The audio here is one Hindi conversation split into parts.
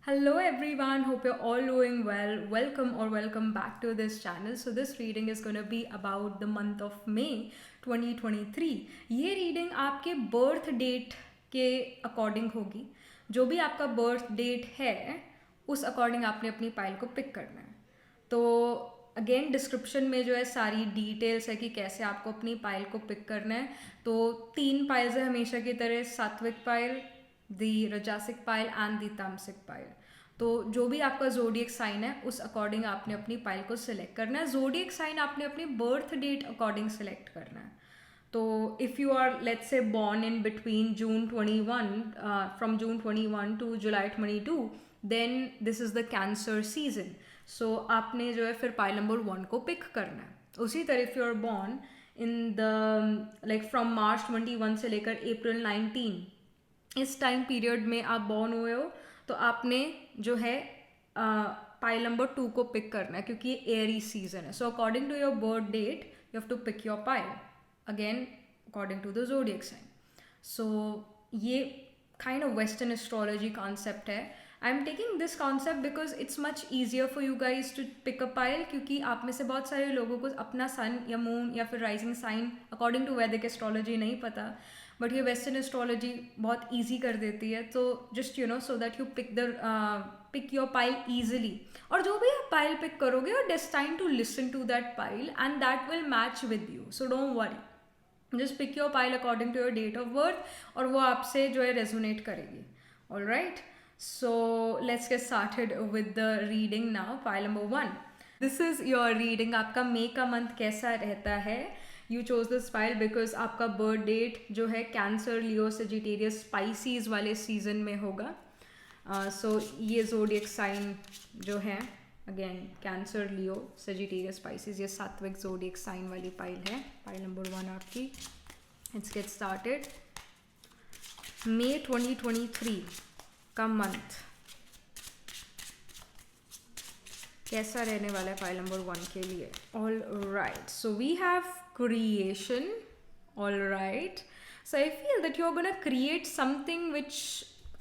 Hello everyone, hope you're all doing well. Welcome back to this channel. So this reading is going to be about the month of May 2023. ये रीडिंग आपके बर्थ डेट के अकॉर्डिंग होगी. जो भी आपका बर्थ डेट है उस अकॉर्डिंग आपने अपनी पाइल को पिक करना है. तो अगेन डिस्क्रिप्शन में जो है सारी डिटेल्स है कि कैसे आपको अपनी पाइल को पिक करना है. तो 3 पाइल्स है हमेशा की तरह, sattvic pile, the rajasic pile and the tamasic pile. तो जो भी आपका जोडियक साइन है उस अकॉर्डिंग आपने अपनी पाइल को सिलेक्ट करना है. जोडियक साइन आपने अपनी बर्थ डेट अकॉर्डिंग सिलेक्ट करना है. तो if you are let's say born in between June 21 from June 21 to July 22, then this is the Cancer season. So आपने जो है फिर पाइल नंबर 1 को पिक करना है. उसी तरह if you are born in the like from March 21 से लेकर अप्रैल 19, इस टाइम पीरियड में आप बॉर्न हुए हो, तो आपने जो है पाइल नंबर 2 को पिक करना है क्योंकि ये एरी सीजन है. So according to your birth date you have to pick your pile again according to the zodiac sign. So ये kind of western astrology concept है. I am taking this concept because it's much easier for you guys to pick a pile, क्योंकि आप में से बहुत सारे लोगों को अपना सन या मून या फिर राइजिंग साइन अकॉर्डिंग टू वैदिक एस्ट्रोलॉजी नहीं पता, बट ये वेस्टर्न एस्ट्रोलॉजी बहुत ईजी कर देती है. तो just so that you pick your pile easily. और जो भी आप पाइल पिक करोगे और destined to listen to that pile and that will match with you. So don't worry, just pick your pile according to your date of birth और वो आपसे जो है रेजोनेट करेगी. All right, so let's get started with the reading now. Pile number 1, this is your reading. आपका मे का मंथ कैसा रहता है? You chose this pile because आपका बर्थ डेट जो है कैंसर, लियो, सेजिटेरियस, स्पाइसीज वाले सीजन में होगा. सो ये जोडियक साइन जो है अगेन कैंसर, लियो, सेजिटेरियस, स्पाइसीज, ये सात्विक जोडियक साइन वाली पाइल है. पाइल नंबर 1 आपकी. Let's get started. मे 2023 का मंथ कैसा रहने वाला है पाइल नंबर 1 के लिए? All right, so we have creation. All right, so I feel that you're gonna create something which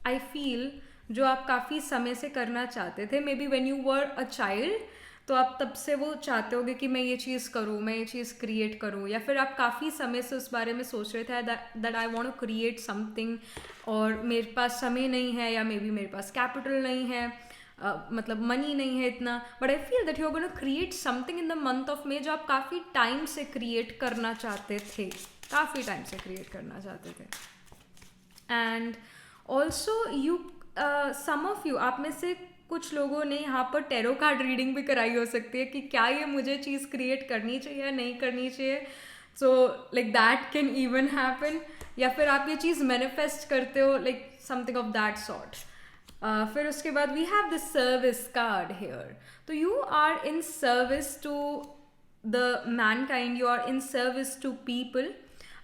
I feel जो आप काफ़ी समय से करना चाहते थे. May be when you were a child, तो आप तब से वो चाहते होगे कि मैं ये चीज़ करूँ, मैं ये चीज़ क्रिएट करूँ, या फिर आप काफ़ी समय से उस बारे में सोच रहे थे that I want to create something और मेरे पास समय नहीं है, या मे बी मेरे पास कैपिटल नहीं है, मतलब मनी नहीं है इतना. But I feel that you are gonna create something in the month of May जो आप काफ़ी टाइम से क्रिएट करना चाहते थे, काफ़ी टाइम से क्रिएट करना चाहते थे. And also you some of you, आप में से कुछ लोगों ने यहाँ पर टेरो कार्ड रीडिंग भी कराई हो सकती है कि क्या ये मुझे चीज़ क्रिएट करनी चाहिए या नहीं करनी चाहिए. So like that can even happen. या फिर आप ये चीज़ मैनिफेस्ट करते हो, like something of that sort. फिर उसके बाद we have the service card here. तो you are in service to the mankind, you are in service to people.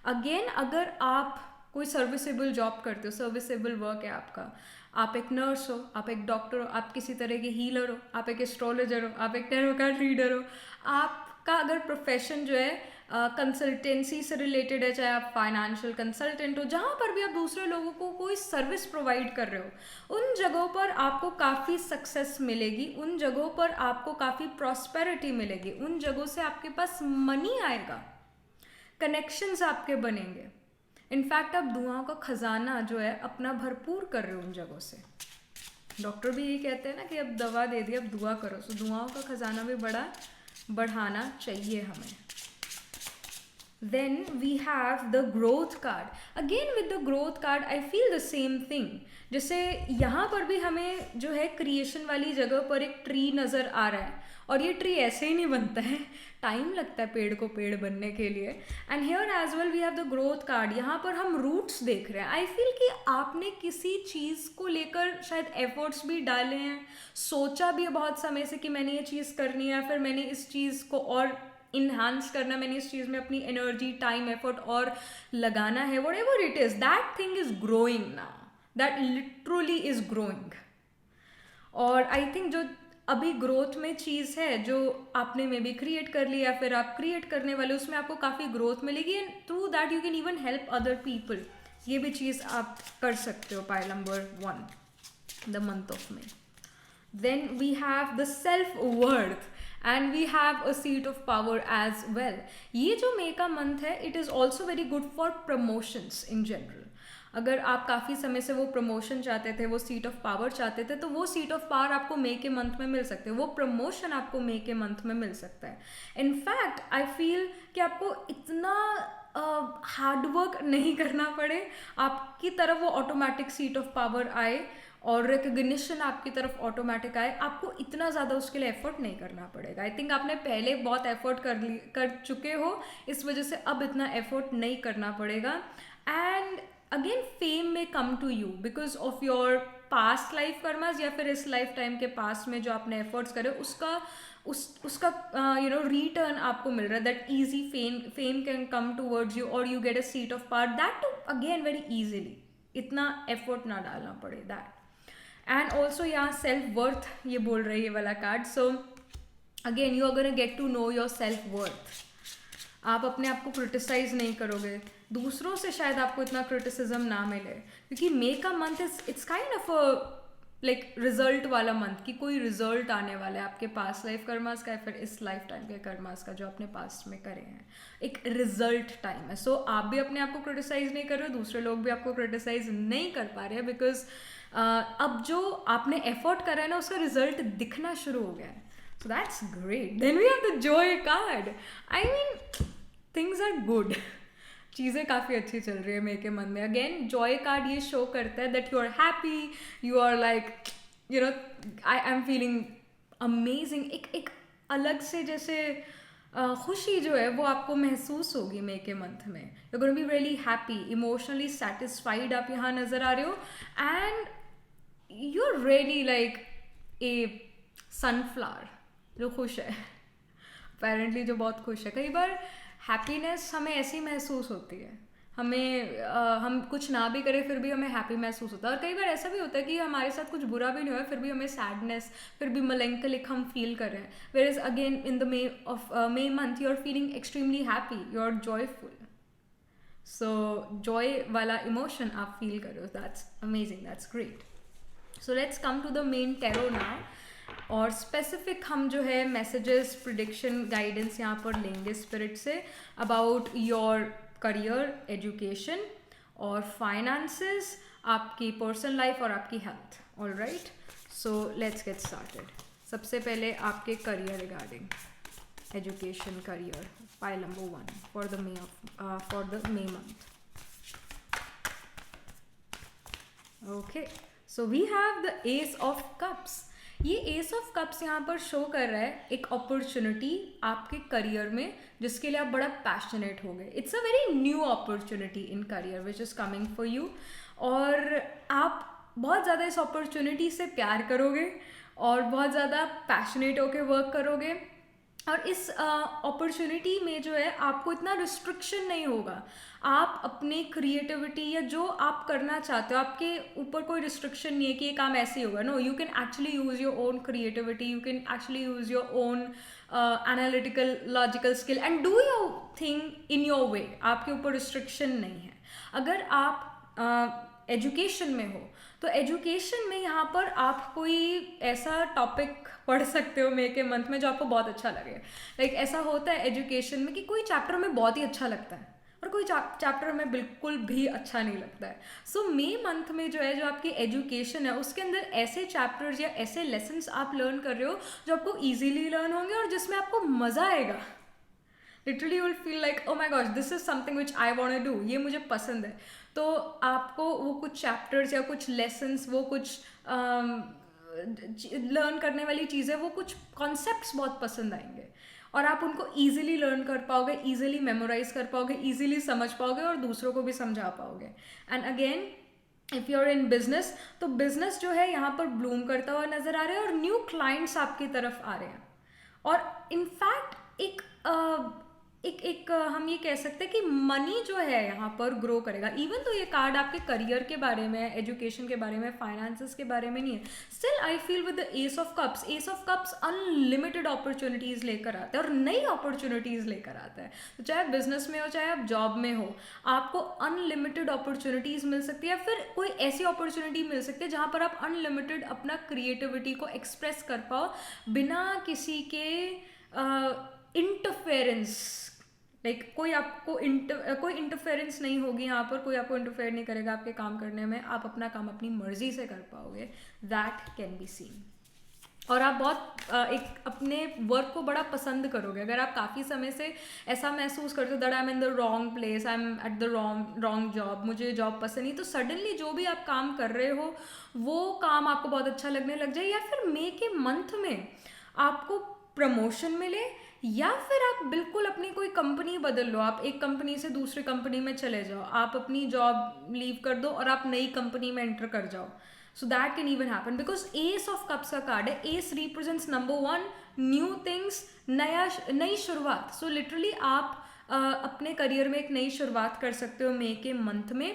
Again अगर आप कोई सर्विसेबल जॉब करते हो, सर्विसेबल वर्क है आपका, आप एक नर्स हो, आप एक डॉक्टर हो, आप किसी तरह के हीलर हो, आप एक एस्ट्रोलॉजर हो, आप एक टैरो कार्ड रीडर हो, आपका अगर प्रोफेशन जो है कंसल्टेंसी से रिलेटेड है, चाहे आप फाइनेंशियल कंसल्टेंट हो, जहाँ पर भी आप दूसरे लोगों को कोई सर्विस प्रोवाइड कर रहे हो, उन जगहों पर आपको काफ़ी सक्सेस मिलेगी, उन जगहों पर आपको काफ़ी प्रॉस्पेरिटी मिलेगी, उन जगहों से आपके पास मनी आएगा, कनेक्शंस आपके बनेंगे. इनफैक्ट आप दुआओं का खजाना जो है अपना भरपूर कर रहे हो उन जगहों से. डॉक्टर भी यही कहते हैं ना कि अब दवा दे दी, अब दुआ करो. सो दुआओं का खजाना भी बढ़ाना चाहिए हमें. Then we have the growth card. Again with the growth card I feel the same thing. जैसे यहाँ पर भी हमें जो है क्रिएशन वाली जगह पर एक ट्री नज़र आ रहा है, और ये ट्री ऐसे ही नहीं बनता है, टाइम लगता है पेड़ को पेड़ बनने के लिए. And here as well we have the growth card. यहाँ पर हम रूट्स देख रहे हैं. आई फील कि आपने किसी चीज़ को लेकर शायद एफर्ट्स भी डाले हैं, सोचा भी है बहुत समय से कि मैंने ये चीज़ करनी है, फिर मैंने इस चीज़ को और इन्हांस करना, मैंने इस चीज़ में अपनी एनर्जी, टाइम, एफर्ट और लगाना है. Whatever it is, that thing is growing now, that literally is growing. और आई थिंक जो अभी ग्रोथ में चीज़ है जो आपने मे बी क्रिएट कर ली या फिर आप क्रिएट करने वाले, उसमें आपको काफ़ी ग्रोथ मिलेगी. And through that you can even help other people. ये भी चीज़ आप कर सकते हो pile number 1 the month of may. then we have the self-worth and we have a seat of power as well. ये जो May का month है, it is also very good for promotions in general. अगर आप काफ़ी समय से वो प्रमोशन चाहते थे, वो सीट ऑफ पावर चाहते थे, तो वो सीट ऑफ पावर आपको मे के मंथ में मिल सकते हैं, वो प्रमोशन आपको मे के मंथ में मिल सकता है. इनफैक्ट आई फील कि आपको इतना हार्ड वर्क नहीं करना पड़े, आपकी तरफ वो ऑटोमेटिक सीट ऑफ पावर आए और रिकग्निशन आपकी तरफ ऑटोमेटिक आए. आपको इतना ज़्यादा उसके लिए एफर्ट नहीं करना पड़ेगा. आई थिंक आपने पहले बहुत एफर्ट कर चुके हो, इस वजह से अब इतना एफर्ट नहीं करना पड़ेगा. एंड अगेन फेम में come to you because of your past life karmas, या फिर इस लाइफ टाइम के पास्ट में जो आपने एफर्ट्स करे उसका रिटर्न आपको मिल रहा है. That easy fame can come towards you और you get a seat of power, that too again very easily. इतना एफर्ट ना डालना पड़े, दैट. एंड ऑल्सो यहाँ सेल्फ वर्थ ये बोल रही है ये वाला card. So again you are gonna get to know your self worth. आप अपने आप को क्रिटिसाइज नहीं करोगे, दूसरों से शायद आपको इतना क्रिटिसिज्म ना मिले, क्योंकि मे का month it's kind of like result वाला मंथ, कि कोई रिजल्ट आने वाला है आपके पास्ट लाइफ कर्मास का या फिर इस लाइफ टाइम के कर्मास का जो आपने पास्ट में करे हैं. एक रिजल्ट टाइम है. सो आप भी अपने आप को क्रिटिसाइज नहीं कर रहे हो, दूसरे लोग भी आपको क्रिटिसाइज नहीं कर पा रहे हैं, बिकॉज अब जो आपने एफर्ट करा है ना उसका रिजल्ट दिखना शुरू हो गया है. So that's great. Then we have the joy card. I mean things are good, चीज़ें काफ़ी अच्छी चल रही है मे के मन में. अगेन जॉय कार्ड ये शो करता है that you are happy, you are like I am feeling amazing. एक अलग से जैसे खुशी जो है वो आपको महसूस होगी मे के मंथ में. You gonna be really happy, emotionally satisfied आप यहाँ नज़र आ रहे हो. And you are really like a sunflower जो खुश है, अपेरेंटली जो बहुत खुश है. कई बार हैप्पीनेस हमें ऐसी महसूस होती है, हम कुछ ना भी करें फिर भी हमें हैप्पी महसूस होता है. और कई बार ऐसा भी होता है कि हमारे साथ कुछ बुरा भी नहीं हुआ फिर भी हमें सैडनेस, फिर भी मेलैंकोलिक हम फील कर रहे हैं. Where is again in the May month you are feeling extremely happy, you are joyful. So joy वाला इमोशन आप फील कर रहे हो, that's amazing, that's great. So let's come to the main tarot now. और स्पेसिफिक हम जो है मैसेजेस, प्रिडिक्शन, गाइडेंस यहाँ पर लेंगे स्पिरिट से अबाउट योर करियर, एजुकेशन और फाइनेंसेस, आपकी पर्सनल लाइफ और आपकी health. Alright, so let's get started. सबसे पहले आपके career regarding education, career, pile number 1 for the May month. Okay, so we have the ace of cups. ये एस ऑफ कप्स यहाँ पर शो कर रहा है एक अपॉर्चुनिटी आपके करियर में जिसके लिए आप बड़ा पैशनेट हो गए. It's a very new opportunity in career which is coming for you. और आप बहुत ज़्यादा इस अपॉर्चुनिटी से प्यार करोगे और बहुत ज़्यादा पैशनेट होकर वर्क करोगे. और इस अपॉर्चुनिटी में जो है आपको इतना रिस्ट्रिक्शन नहीं होगा. आप अपनी क्रिएटिविटी या जो आप करना चाहते हो आपके ऊपर कोई रिस्ट्रिक्शन नहीं है कि ये काम ऐसे ही होगा. No, you can actually use your own creativity, you can actually use your own analytical logical skill and do your thing in your way. आपके ऊपर रिस्ट्रिक्शन नहीं है. अगर आप एजुकेशन में हो तो एजुकेशन में यहाँ पर आप कोई ऐसा टॉपिक पढ़ सकते हो मे के मंथ में जो आपको बहुत अच्छा लगे. लाइक ऐसा होता है एजुकेशन में कि कोई चैप्टर में बहुत ही अच्छा लगता है और कोई चैप्टर में बिल्कुल भी अच्छा नहीं लगता है. सो मे मंथ में जो है जो आपकी एजुकेशन है उसके अंदर ऐसे चैप्टर्स या ऐसे लेसन्स आप लर्न कर रहे हो जो आपको ईजीली लर्न होंगे और जिसमें आपको मज़ा आएगा. Literally you will feel like oh my god this is something which I want to do, ये मुझे पसंद है. तो आपको वो कुछ चैप्टर्स या कुछ लेसन्स, वो कुछ लर्न करने वाली चीज़ें, वो कुछ कॉन्सेप्ट्स बहुत पसंद आएंगे और आप उनको ईजिली लर्न कर पाओगे, ईजिली मेमोराइज कर पाओगे, ईजिली समझ पाओगे और दूसरों को भी समझा पाओगे. And again if you are in business तो बिजनेस जो है यहाँ पर ब्लूम करता हुआ नज़र आ रहा है और न्यू क्लाइंट्स आपकी तरफ आ रहे हैं. और इनफैक्ट एक हम ये कह सकते हैं कि मनी जो है यहाँ पर ग्रो करेगा। इवन तो ये कार्ड आपके करियर के बारे में, एजुकेशन के बारे में, फाइनेंसेस के बारे में नहीं है, still I feel with the ace of cups unlimited opportunities लेकर आता है और नई अपॉर्चुनिटीज़ लेकर आता है। तो चाहे बिजनेस में हो, चाहे आप जॉब में हो, आपको अनलिमिटेड अपॉर्चुनिटीज़ मिल सकती है, फिर कोई ऐसी अपॉर्चुनिटी मिल सकती है जहाँ पर आप अनलिमिटेड अपना क्रिएटिविटी को एक्सप्रेस कर पाओ बिना किसी के इंटरफेरेंस। कोई आपको कोई इंटरफेरेंस नहीं होगी यहाँ पर, कोई आपको इंटरफेयर नहीं करेगा आपके काम करने में, आप अपना काम अपनी मर्जी से कर पाओगे। That can be scene. और आप बहुत एक अपने वर्क को बड़ा पसंद करोगे। अगर आप काफ़ी समय से ऐसा महसूस करते हो that I am in the wrong place, I am at the wrong job, मुझे जॉब पसंद नहीं, तो सडनली जो भी आप काम कर रहे हो वो काम आपको बहुत अच्छा लगने लग जाए, या फिर मई के मंथ में आपको प्रमोशन मिले, या फिर आप बिल्कुल अपनी कोई कंपनी बदल लो, आप एक कंपनी से दूसरी कंपनी में चले जाओ, आप अपनी जॉब लीव कर दो और आप नई कंपनी में एंटर कर जाओ। सो that can even happen because S of cups का कार्ड है। S represents number 1 new things, नई शुरुआत। सो लिटरली आप अपने करियर में एक नई शुरुआत कर सकते हो मई के मंथ में।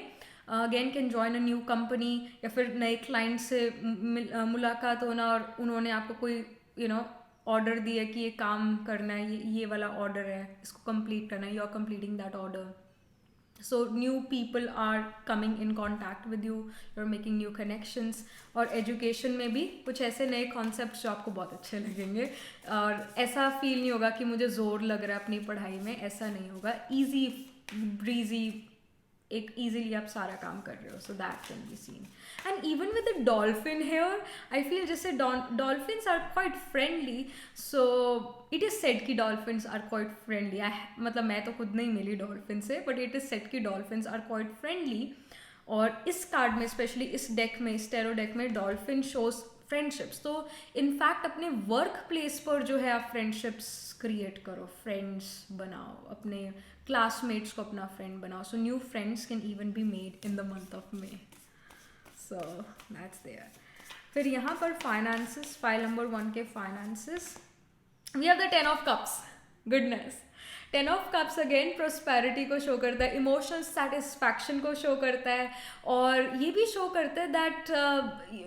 Again can join a new company, या फिर नए क्लाइंट से मुलाकात होना और उन्होंने आपको कोई ऑर्डर दिया कि ये काम करना है, ये वाला ऑर्डर है, इसको कंप्लीट करना है, you are completing that order. So new people are coming in contact with you, you are making new connections. और एजुकेशन में भी कुछ ऐसे नए कॉन्सेप्ट जो आपको बहुत अच्छे लगेंगे, और ऐसा फील नहीं होगा कि मुझे जोर लग रहा है अपनी पढ़ाई में, ऐसा नहीं होगा। ईजी ब्रीजी, एक ईजिली आप सारा काम कर रहे हो। So that can be seen. And even with the dolphin here, I feel जैसे dolphins are quite friendly. So it is said कि डॉल्फिन्स आर क्वाइट फ्रेंडली। मतलब मैं तो खुद नहीं मिली डॉल्फिन से, बट इट इज़ सेड कि डॉल्फिन्स आर क्वाइट फ्रेंडली। और इस कार्ड में स्पेशली इस डेक में, इस टैरो डेक में, डॉल्फिन शोज फ्रेंडशिप्स। तो इनफैक्ट अपने वर्क प्लेस पर जो है आप फ्रेंडशिप्स क्रिएट करो, फ्रेंड्स बनाओ, अपने क्लासमेट्स को अपना फ्रेंड बनाओ। So new friends can even be made in the month of May. So that's there. फिर यहाँ पर फाइनेंसेस, फाइल नंबर 1 के finances, we have the 10 of cups. Goodness, 10 of cups again prosperity को शो करता है, इमोशनल सेटिस्फैक्शन को शो करता है, और ये भी शो करता है दैट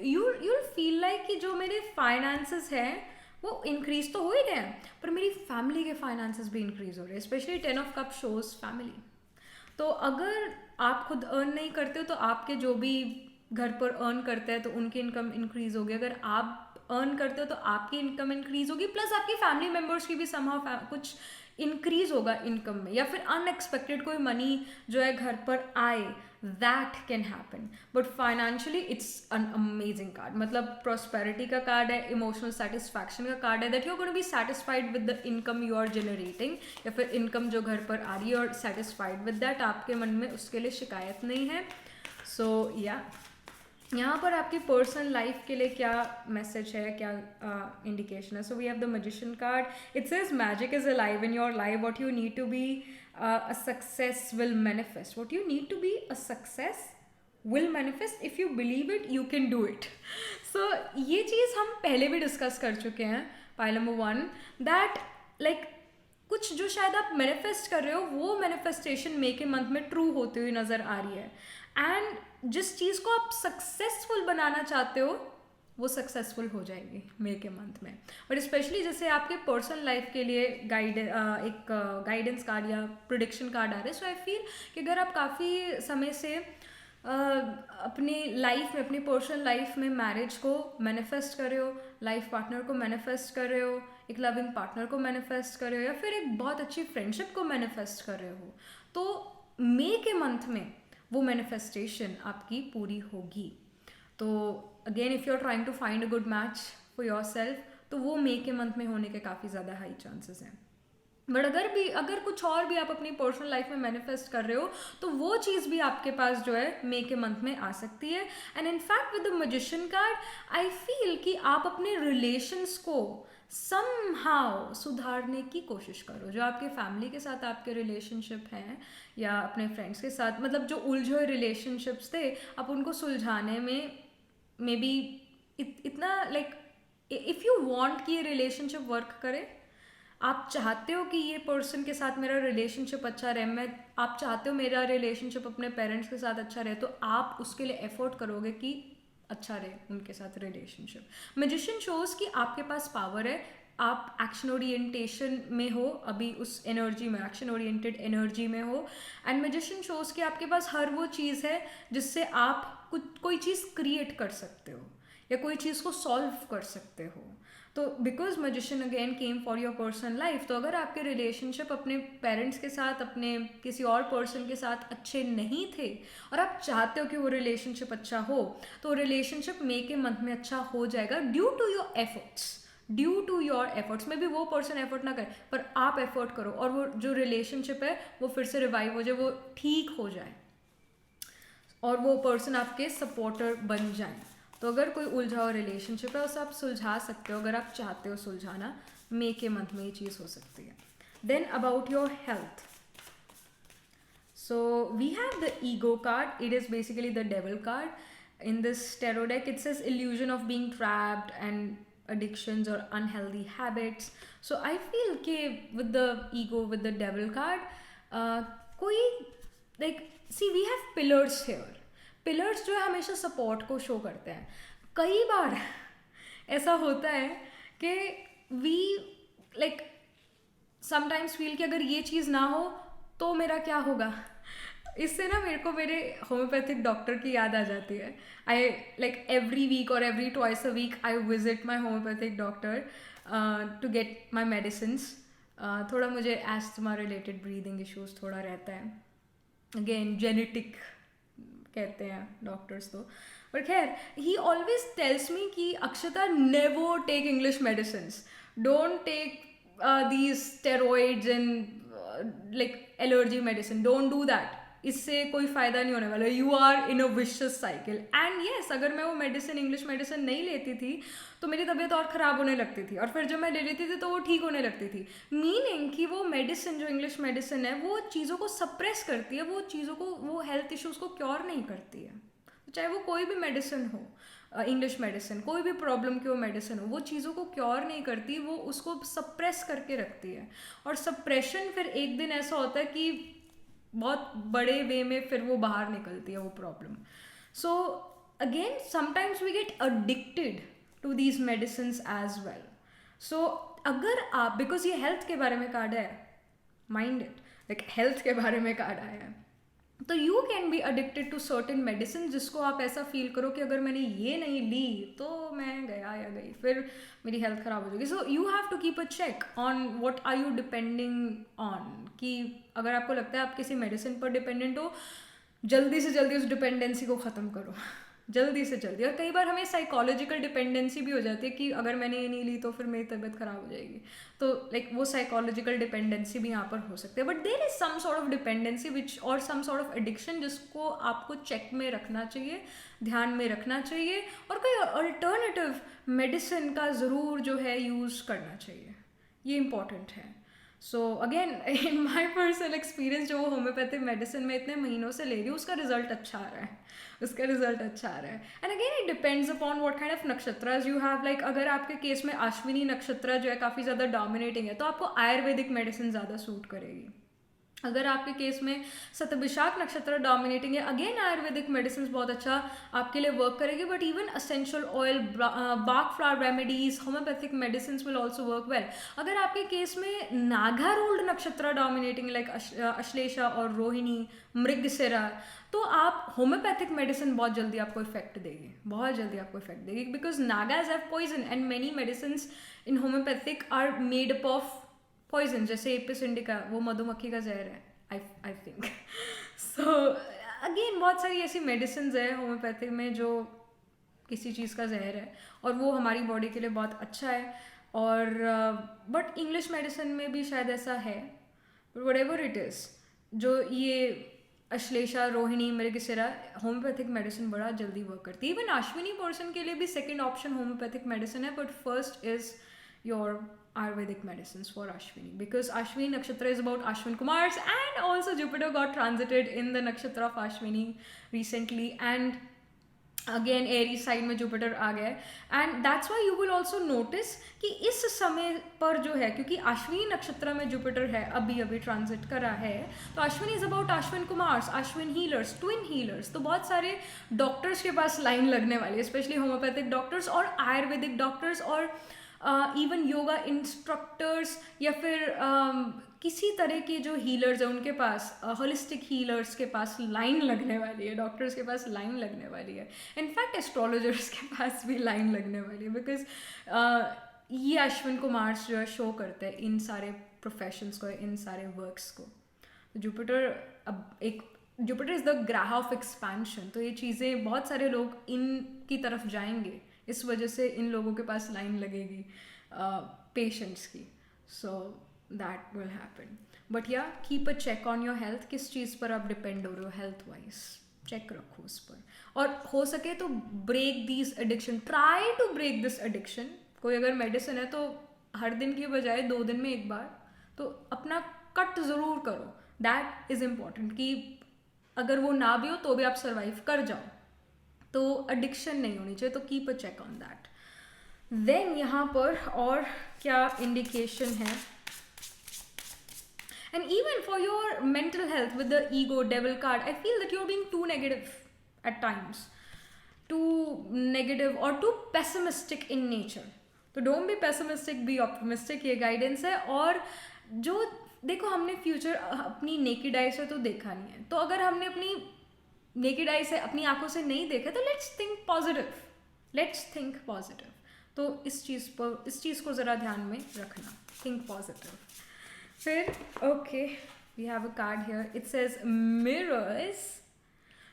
यू फील लाइक कि जो मेरे फाइनेंसेस हैं वो इंक्रीज तो हो ही रहे हैं, पर मेरी फैमिली के फाइनेंसेस भी इंक्रीज हो रहे हैं। Specially 10 of cup shows family. तो अगर आप खुद अर्न नहीं करते हो तो आपके जो भी घर पर अर्न करते हैं तो उनकी इनकम इंक्रीज होगी। अगर आप अर्न करते हो तो आपकी इनकम इंक्रीज होगी, प्लस आपकी फैमिली मेम्बर्स की भी समहाउ कुछ इंक्रीज होगा इनकम में, या फिर अनएक्सपेक्टेड कोई मनी जो है घर पर आए, that can happen. But financially it's an amazing card. मतलब प्रॉस्पेरिटी का कार्ड है, इमोशनल सेटिस्फैक्शन का कार्ड है, that you are gonna be satisfied with the income you are generating, या फिर इनकम जो घर पर आ रही है और सेटिस्फाइड विद दैट, आपके मन में उसके लिए शिकायत नहीं है। सो या यहाँ पर आपकी पर्सनल लाइफ के लिए क्या मैसेज है, क्या इंडिकेशन है? So we have the magician card. It says magic is alive in your life, what you need to be a success will manifest, what you need to be a success will manifest, if you believe it you can do it. So ये चीज़ हम पहले भी डिस्कस कर चुके हैं पाइल नंबर 1, दैट लाइक कुछ जो शायद आप मैनिफेस्ट कर रहे हो वो मैनिफेस्टेशन मई के मंथ में ट्रू होती हुई नज़र आ रही है। एंड जिस चीज़ को आप सक्सेसफुल बनाना चाहते हो वो सक्सेसफुल हो जाएगी मई के मंथ में। और स्पेशली जैसे आपके पर्सनल लाइफ के लिए एक गाइडेंस कार्ड या प्रिडिक्शन कार्ड आ रहा है। सो आई फील कि अगर आप काफ़ी समय से अपनी लाइफ में, अपनी पर्सनल लाइफ में मैरिज को मैनिफेस्ट कर रहे हो, लाइफ पार्टनर को मैनिफेस्ट कर रहे हो, एक लविंग पार्टनर को मैनिफेस्ट कर रहे हो, या फिर एक बहुत अच्छी फ्रेंडशिप को मैनिफेस्ट कर रहे हो, तो मई के मंथ में वो मैनिफेस्टेशन आपकी पूरी होगी। तो again if you are trying to find a good match for your self, तो वो मई के मंथ में होने के काफ़ी ज़्यादा हाई चांसेस हैं। बट अगर कुछ और भी आप अपनी पर्सनल लाइफ में मैनिफेस्ट कर रहे हो तो वो चीज़ भी आपके पास जो है मई के मंथ में आ सकती है। And in fact with the magician card I feel कि आप अपने रिलेशंस को समहाउ सुधारने की कोशिश करो। जो आपके फैमिली के साथ आपके रिलेशनशिप हैं या अपने फ्रेंड्स के साथ, मतलब जो उलझे हुए रिलेशनशिप्स थे, आप उनको सुलझाने में मे बी इतना लाइक इफ़ यू वांट कि ये रिलेशनशिप वर्क करे, आप चाहते हो कि ये पर्सन के साथ मेरा रिलेशनशिप अच्छा रहे, आप चाहते हो मेरा रिलेशनशिप अपने पेरेंट्स के साथ अच्छा रहे, तो आप उसके लिए एफर्ट करोगे कि अच्छा रहे उनके साथ रिलेशनशिप। मैजिशियन शोज कि आपके पास पावर है, आप एक्शन ओरिएंटेशन में हो, अभी उस एनर्जी में, एक्शन ओरिएंटेड एनर्जी में हो। एंड मैजिशियन शोज कि आपके पास हर वो चीज़ है जिससे आप कुछ कोई चीज़ क्रिएट कर सकते हो या कोई चीज़ को सॉल्व कर सकते हो। तो because magician again came for your personal life, तो अगर आपके रिलेशनशिप अपने पेरेंट्स के साथ, अपने किसी और पर्सन के साथ अच्छे नहीं थे और आप चाहते हो कि वो रिलेशनशिप अच्छा हो, तो रिलेशनशिप मे के मंथ में अच्छा हो जाएगा due to your efforts. Due to your efforts में भी वो पर्सन एफर्ट ना करे, पर आप एफर्ट करो और वो जो रिलेशनशिप है वो फिर से रिवाइव हो जाए, वो ठीक हो जाए और वो पर्सन आपके सपोर्टर बन जाए। तो अगर कोई उलझा हुआ रिलेशनशिप है उसे आप सुलझा सकते हो, अगर आप चाहते हो सुलझाना, मे के मंथ में ये चीज़ हो सकती है। Then about your health, so we have the ego card. It is basically the devil card in this tarot deck. It says illusion of being trapped and addictions or unhealthy habits. So I feel कि with the ego, with the devil card, कोई like see we have pillars here. Pillars जो है हमेशा support को show करते हैं। कई बार ऐसा होता है कि we like समटाइम्स फील कि अगर ये चीज़ ना हो तो मेरा क्या होगा। इससे ना मेरे को मेरे होम्योपैथिक डॉक्टर की याद आ जाती है। आई लाइक एवरी वीक और every twice a week I visit my homeopathic doctor to get my medicines. थोड़ा मुझे एस्थमा रिलेटेड ब्रीदिंग इश्यूज थोड़ा रहता है, अगेन जेनेटिक कहते हैं डॉक्टर्स तो, पर खैर ही ऑलवेज टेल्स मी कि Akshata never take English medicines, don't take these steroids and like allergy medicine, don't do that, इससे कोई फ़ायदा नहीं होने वाला, you are in a vicious cycle. And yes, अगर मैं वो मेडिसिन, इंग्लिश मेडिसिन नहीं लेती थी तो मेरी तबीयत और ख़राब होने लगती थी, और फिर जब मैं ले लेती थी तो वो ठीक होने लगती थी। मीनिंग कि वो मेडिसिन, जो इंग्लिश मेडिसिन है, वो चीज़ों को सप्रेस करती है, वो चीज़ों को, वो हेल्थ इश्यूज़ को क्योर नहीं करती है। चाहे वो कोई भी मेडिसिन हो, इंग्लिश मेडिसिन, कोई भी प्रॉब्लम की वो मेडिसिन हो, वो चीज़ों को क्योर नहीं करती, वो उसको सप्रेस करके रखती है। और सप्रेशन फिर एक दिन ऐसा होता है कि बहुत बड़े वे में फिर वो बाहर निकलती है वो problem. So again sometimes we get addicted to these medicine as well. So अगर आप, बिकॉज ये हेल्थ के बारे में कार्ड है, माइंड इट, लाइक हेल्थ के बारे में कार्ड आया है, तो you can be addicted to certain medicine, जिसको आप ऐसा फील करो कि अगर मैंने ये नहीं ली तो मैं गया या गई, फिर मेरी हेल्थ ख़राब हो जाएगी। So you have to keep a check on what are you depending on, कि अगर आपको लगता है आप किसी मेडिसिन पर डिपेंडेंट हो, जल्दी से जल्दी उस डिपेंडेंसी को ख़त्म करो, जल्दी से जल्दी। और कई बार हमें साइकोलॉजिकल डिपेंडेंसी भी हो जाती है कि अगर मैंने ये नहीं ली तो फिर मेरी तबीयत ख़राब हो जाएगी, तो लाइक वो साइकोलॉजिकल डिपेंडेंसी भी यहाँ पर हो सकती है। But there is some sort of dependency which, और सम सॉर्ट ऑफ एडिक्शन, जिसको आपको चेक में रखना चाहिए, ध्यान में रखना चाहिए, और कोई अल्टरनेटिव मेडिसिन का ज़रूर जो है यूज़ करना चाहिए, ये इंपॉर्टेंट है। So again in my personal experience, जो होम्योपैथिक मेडिसिन में इतने महीनों से ले रही हूँ, उसका रिजल्ट अच्छा आ रहा है, उसका रिजल्ट अच्छा आ रहा है। And again it depends upon what kind of nakshatras you have. Like अगर आपके केस में अश्विनी नक्षत्र जो है काफ़ी ज़्यादा डोमिनेटिंग है, तो आपको आयुर्वेदिक मेडिसिन ज़्यादा सूट करेगी। अगर आपके केस में शतभिषाक नक्षत्र डोमिनेटिंग है, अगेन आयुर्वेदिक मेडिसिन बहुत अच्छा आपके लिए वर्क करेगी। बट इवन असेंशियल ऑयल, बाक flower remedies, homeopathic medicine will also work well. अगर आपके केस में नागा रूल्ड नक्षत्र डोमिनेटिंग लाइक अश्लेषा और रोहिणी, मृगशिरा, तो आप होम्योपैथिक मेडिसिन बहुत जल्दी आपको इफेक्ट देगी, बहुत जल्दी आपको इफेक्ट देगी, because nagas have poison and many medicine in homeopathic are made up of poison. जैसे एपिस इंडिका, वो मधुमक्खी का जहर है, आई थिंक। सो अगेन बहुत सारी ऐसी मेडिसिन है होम्योपैथिक में जो किसी चीज़ का जहर है, और वो हमारी बॉडी के लिए बहुत अच्छा है। और बट इंग्लिश मेडिसिन में भी शायद ऐसा है, वट एवर इट इज़, जो ये अश्लेषा, रोहिणी, मृगशिरा, होम्योपैथिक मेडिसिन बड़ा जल्दी वर्क करती है। इवन अश्विनी पर्सन के लिए भी सेकेंड ऑप्शन होम्योपैथिक मेडिसिन है, but first is your Ayurvedic medicines for Ashwini, because Ashwini Nakshatra is about Ashwin Kumars, and also Jupiter got transited in the Nakshatra of Ashwini recently, and again Aries side में जुपिटर आ गया है and that's why you will also notice कि इस समय पर जो है, क्योंकि अश्विनी नक्षत्र में जुपिटर है, अभी अभी ट्रांजिट करा है, तो Ashwini is about Ashwin Kumars, Ashwin healers, twin healers. तो बहुत सारे डॉक्टर्स के पास लाइन लगने वाली है, स्पेशली होम्योपैथिक डॉक्टर्स और आयुर्वेदिक डॉक्टर्स और इवन योगा इंस्ट्रक्टर्स या फिर किसी तरह के जो हीलर्स हैं उनके पास, होलिस्टिक हीलर्स के पास लाइन लगने वाली है, डॉक्टर्स के पास लाइन लगने वाली है, इनफैक्ट एस्ट्रोलॉजर्स के पास भी लाइन लगने वाली है, बिकॉज ये अश्विन कुमार जो है शो करते हैं इन सारे प्रोफेशंस को, इन सारे वर्क्स को। जुपिटर अब एक Jupiter is the graha of expansion, तो ये चीज़ें बहुत सारे लोग इनकी तरफ जाएंगे, इस वजह से इन लोगों के पास लाइन लगेगी पेशेंट्स की। So that will happen, but yeah keep a check on your health, किस चीज़ पर आप डिपेंड हो रहे हो हेल्थ वाइज, चेक रखो उस पर, और हो सके तो break this addiction, try to break this addiction. कोई अगर मेडिसिन है तो हर दिन की बजाय 2 दिन में एक बार तो अपना कट ज़रूर करो, दैट इज़ इम्पॉर्टेंट, कि अगर वो ना भी हो तो भी आप सर्वाइव कर जाओ, तो एडिक्शन नहीं होनी चाहिए, तो keep a check on that. Then यहाँ पर और क्या इंडिकेशन है, and even for your mental health with the ego devil card, I feel that you're being too negative at times, too negative or too pessimistic in nature, तो don't be pessimistic, be optimistic, ये गाइडेंस है। और जो देखो, हमने फ्यूचर अपनी नेकेड आई से तो देखा नहीं है, तो अगर हमने अपनी नेकेड आई से, अपनी आंखों से नहीं देखा, तो let's think positive, let's think positive. तो इस चीज़ को ज़रा ध्यान में रखना, थिंक पॉजिटिव। फिर okay, we have a card here, it says mirrors.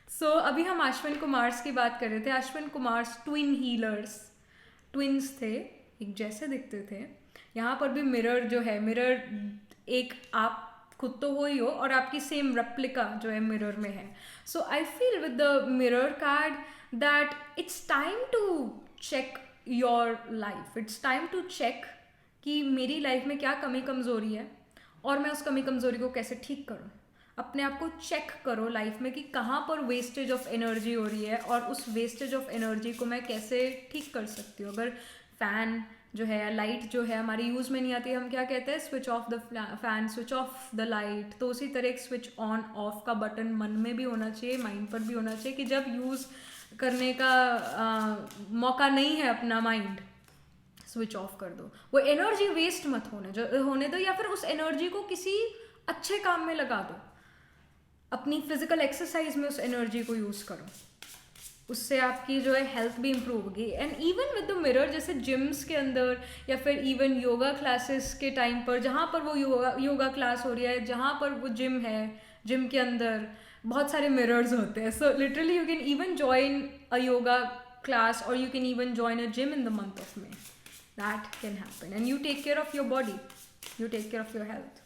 So अभी हम अश्विन कुमार्स की बात कर रहे थे, Ashwin Kumars twin healers, twins थे, एक जैसे दिखते थे। यहाँ पर भी मिरर जो है, मिरर एक आप खुद तो हो ही हो और आपकी सेम रेप्लिका जो है मिरर में है। So I feel with the mirror card that it's time to check your life, it's time to check कि मेरी लाइफ में क्या कमी कमज़ोरी है और मैं उस कमी कमज़ोरी को कैसे ठीक करूँ। अपने आप को चेक करो लाइफ में कि कहाँ पर वेस्टेज ऑफ एनर्जी हो रही है और उस वेस्टेज ऑफ एनर्जी को मैं कैसे ठीक कर सकती हूँ। अगर फ़ैन जो है, लाइट जो है हमारी यूज़ में नहीं आती, हम क्या कहते हैं, switch off the fan, switch off the light. तो उसी तरह एक स्विच ऑन ऑफ का बटन मन में भी होना चाहिए, माइंड पर भी होना चाहिए, कि जब यूज़ करने का मौका नहीं है अपना माइंड, स्विच ऑफ कर दो, वो एनर्जी वेस्ट मत होने दो, या फिर उस एनर्जी को किसी अच्छे काम में लगा दो, अपनी फिजिकल एक्सरसाइज में उस एनर्जी को यूज़ करो, उससे आपकी जो है हेल्थ भी इम्प्रूव होगी। And even with the mirror, जैसे जिम्स के अंदर या फिर इवन योगा क्लासेस के टाइम पर, जहाँ पर वो योगा क्लास हो रही है, जहाँ पर वो जिम है, जिम के अंदर बहुत सारे मिरर्स होते हैं। सो literally you can even join a yoga class, or you can even join a gym in the month of May. That can happen, and you take care of your body, you take care of your health.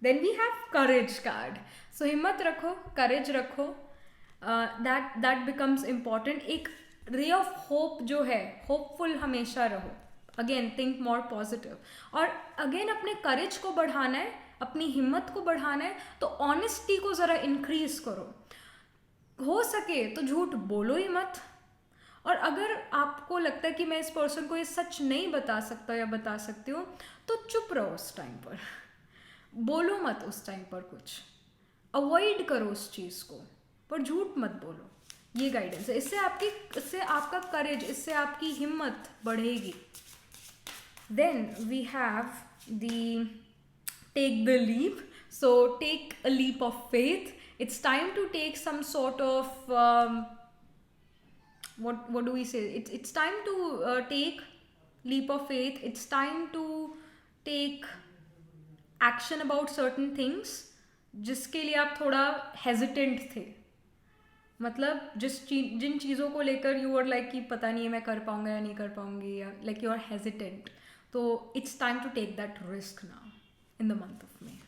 Then we have courage card. So हिम्मत रखो, courage रखो, that becomes important. एक ray of hope जो है, hopeful हमेशा रहो. Again, think more positive. और again अपने courage को बढ़ाना है, अपनी हिम्मत को बढ़ाना है, तो honesty को ज़रा increase करो. हो सके तो झूठ बोलो ही मत, और अगर आपको लगता है कि मैं इस पर्सन को ये सच नहीं बता सकता या बता सकती हूँ, तो चुप रहो उस टाइम पर, बोलो मत उस टाइम पर, कुछ अवॉइड करो उस चीज़ को, पर झूठ मत बोलो। ये गाइडेंस है, इससे आपका करेज, इससे आपकी हिम्मत बढ़ेगी। Then we have the take the leap. So take a leap of faith. It's time to take some sort of what do we say? It's time to take leap of faith. It's time to take action about certain things जिसके लिए आप थोड़ा hesitant थे. मतलब जिन चीज़ों को लेकर you were like कि पता नहीं है मैं कर पाऊँगा या नहीं कर पाऊँगी, या like you are hesitant. तो it's time to take that risk now in the month of May.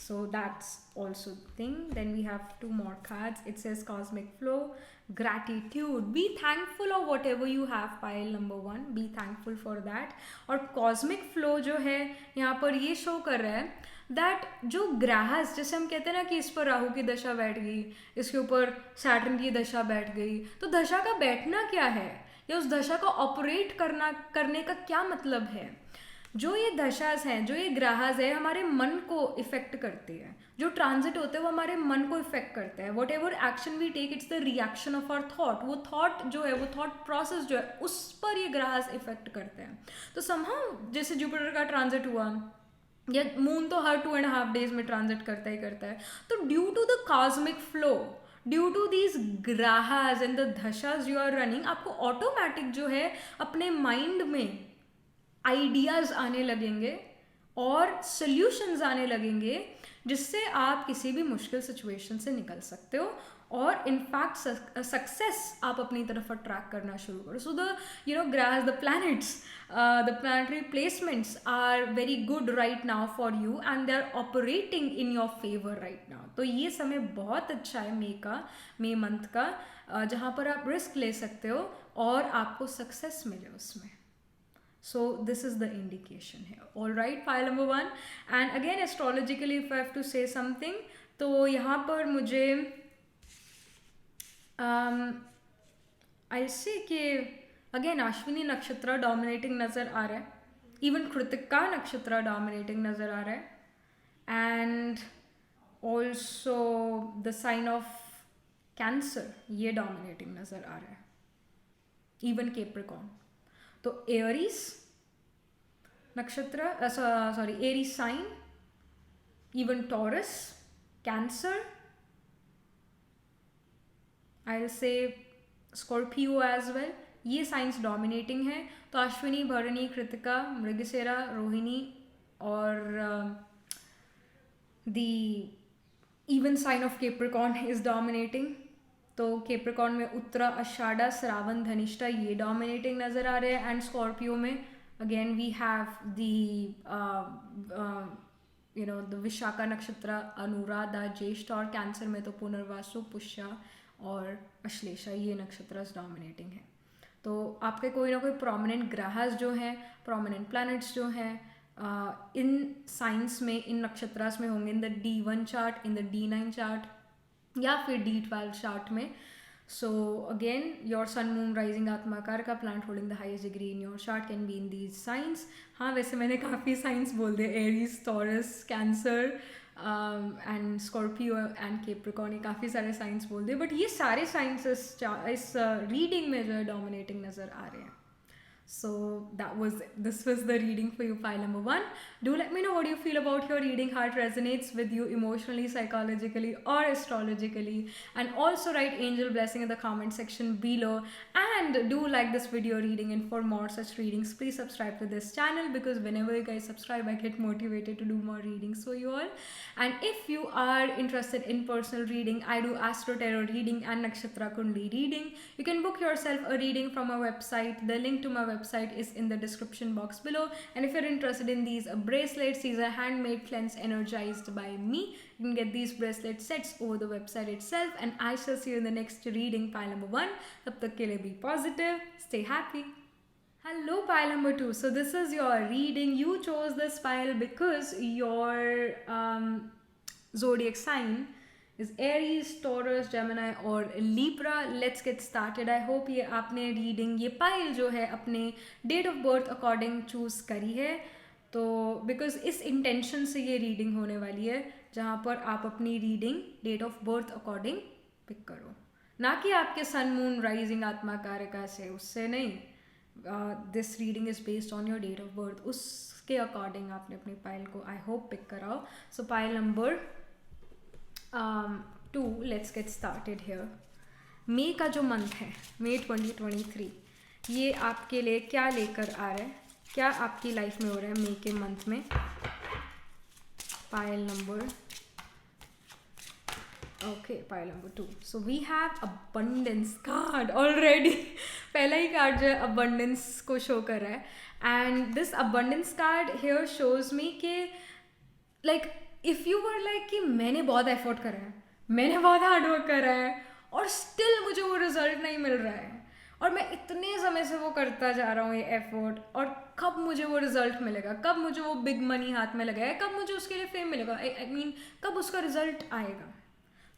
So that's also the thing. Then we have two more cards. It says cosmic flow, gratitude, be thankful of whatever you have. Pile number 1, be thankful for that. और cosmic flow जो है यहाँ पर ये शो कर रहा है दैट जो ग्रहस, जैसे हम कहते हैं ना कि इस पर राहु की दशा बैठ गई, इसके ऊपर सैटर्न की दशा बैठ गई, तो दशा का बैठना क्या है या उस दशा को ऑपरेट करने का क्या मतलब है। जो ये दशास हैं, जो ये ग्रहास है, हमारे मन को इफेक्ट करते हैं। जो ट्रांजिट होते हैं वो हमारे मन को इफेक्ट करते हैं। Whatever action we take, it's the reaction of our thought. वो थॉट जो है, वो थॉट प्रोसेस जो है, उस पर ये ग्रहास इफेक्ट करते हैं। तो समहाउ जैसे जुपिटर का ट्रांजिट हुआ, या मून तो हर 2.5 डेज में ट्रांजिट करता ही करता है। तो due to the cosmic flow, due to these grahas and the dashas you are running, आपको ऑटोमेटिक जो है अपने माइंड में आइडियाज़ आने लगेंगे और सॉल्यूशंस आने लगेंगे, जिससे आप किसी भी मुश्किल सिचुएशन से निकल सकते हो और इनफैक्ट सक्सेस आप अपनी तरफ अट्रैक्ट करना शुरू करो। So the grahas, the planets, the planetary placements are very good right now for you and they are operating in your favour right now. तो ये समय बहुत अच्छा है मे मंथ का, जहाँ पर आप रिस्क ले सकते हो और आपको सक्सेस मिले उसमें। So this is the indication here. All right, file number 1. And again astrologically if I have to say something, तो यहाँ पर मुझे I say कि again अश्विनी नक्षत्र डोमिनेटिंग नज़र आ रहा है, इवन कृतिका नक्षत्र डोमिनेटिंग नज़र आ रहा है, and also the sign of Cancer ये डोमिनेटिंग नज़र आ रहा है, इवन कैप्रिकॉर्न। तो एरीज नक्षत्र, Aries sign, even Taurus, Cancer, I will say Scorpio as well, ये साइंस डोमिनेटिंग है। तो अश्विनी, भरणी, कृतिका, मृगशिरा, रोहिणी और the even sign of Capricorn is dominating. तो कैप्रिकॉर्न में उत्तरा, आषाढ़ा, श्रावण, धनिष्ठा ये डोमिनेटिंग नज़र आ रहे हैं। एंड स्कॉर्पियो में again we have the Vishakha नक्षत्र, अनुराधा, ज्येष्ठ, और कैंसर में तो पुनर्वासु, पुष्या और अश्लेषा ये नक्षत्र डोमिनेटिंग है। तो आपके कोई ना कोई प्रोमिनेंट ग्रहस जो हैं, प्रोमिनेंट प्लैनेट्स जो हैं इन साइंस में, इन नक्षत्रास में होंगे, in the D1 chart, in the D9 chart या फिर D12 चार्ट में। So again your sun, moon, rising, आत्माकार का planet holding the highest degree in your chart can be in these signs. हाँ, वैसे मैंने काफ़ी साइंस बोल दिए, Aries, Taurus, Cancer and Scorpio and Capricorn, ये काफ़ी सारे साइंस बोल दिए, बट ये सारे साइंस इस रीडिंग में जो है डोमिनेटिंग नज़र आ रहे हैं। So this was the reading for you, pile number 1. Do let me know what you feel about your reading, how it resonates with you emotionally, psychologically or astrologically, and also write angel blessing in the comment section below, and do like this video reading. And for more such readings, please subscribe to this channel, because whenever you guys subscribe I get motivated to do more readings for you all. And if you are interested in personal reading, I do astro tarot reading and nakshatra kundli reading. You can book yourself a reading from our website. The link to my website is in the description box below. And if you're interested in these bracelets, these are handmade, cleansed, energized by me. You can get these bracelet sets over the website itself. And I shall see you in the next reading, pile number 1. Tab tak ke liye be positive, stay happy. Hello, pile number 2. So this is your reading. You chose this pile because your zodiac sign is Aries, Taurus, Gemini और Libra. Let's get started. I hope ये आपने रीडिंग, ये पाइल जो है अपने date of birth according choose करी है। तो बिकॉज इस इंटेंशन से ये रीडिंग होने वाली है, जहाँ पर आप अपनी reading date of birth according pick करो, ना कि आपके सन, मून, राइजिंग, आत्मा कारका से, उससे नहीं। This reading is based on your date of birth, उसके अकॉर्डिंग आपने अपनी पाइल को आई होप पिक कराओ। So pile number 2, let's get started here. May का जो मंथ है, मे 2023, ये आपके लिए क्या लेकर आ रहा है, क्या आपकी लाइफ में हो रहा है मे के मंथ में। Pile number pile number 2. So we have abundance card already. पहला ही कार्ड जो है अबंडेंस को शो कर रहा है, and this abundance card here shows me कि like if you were like कि मैंने बहुत एफर्ट करा है, मैंने बहुत हार्ड वर्क करा है और स्टिल मुझे वो रिजल्ट नहीं मिल रहा है, और मैं इतने समय से वो करता जा रहा हूँ ये एफर्ट, और कब मुझे वो रिजल्ट मिलेगा, कब मुझे वो बिग मनी हाथ में लगेगा, कब मुझे उसके लिए फेम मिलेगा, आई मीन कब उसका रिजल्ट आएगा.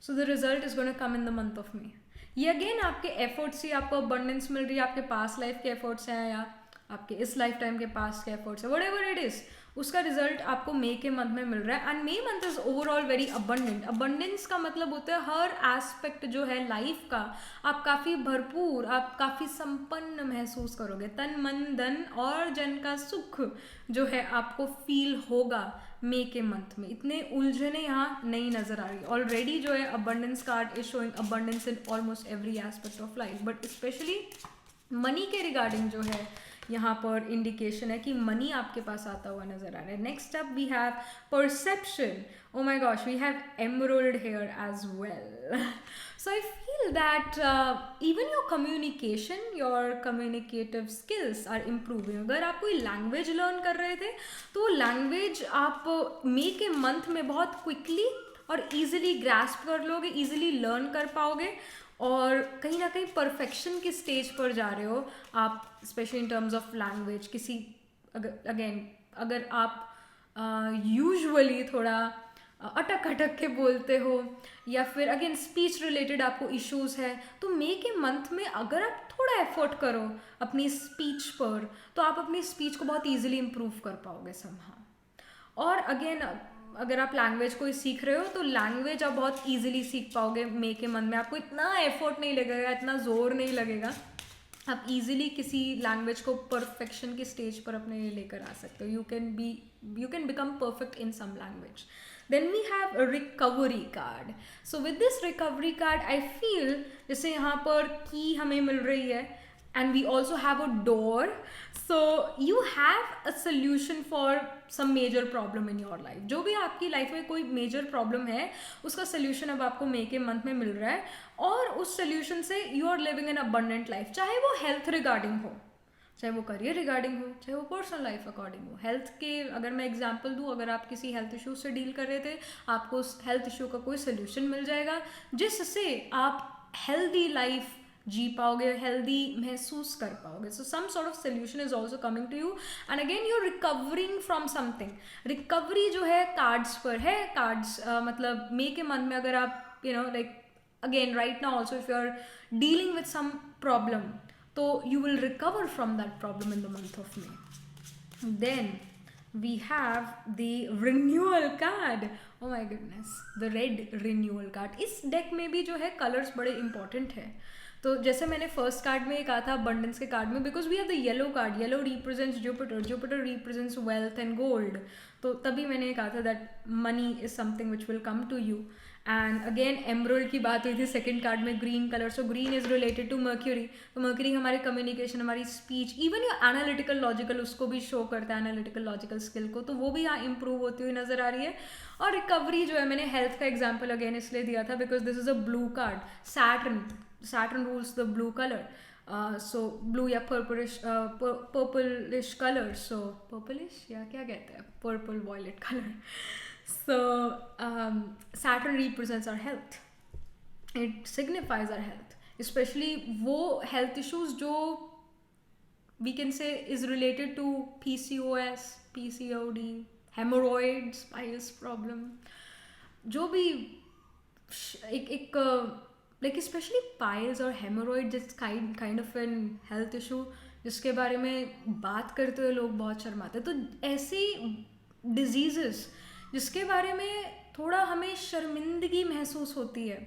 So the result is gonna come in the month of मे. ये अगेन आपके एफर्ट्स से आपको अबंडेंस मिल रही है, आपके पास्ट लाइफ के एफर्ट्स हैं या आपके इस लाइफ टाइम के पास्ट के एफर्ट्स है, व्हाटएवर इट इज, उसका रिजल्ट आपको मे के मंथ में मिल रहा है. And May month is overall very abundant. Abundance का मतलब होता है हर एस्पेक्ट जो है लाइफ का आप काफ़ी भरपूर, आप काफ़ी संपन्न महसूस करोगे. तन मन धन और जन का सुख जो है आपको फील होगा मे के मंथ में. इतने उलझने यहाँ नहीं नजर आ रही. ऑलरेडी जो है abundance card is showing abundance in almost every aspect of life, but specially money के रिगार्डिंग जो है यहाँ पर इंडिकेशन है कि मनी आपके पास आता हुआ नजर आ रहा है. Next up we have perception. Oh my gosh, we have emerald here as well. So I feel that even your communication, your communicative skills are improving. अगर आप कोई लैंग्वेज लर्न कर रहे थे तो वो लैंग्वेज आप मे के मंथ में बहुत क्विकली और ईजिली ग्रास्प कर लोगे, ईजिली लर्न कर पाओगे, और कहीं ना कहीं परफेक्शन की स्टेज पर जा रहे हो आप, specially in terms of language. किसी अगर आप यूजुअली थोड़ा अटक अटक के बोलते हो, या फिर अगेन स्पीच रिलेटेड आपको इश्यूज है, तो मे के मंथ में अगर आप थोड़ा एफर्ट करो अपनी स्पीच पर, तो आप अपनी स्पीच को बहुत ईजिली इम्प्रूव कर पाओगे समहाउ. और अगेन अगर आप लैंग्वेज कोई सीख रहे हो तो लैंग्वेज आप बहुत इजीली सीख पाओगे मे के मन में. आपको इतना एफर्ट नहीं लगेगा, इतना जोर नहीं लगेगा, आप इजीली किसी लैंग्वेज को परफेक्शन की स्टेज पर अपने लेकर आ सकते हो. You can become perfect in some language. Then we have recovery card. So with this recovery card I feel जैसे यहाँ पर की हमें मिल रही है, and we also have a door, so you have a solution for some major problem in your life. जो भी आपकी लाइफ में कोई मेजर प्रॉब्लम है उसका सोल्यूशन अब आपको मे के मंथ में मिल रहा है, और उस सोल्यूशन से you are living an abundant life. चाहे वो हेल्थ रिगार्डिंग हो, चाहे वो करियर रिगार्डिंग हो, चाहे वो पर्सनल लाइफ अकॉर्डिंग हो. हेल्थ के अगर मैं एग्जांपल दूँ, अगर आप किसी हेल्थ इशू से डील कर रहे थे, आपको उस हेल्थ इशू का कोई सोल्यूशन मिल जाएगा जिससे आप हेल्दी लाइफ जी पाओगे, हेल्दी महसूस कर पाओगे. So some sort of solution is also coming to you, and again you are recovering from something. Recovery जो है कार्ड्स पर है. कार्ड्स मतलब मे के मंथ में अगर आप like again right now also if you are dealing with some problem, तो you will recover from that problem in the month of May. Then we have the renewal card. oh my goodness, the red renewal card. इस deck में भी जो है कलर्स बड़े इंपॉर्टेंट है. तो जैसे मैंने फर्स्ट कार्ड में कहा था अबंडेंस के कार्ड में, because we have the yellow card. Yellow represents Jupiter, Jupiter represents wealth and gold. तो तभी मैंने कहा था that money is something which will come to you. And again emerald की बात हुई थी सेकंड कार्ड में, green colour. So green is related to Mercury. तो मर्क्यूरी हमारे कम्युनिकेशन, हमारी speech, even your analytical logical, उसको भी शो करता है, एनालिटिकल लॉजिकल स्किल को. तो वो भी यहाँ इंप्रूव होती हुई नजर आ रही है. और रिकवरी जो है, मैंने हेल्थ का एग्जाम्पल अगेन इसलिए दिया था because this is a blue card. Saturn rules the blue color. So blue या purplish color. So purplish या क्या कहते हैं, purple violet color. So Saturn represents our health. It signifies our health. Especially वो health issues जो we can say is related to PCOS, PCOD, hemorrhoids, piles problem. जो भी एक लाइक स्पेशली पाइल्स और हेमोरॉइड जिस kind of an health issue जिसके बारे में बात करते हुए लोग बहुत शर्माते हैं. तो ऐसी डिजीज़ेस जिसके बारे में थोड़ा हमें शर्मिंदगी महसूस होती है,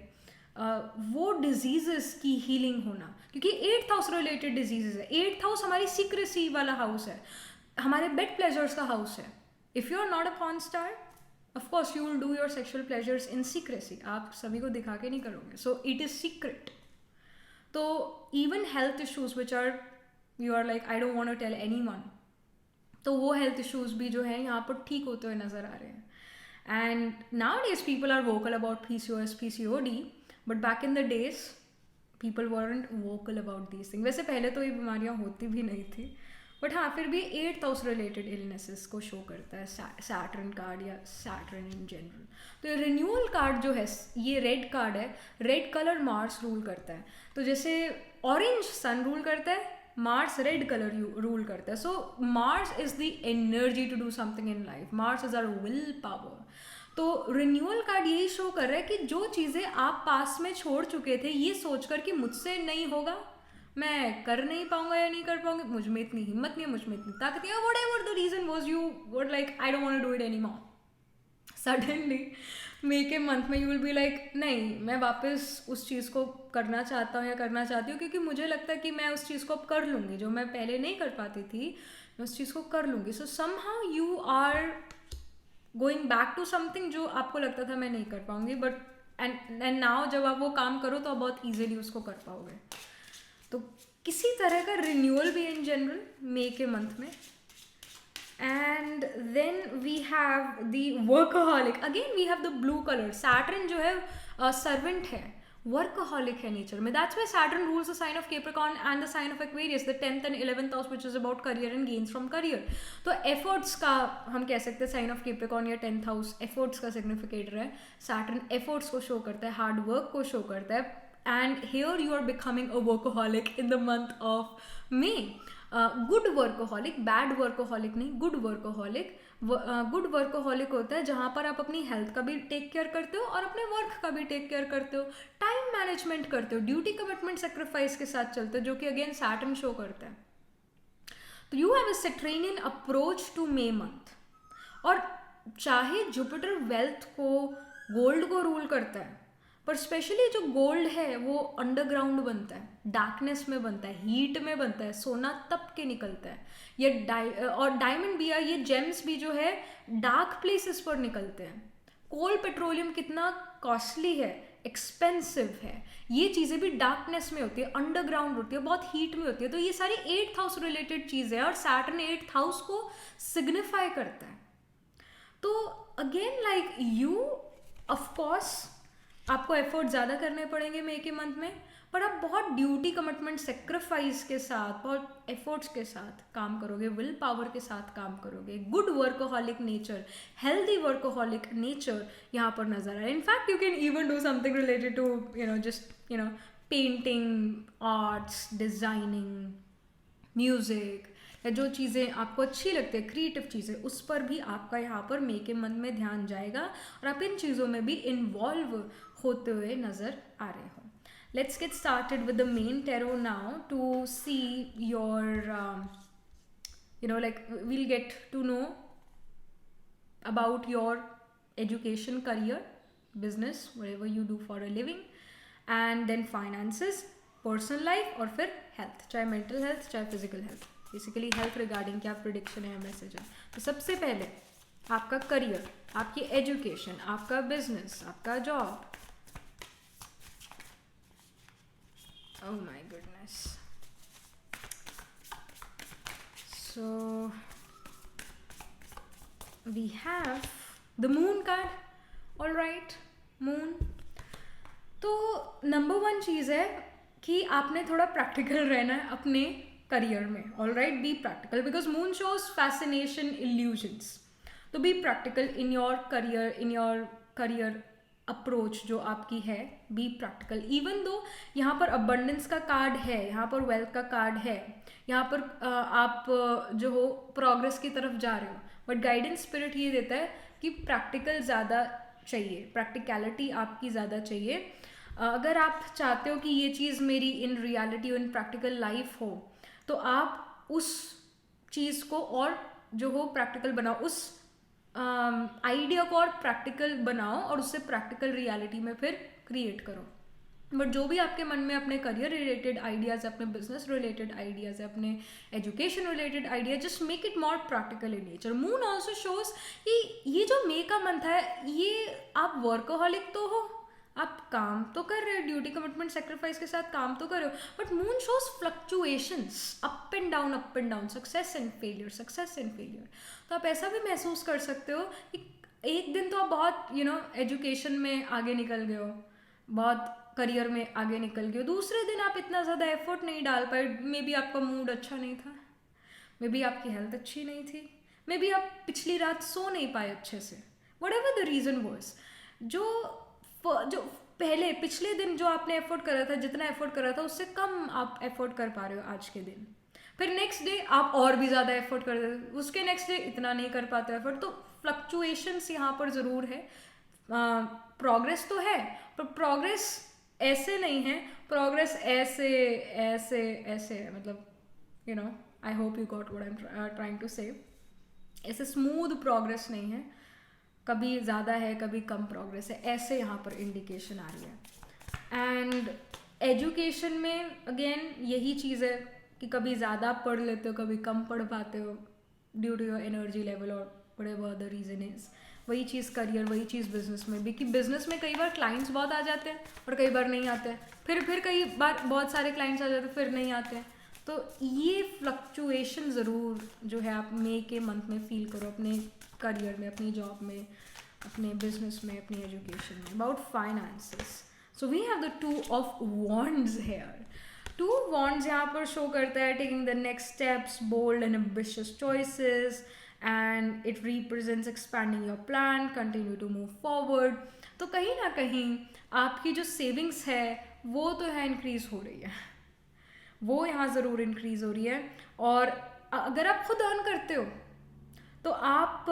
वो डिजीज़ेस की हीलिंग होना, क्योंकि 8th हाउस रिलेटेड डिजीज़ेस है. 8th हाउस हमारी सीक्रेसी वाला हाउस है, हमारे बेड प्लेजर्स का हाउस है. If you are not a porn star, of course you will do your sexual pleasures in secrecy. आप सभी को दिखा के नहीं करोगे. So it is secret. तो even health issues which are you are like I don't want to tell anyone, तो वो health issues भी जो है यहाँ पर ठीक होते हुए नज़र आ रहे हैं. And nowadays people are vocal about PCOS, PCOD, but back in the days people weren't vocal about these things. वैसे पहले तो ये बीमारियाँ होती भी नहीं थी, बट हाँ फिर भी 8th हाउस रिलेटेड इलनेसेस को शो करता है सैटर्न कार्ड या सैटर्न इन जनरल। तो ये रिन्यूअल कार्ड जो है, ये रेड कार्ड है, रेड कलर मार्स रूल करता है। तो जैसे ऑरेंज सन रूल करता है, मार्स रेड कलर रूल करता है। So Mars is the energy to do something in life, Mars is our will power. तो रिन्यूअल कार्ड यही शो कर रहा है कि जो चीज़ें आप पास में छोड़ चुके थे ये सोचकर कि मुझसे नहीं होगा, मैं कर नहीं पाऊंगा या नहीं कर पाऊंगी, मुझ में इतनी हिम्मत नहीं है, मुझ में इतनी ताकत नहीं है, whatever the reason was, you would like I don't want to do it any more. Suddenly May के मंथ में यू विल बी लाइक नहीं, मैं वापस उस चीज़ को करना चाहता हूँ या करना चाहती हूँ, क्योंकि मुझे लगता है कि मैं उस चीज़ को अब कर लूँगी, जो मैं पहले नहीं कर पाती थी मैं उस चीज़ को कर लूँगी। So somehow you are going back to something जो आपको लगता था मैं नहीं कर पाऊंगी, बट एंड नाउ जब आप वो काम करो तो आप बहुत ईजिली उसको कर पाओगे। तो किसी तरह का रिन्यूअल भी इन जनरल मे के मंथ में। And then we have the workaholic, again we have the blue colour. Saturn जो है सर्वेंट है, वर्कaholic है नेचर में। That's why Saturn rules the sign of Capricorn and the sign of Aquarius, the 10th and 11th house which is about career and gains from career. तो एफर्ट्स का हम कह सकते हैं साइन ऑफ कैप्रिकॉर्न या 10th हाउस एफर्ट्स का सिग्निफिकेटर है। सैटर्न एफर्ट्स को शो करता है, हार्ड वर्क को शो करता है। And here you are becoming a workaholic in the month of May. Good workaholic, bad workaholic नहीं, गुड वर्कaholic। गुड वर्कaholic होता है जहाँ पर आप अपनी हेल्थ का भी टेक केयर करते हो और अपने वर्क का भी टेक केयर करते हो, टाइम मैनेजमेंट करते हो, ड्यूटी कमिटमेंट सेक्रीफाइस के साथ चलते हो, जो कि अगेन सैटर्न शो करता है। तो you have a Saturnian approach to May month. और चाहे जुपिटर वेल्थ को, गोल्ड को रूल करता है, पर स्पेशली जो गोल्ड है वो अंडरग्राउंड बनता है, डार्कनेस में बनता है, हीट में बनता है, सोना तप के निकलता है। ये और डायमंड भी है, ये जेम्स भी जो है डार्क प्लेसेस पर निकलते हैं। कोल पेट्रोलियम कितना कॉस्टली है, एक्सपेंसिव है, ये चीज़ें भी डार्कनेस में होती है, अंडरग्राउंड होती है, बहुत हीट में होती है। तो ये सारी 8th हाउस रिलेटेड चीज़ें हैं और सैटर्न 8th हाउस को सिग्निफाई करता है। तो अगेन लाइक यू ऑफकोर्स आपको एफर्ट ज़्यादा करने पड़ेंगे मे के मंथ में, पर आप बहुत ड्यूटी कमिटमेंट सेक्रीफाइस के साथ, बहुत एफर्ट्स के साथ काम करोगे, विल पावर के साथ काम करोगे। Good workaholic nature, healthy workaholic nature यहाँ पर नजर आ रहा है। In fact you can even do something related to just painting, arts, designing, music, या जो चीज़ें आपको अच्छी लगती है, क्रिएटिव चीज़ें, उस पर भी आपका यहाँ पर मे के मंथ में ध्यान जाएगा और आप इन चीज़ों में भी इन्वॉल्व होते हुए नज़र आ रहे हो। Let's get started with the main tarot now to see your like we'll get to know about your education, career, business, whatever you do for a living, and then finances, personal life और फिर हेल्थ, चाहे मेंटल हेल्थ चाहे physical health. Basically health regarding क्या प्रिडिक्शन है या मैसेज है। तो सबसे पहले आपका करियर, आपकी एजुकेशन, आपका बिजनेस, आपका job. Oh my goodness. So we have the moon card. All right, moon. तो नंबर 1 चीज़ है कि आपने थोड़ा प्रैक्टिकल रहना है अपने करियर में। All right, be practical because moon shows fascination, illusions. तो be practical in your career approach जो आपकी है, बी प्रैक्टिकल। इवन दो यहाँ पर अबंडेंस का कार्ड है, यहाँ पर वेल्थ का कार्ड है, यहाँ पर आप जो हो प्रोग्रेस की तरफ जा रहे हो, बट गाइडेंस स्पिरिट ये देता है कि प्रैक्टिकल ज़्यादा चाहिए, प्रैक्टिकलिटी आपकी ज़्यादा चाहिए। अगर आप चाहते हो कि ये चीज़ मेरी in reality, in practical life हो, तो आप उस चीज़ को और जो हो प्रैक्टिकल बनाओ, उस आइडिया को और प्रैक्टिकल बनाओ और उससे प्रैक्टिकल रियलिटी में फिर क्रिएट करो। बट जो भी आपके मन में अपने करियर रिलेटेड आइडियाज़, अपने बिजनेस रिलेटेड आइडियाज़, अपने education related idea, just make it more practical in nature. Moon also shows कि ये जो मे का मंथ है, ये आप वर्कaholic तो हो, आप काम तो कर रहे हो, ड्यूटी कमिटमेंट सेक्रीफाइस के साथ काम तो कर रहे हो, but moon shows fluctuations, up and down, success and failure, success and failure. तो आप ऐसा भी महसूस कर सकते हो कि एक दिन तो आप बहुत एजुकेशन में आगे निकल गए हो, बहुत करियर में आगे निकल गए हो, दूसरे दिन आप इतना ज़्यादा एफर्ट नहीं डाल पाए, मे बी आपका मूड अच्छा नहीं था, मे बी आपकी हेल्थ अच्छी नहीं थी, मे बी आप पिछली रात सो नहीं पाए अच्छे से, what ever the reason was. जो पहले पिछले दिन जो आपने एफर्ट करा था, जितना एफर्ट करा था उससे कम आप एफर्ट कर पा रहे हो आज के दिन, फिर नेक्स्ट डे आप और भी ज़्यादा एफर्ट कर देते हो, उसके नेक्स्ट डे इतना नहीं कर पाते एफर्ट। तो फ्लक्चुएशंस यहाँ पर ज़रूर है। प्रोग्रेस तो है, पर प्रोग्रेस ऐसे नहीं है, प्रोग्रेस ऐसे ऐसे ऐसे है, मतलब you know, I hope you got what I am trying to say. ऐसे स्मूथ प्रोग्रेस नहीं है, कभी ज़्यादा है कभी कम प्रोग्रेस है, ऐसे यहाँ पर इंडिकेशन आ रही है। एंड एजुकेशन में अगेन यही चीज़ है कि कभी ज़्यादा पढ़ लेते हो, कभी कम पढ़ पाते हो due to your energy level और व्हाटएवर द रीज़न इज़। वही चीज़ करियर, वही चीज़ बिजनेस में भी, कि बिजनेस में कई बार क्लाइंट्स बहुत आ जाते हैं और कई बार नहीं आते हैं, फिर कई बार बहुत सारे क्लाइंट्स आ जाते हैं फिर नहीं आते हैं। तो ये फ्लक्चुएशन ज़रूर जो है आप मई के मंथ में फील करो, अपने करियर में, अपनी जॉब में, अपने बिजनेस में, अपनी एजुकेशन में। About finances, so we have the 2 of Wands here. 2 Wands यहाँ पर शो करता है taking the next steps, bold and ambitious choices, and it represents expanding your plan, continue to move forward. तो कहीं ना कहीं आपकी जो सेविंग्स है वो तो है इंक्रीज हो रही है, वो यहाँ ज़रूर इंक्रीज हो रही है। और अगर आप खुद अर्न करते हो तो आप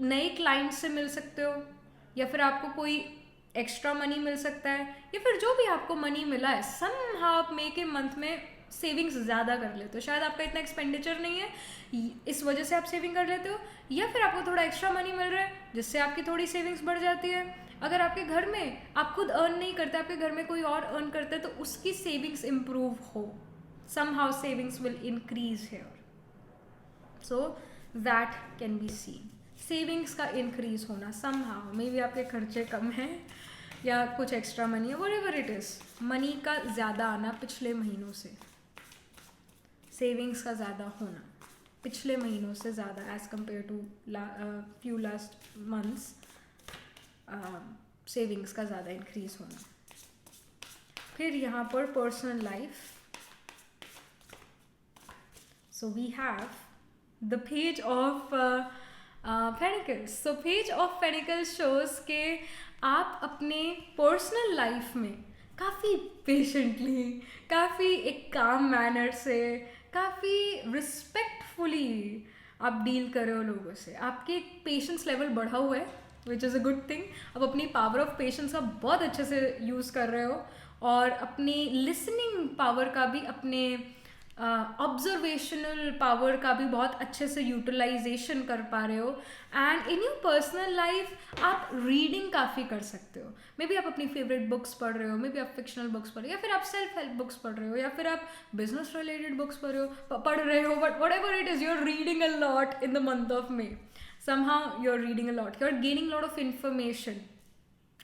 नए क्लाइंट से मिल सकते हो, या फिर आपको कोई एक्स्ट्रा मनी मिल सकता है, या फिर जो भी आपको मनी मिला है समहाउ आप मई के मंथ में सेविंग्स ज़्यादा कर लेते हो। शायद आपका इतना एक्सपेंडिचर नहीं है, इस वजह से आप सेविंग कर लेते हो, या फिर आपको थोड़ा एक्स्ट्रा मनी मिल रहा है जिससे आपकी थोड़ी सेविंग्स बढ़ जाती है। अगर आपके घर में आप खुद अर्न नहीं करते, आपके घर में कोई और अर्न करते हैं, तो उसकी सेविंग्स इम्प्रूव हो, somehow savings will increase here, so that can be seen. Savings का इंक्रीज होना समहाउ, मे बी आपके खर्चे कम हैं या कुछ एक्स्ट्रा मनी है, व्हाटएवर इट इज़, मनी का ज़्यादा आना पिछले महीनों से, सेविंग्स का ज़्यादा होना पिछले महीनों से ज़्यादा as compare to few last months, savings का ज़्यादा इंक्रीज होना। फिर यहाँ पर personal life, so we have the page of pentacles. So page of pentacles shows के आप अपने पर्सनल लाइफ में काफ़ी पेशेंटली, काफ़ी एक काम मैनर से, काफ़ी रिस्पेक्टफुली आप डील कर रहे हो लोगों से, आपके पेशेंस लेवल बढ़ा हुआ है, विच इज़ अ गुड थिंग। आप अपनी पावर ऑफ पेशेंस का बहुत अच्छे से यूज़ कर रहे हो, और अपनी लिसनिंग पावर का भी, अपने ऑब्जर्वेशनल पावर का भी बहुत अच्छे से यूटिलाइजेशन कर पा रहे हो। And in your personal life आप रीडिंग काफ़ी कर सकते हो, मे बी आप अपनी फेवरेट बुक्स पढ़ रहे हो, मे बी आप फिक्शनल बुक्स पढ़ रहे हो, या फिर आप सेल्फ हेल्प बुक्स पढ़ रहे हो, या फिर आप बिजनेस रिलेटेड बुक्स पढ़ रहे हो, but whatever it is, you are reading a lot in the month of May, somehow you are reading a lot, you are gaining lot of information.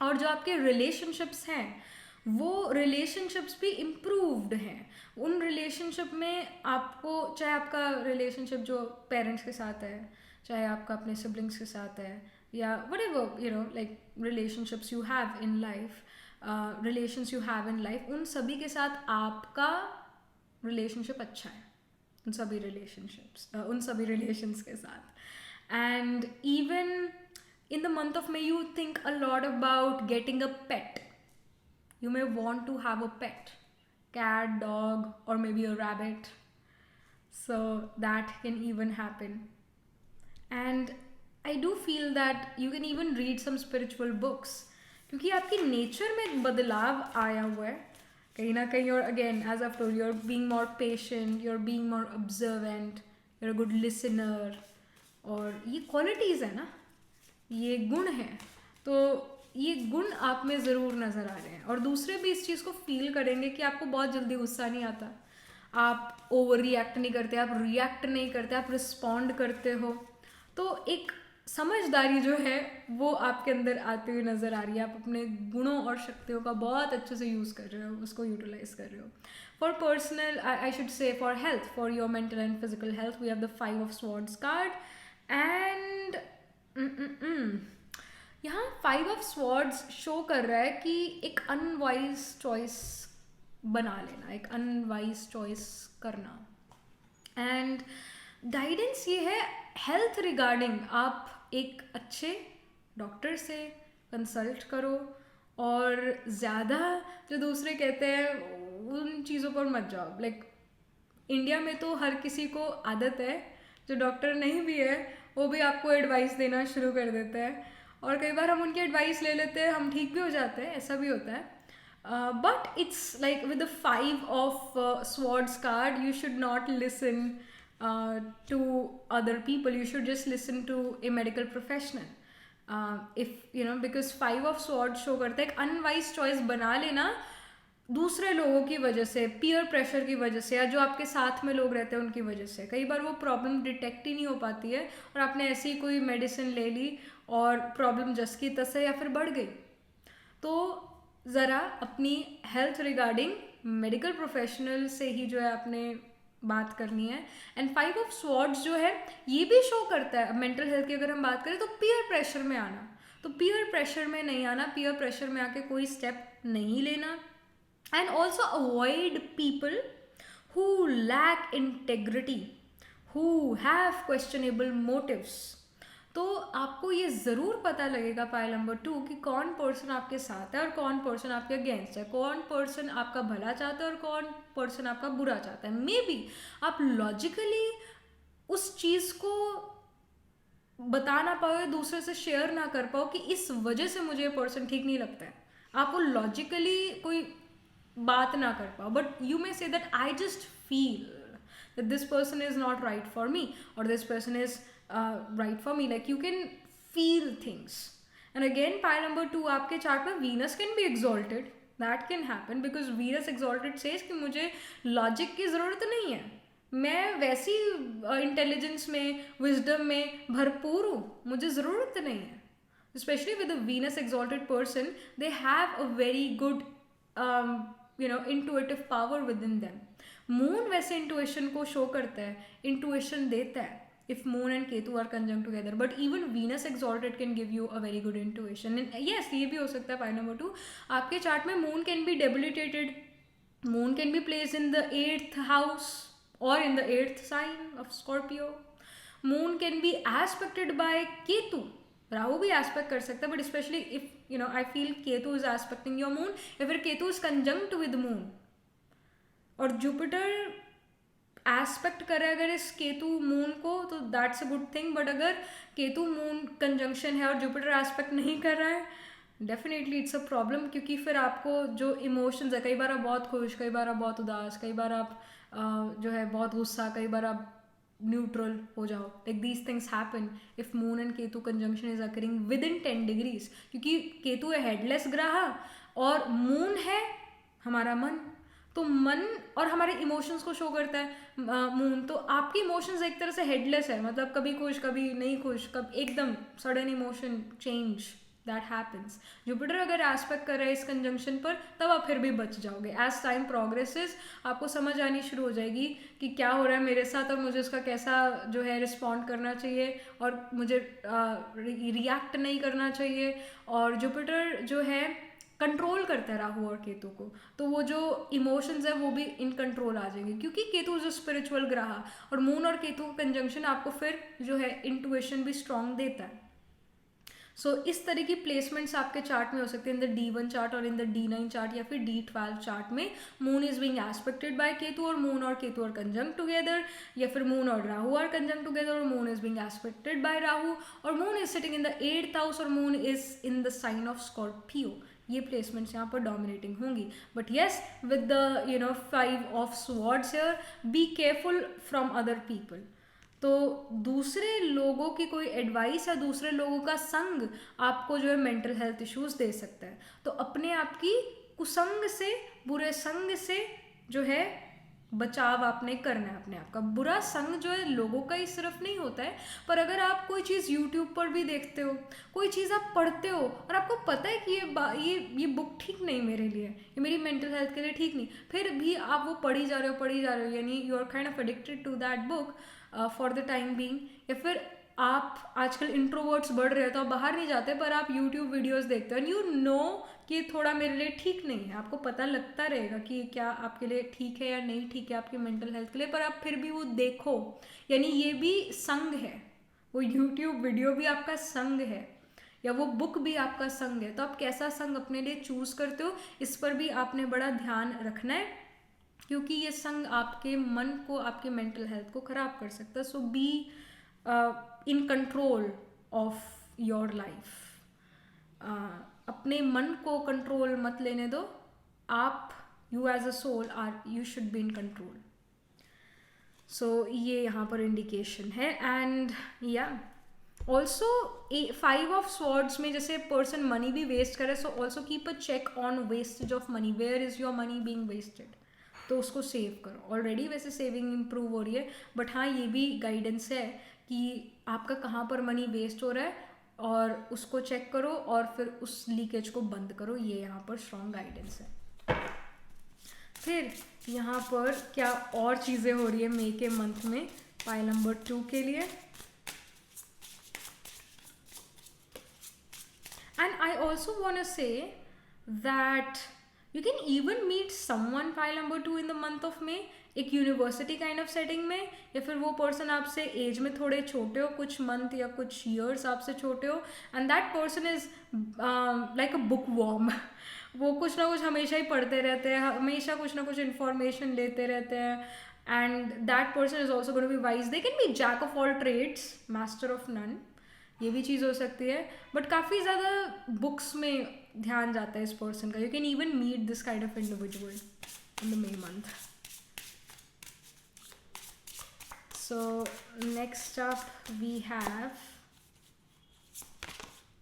और जो आपके रिलेशनशिप्स हैं वो रिलेशनशिप्स भी इम्प्रूव्ड हैं। उन रिलेशनशिप में आपको, चाहे आपका रिलेशनशिप जो पेरेंट्स के साथ है, चाहे आपका अपने सिबलिंग्स के साथ है, या whatever you know, like relationships you have in life, relations you have in life, उन सभी के साथ आपका रिलेशनशिप अच्छा है, उन सभी रिलेशनशिप्स, उन सभी रिलेशंस के साथ। And even in the month of May, you think a lot about getting a pet. You may want to have a pet, cat, dog, or maybe a rabbit. So that can even happen. And I do feel that you can even read some spiritual books, क्योंकि आपकी नेचर में बदलाव आया हुआ है कहीं ना कहीं। और again as I told, you're being more patient, you're being more observant, you're a good listener, और ये क्वालिटीज़ है ना, ये गुण हैं, तो ये गुण आप में ज़रूर नज़र आ रहे हैं। और दूसरे भी इस चीज़ को फील करेंगे कि आपको बहुत जल्दी गुस्सा नहीं आता, आप ओवर रिएक्ट नहीं करते, आप रिएक्ट नहीं करते, आप रिस्पॉन्ड करते हो। तो एक समझदारी जो है वो आपके अंदर आती हुई नज़र आ रही है, आप अपने गुणों और शक्तियों का बहुत अच्छे से यूज़ कर रहे हो, उसको यूटिलाइज कर रहे हो। For personal, I should say for health, for your mental and physical health, we have the 5 of Swords card. And यहाँ 5 of Swords शो कर रहा है कि एक अनवाइज चॉइस बना लेना, एक अनवाइज चॉइस करना। एंड गाइडेंस ये है हेल्थ रिगार्डिंग, आप एक अच्छे डॉक्टर से कंसल्ट करो और ज़्यादा जो दूसरे कहते हैं उन चीज़ों पर मत जाओ। लाइक इंडिया में तो हर किसी को आदत है, जो डॉक्टर नहीं भी है वो भी आपको एडवाइस देना शुरू कर देते हैं, और कई बार हम उनकी एडवाइस ले लेते हैं, हम ठीक भी हो जाते हैं, ऐसा भी होता है। But it's like with the 5 of swords card, you should not listen to other people. You should just listen to a medical professional. If you know, because 5 of swords show करता है एक अनवाइज चॉइस बना लेना दूसरे लोगों की वजह से, पीयर प्रेशर की वजह से, या जो आपके साथ में लोग रहते हैं उनकी वजह से। कई बार वो प्रॉब्लम डिटेक्ट ही नहीं हो पाती है और आपने ऐसी कोई मेडिसिन ले ली और प्रॉब्लम जस की तस है या फिर बढ़ गई। तो ज़रा अपनी हेल्थ रिगार्डिंग मेडिकल प्रोफेशनल से ही जो है आपने बात करनी है। एंड 5 of swords जो है ये भी शो करता है मेंटल हेल्थ की अगर हम बात करें तो पीयर प्रेशर में आना, तो पीयर प्रेशर में नहीं आना, पीयर प्रेशर में आके कोई स्टेप नहीं लेना। And also avoid people who lack integrity, who have questionable motives। तो आपको ये ज़रूर पता लगेगा पाइल नंबर 2 कि कौन पर्सन आपके साथ है और कौन पर्सन आपके अगेंस्ट है, कौन पर्सन आपका भला चाहता है और कौन पर्सन आपका बुरा चाहता है। मे बी आप लॉजिकली उस चीज़ को बता ना पाओ, दूसरे से शेयर ना कर पाओ कि इस वजह से मुझे ये पर्सन ठीक नहीं लगता है, आप वो लॉजिकली कोई बात ना कर पाओ, but you may say that I just feel that this person is not right for me or this person is right for me, like you can feel things। and again pile number 2 आपके चार्ट में Venus can be exalted, that can happen because Venus exalted says कि मुझे लॉजिक की ज़रूरत नहीं है, मैं वैसी इंटेलिजेंस में विजडम में भरपूर हूँ, मुझे ज़रूरत नहीं है। Specially with a Venus exalted person, they have a very good intuitive power within them। Moon वैसे इंटुएशन को शो करता है, इंटुएशन देता है if moon and ketu are conjunct together, but even Venus exalted can give you a very good intuition। and yes, ये भी हो सकता है। पॉइंट नंबर 2 आपके चार्ट में moon can be debilitated, moon can be placed in the 8th house or in the 8th sign of Scorpio, moon can be aspected by Ketu, Rahu भी एस्पेक्ट कर सकता है, but specially if I feel Ketu is expecting your moon या फिर Ketu is conjunct with moon और जुपिटर एस्पेक्ट करे अगर इस केतु मून को तो that's a good thing. But अगर केतु मून कंजंक्शन है और जुपिटर एस्पेक्ट नहीं कर रहा है, डेफिनेटली इट्स अ प्रॉब्लम, क्योंकि फिर आपको जो इमोशंस है, कई बार आप बहुत खुश, कई बार आप बहुत उदास, कई बार आप जो है बहुत गुस्सा, कई बार आप न्यूट्रल हो जाओ। Like these things happen if moon and Ketu conjunction is occurring with in 10 degrees, क्योंकि केतु है हेडलेस ग्रह और मून है हमारा मन, तो मन और हमारे इमोशंस को शो करता है मून। तो आपकी इमोशंस एक तरह से हेडलेस है, मतलब कभी खुश कभी नहीं खुश, कभी एकदम sudden emotion change that happens. Jupiter अगर एस्पेक्ट कर रहा है इस कंजंक्शन पर, तब आप फिर भी बच जाओगे। एज टाइम प्रोग्रेसेस आपको समझ आनी शुरू हो जाएगी कि क्या हो रहा है मेरे साथ और मुझे उसका कैसा जो है रिस्पॉन्ड करना चाहिए और मुझे रिएक्ट नहीं करना चाहिए। और जुपिटर जो है कंट्रोल करता है राहु और केतु को, तो वो जो इमोशंस है वो भी इन कंट्रोल आ जाएंगे, क्योंकि केतु जो स्पिरिचुअल ग्रह और मून और केतु का कंजंक्शन आपको फिर जो है इंट्यूशन भी स्ट्रांग देता है। सो इस तरह की प्लेसमेंट्स आपके चार्ट में हो सकते हैं इन द D1 चार्ट और इन द D9 चार्ट या फिर D12 चार्ट में। Moon is being aspected by Ketu और मून और केतु आर कंजंक्ट टुगेदर, या फिर मून और राहु आर कंजंक्ट टुगेदर और moon is being aspected by Rahu और moon is sitting in the 8th house और moon is in the sign of Scorpio. ये प्लेसमेंट्स यहाँ पर डोमिनेटिंग होंगी। But yes, with the 5 of swords here, be careful from other people. तो दूसरे लोगों की कोई एडवाइस या दूसरे लोगों का संग आपको जो है मेंटल हेल्थ इश्यूज दे सकता है। तो अपने आप की कुसंग से, बुरे संग से जो है बचाव आपने करना है अपने आप का। बुरा संग जो है लोगों का ही सिर्फ नहीं होता है, पर अगर आप कोई चीज़ यूट्यूब पर भी देखते हो, कोई चीज़ आप पढ़ते हो और आपको पता है कि ये बुक ठीक नहीं मेरे लिए, ये मेरी मेंटल हेल्थ के लिए ठीक नहीं, फिर भी आप वो पढ़ी जा रहे हो, यानी you are kind of addicted to that book for the time being, या फिर आप आजकल इंट्रोवर्ट्स बढ़ रहे हो तो आप बाहर नहीं जाते, पर आप यूट्यूब वीडियोस देखते हो एंड यू नो कि थोड़ा मेरे लिए ठीक नहीं है, आपको पता लगता रहेगा कि क्या आपके लिए ठीक है या नहीं ठीक है आपके मेंटल हेल्थ के लिए, पर आप फिर भी वो देखो, यानी ये भी संग है, वो यूट्यूब वीडियो भी आपका संग है या वो बुक भी आपका संग है। तो आप कैसा संग अपने लिए चूज करते हो, इस पर भी आपने बड़ा ध्यान रखना है, क्योंकि ये संग आपके मन को, आपके मेंटल हेल्थ को खराब कर सकता है। So be in control of your life. अपने मन को कंट्रोल मत लेने दो आप, you as a soul are, you should be in control. So ये यहाँ पर इंडिकेशन है। एंड या ऑल्सो 5 ऑफ स्वॉर्ड्स में जैसे पर्सन मनी भी वेस्ट करे, so also keep a check on wastage of money, where is your money being wasted, तो उसको सेव करो। ऑलरेडी वैसे सेविंग इम्प्रूव हो रही है, बट हाँ ये भी गाइडेंस है कि आपका कहाँ पर मनी वेस्ट हो रहा है और उसको चेक करो और फिर उस लीकेज को बंद करो, ये यहाँ पर स्ट्रॉन्ग गाइडेंस है। फिर यहाँ पर क्या और चीज़ें हो रही है मई के मंथ में पाइल नंबर 2 के लिए। And I also want to say that you can even meet someone pile number 2 in the month of May, एक यूनिवर्सिटी काइंड ऑफ सेटिंग में, या फिर वो पर्सन आपसे एज में थोड़े छोटे हो, कुछ मंथ या कुछ ईयर्स आपसे छोटे हो, and that person is like a bookworm. वो कुछ ना कुछ हमेशा ही पढ़ते रहते हैं, हमेशा कुछ ना कुछ इन्फॉर्मेशन लेते रहते हैं, and that person is also gonna be wise. They can be jack of all trades, master of none, ये भी चीज़ हो सकती है, बट काफ़ी ज़्यादा बुक्स में ध्यान जाता है इस पर्सन का। You can even meet this kind of individual in the May month. So next up we have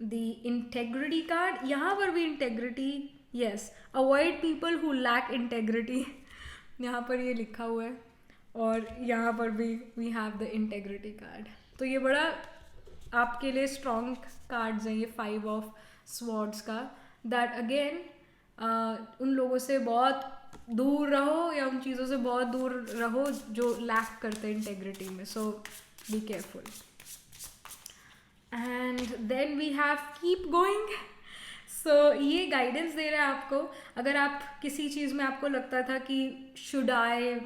the integrity card. यहाँ पर भी integrity, yes, avoid people who lack integrity, यहाँ पर ये लिखा हुआ है, और यहाँ पर भी we have the integrity card. तो ये बड़ा आपके लिए स्ट्रॉन्ग कार्ड्स हैं ये 5 ऑफ स्वॉर्ड्स का, दैट अगेन उन लोगों से बहुत दूर रहो या उन चीज़ों से बहुत दूर रहो जो लैक करते हैं इंटेग्रिटी में। So be careful. And then we have keep going. So ये गाइडेंस दे रहा है आपको, अगर आप किसी चीज़ में आपको लगता था कि should I